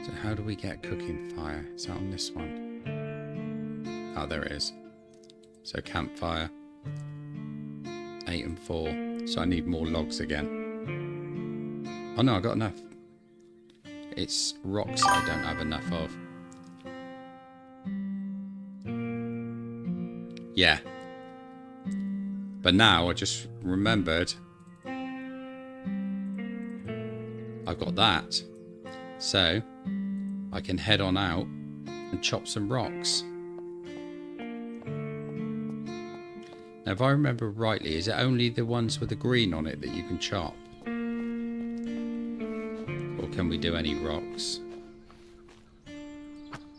So how do we get cooking fire? Is that on this one? Oh, there it is. So campfire. 8 and 4. So I need more logs again. Oh no, I got enough. It's rocks I don't have enough of. Yeah. But now I just remembered I've got that. So I can head on out and chop some rocks. Now, if I remember rightly, is it only the ones with the green on it that you can chop? Or can we do any rocks?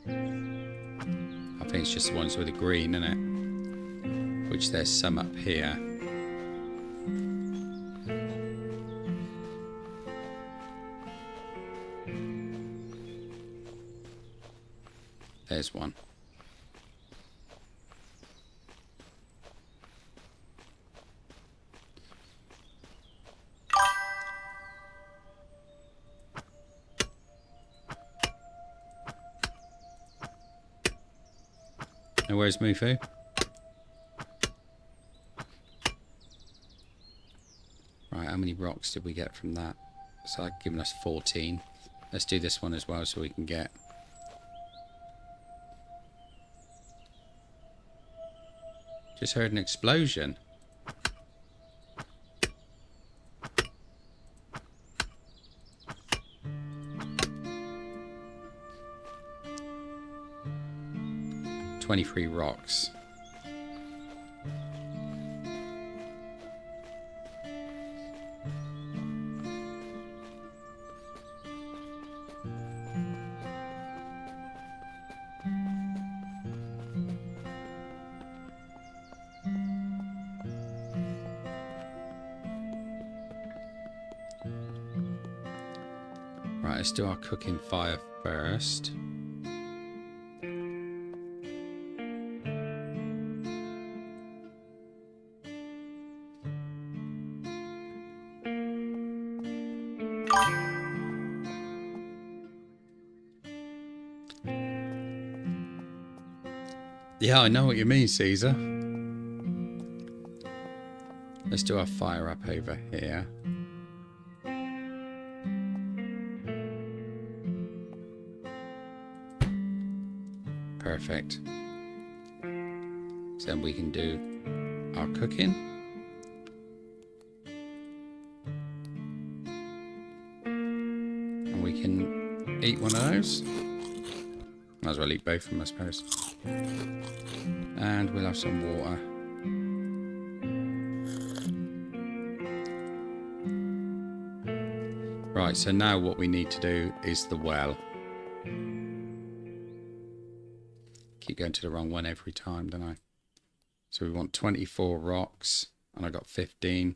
I think it's just the ones with the green, isn't it? Which there's some up here. There's one. Now where's Mufu? Right, how many rocks did we get from that? So that's given us 14. Let's do this one as well so we can get... Just heard an explosion. "23 rocks. Right, let's do our cooking fire first. Yeah, I know what you mean, Caesar. Let's do our fire up over here. Perfect. So then we can do our cooking. And we can eat one of those. Might as well eat both of them, I suppose. And we'll have some water. Right, so now what we need to do is the well. keep going to the wrong one every time, don't I? So we want 24 rocks, and I got 15.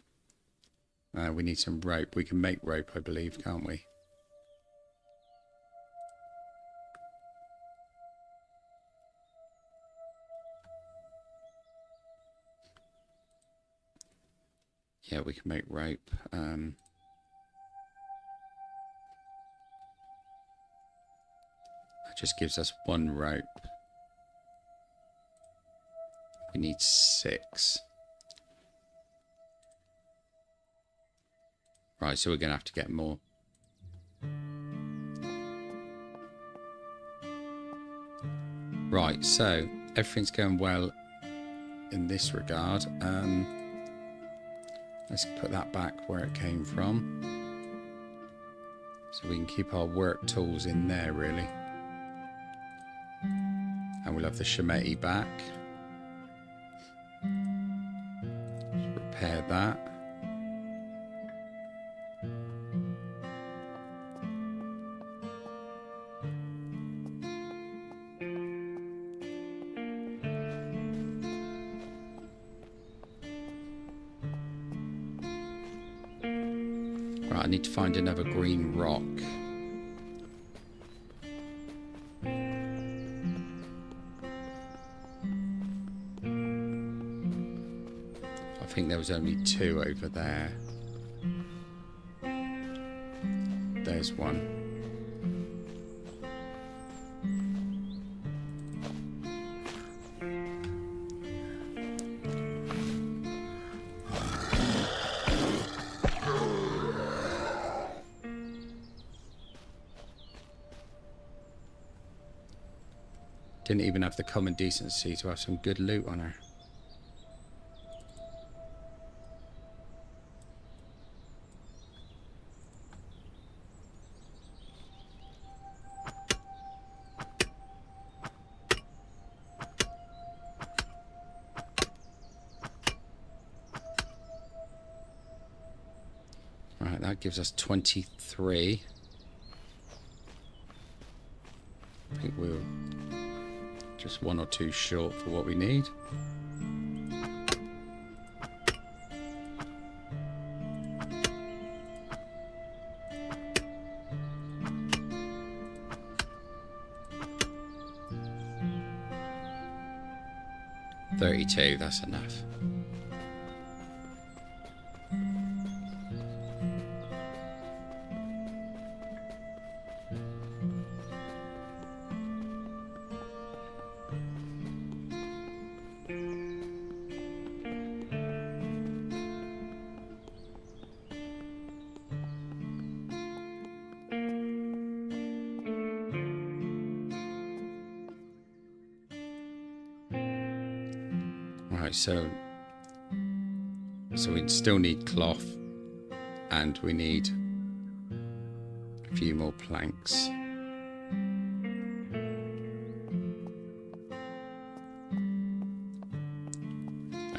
We need some rope. We can make rope, I believe, can't we? Yeah, we can make rope. That just gives us 1 rope. We need 6. Right, so we're going to have to get more. Right, so everything's going well in this regard. Let's put that back where it came from. So we can keep our work tools in there, really. And we'll have the shemeti back. Just repair that. Right, I need to find another green rock. I think there was only 2 over there. There's one. Didn't even have the common decency to have some good loot on her. Right, that gives us 23. I think we're just 1 or 2 short for what we need. $32, that's enough. Right, so we still need cloth, and we need a few more planks.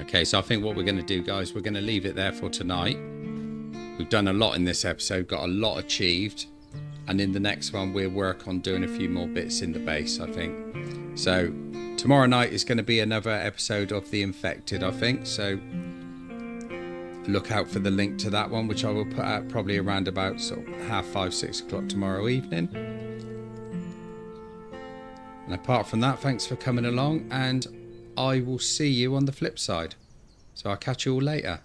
Okay, so I think what we're going to do, guys, we're going to leave it there for tonight. We've done a lot in this episode, got a lot achieved, and in the next one we'll work on doing a few more bits in the base, I think. So tomorrow night is going to be another episode of The Infected, I think, so look out for the link to that one, which I will put out probably around about sort of 5:30, 6 o'clock tomorrow evening. And apart from that, thanks for coming along, and I will see you on the flip side. So I'll catch you all later.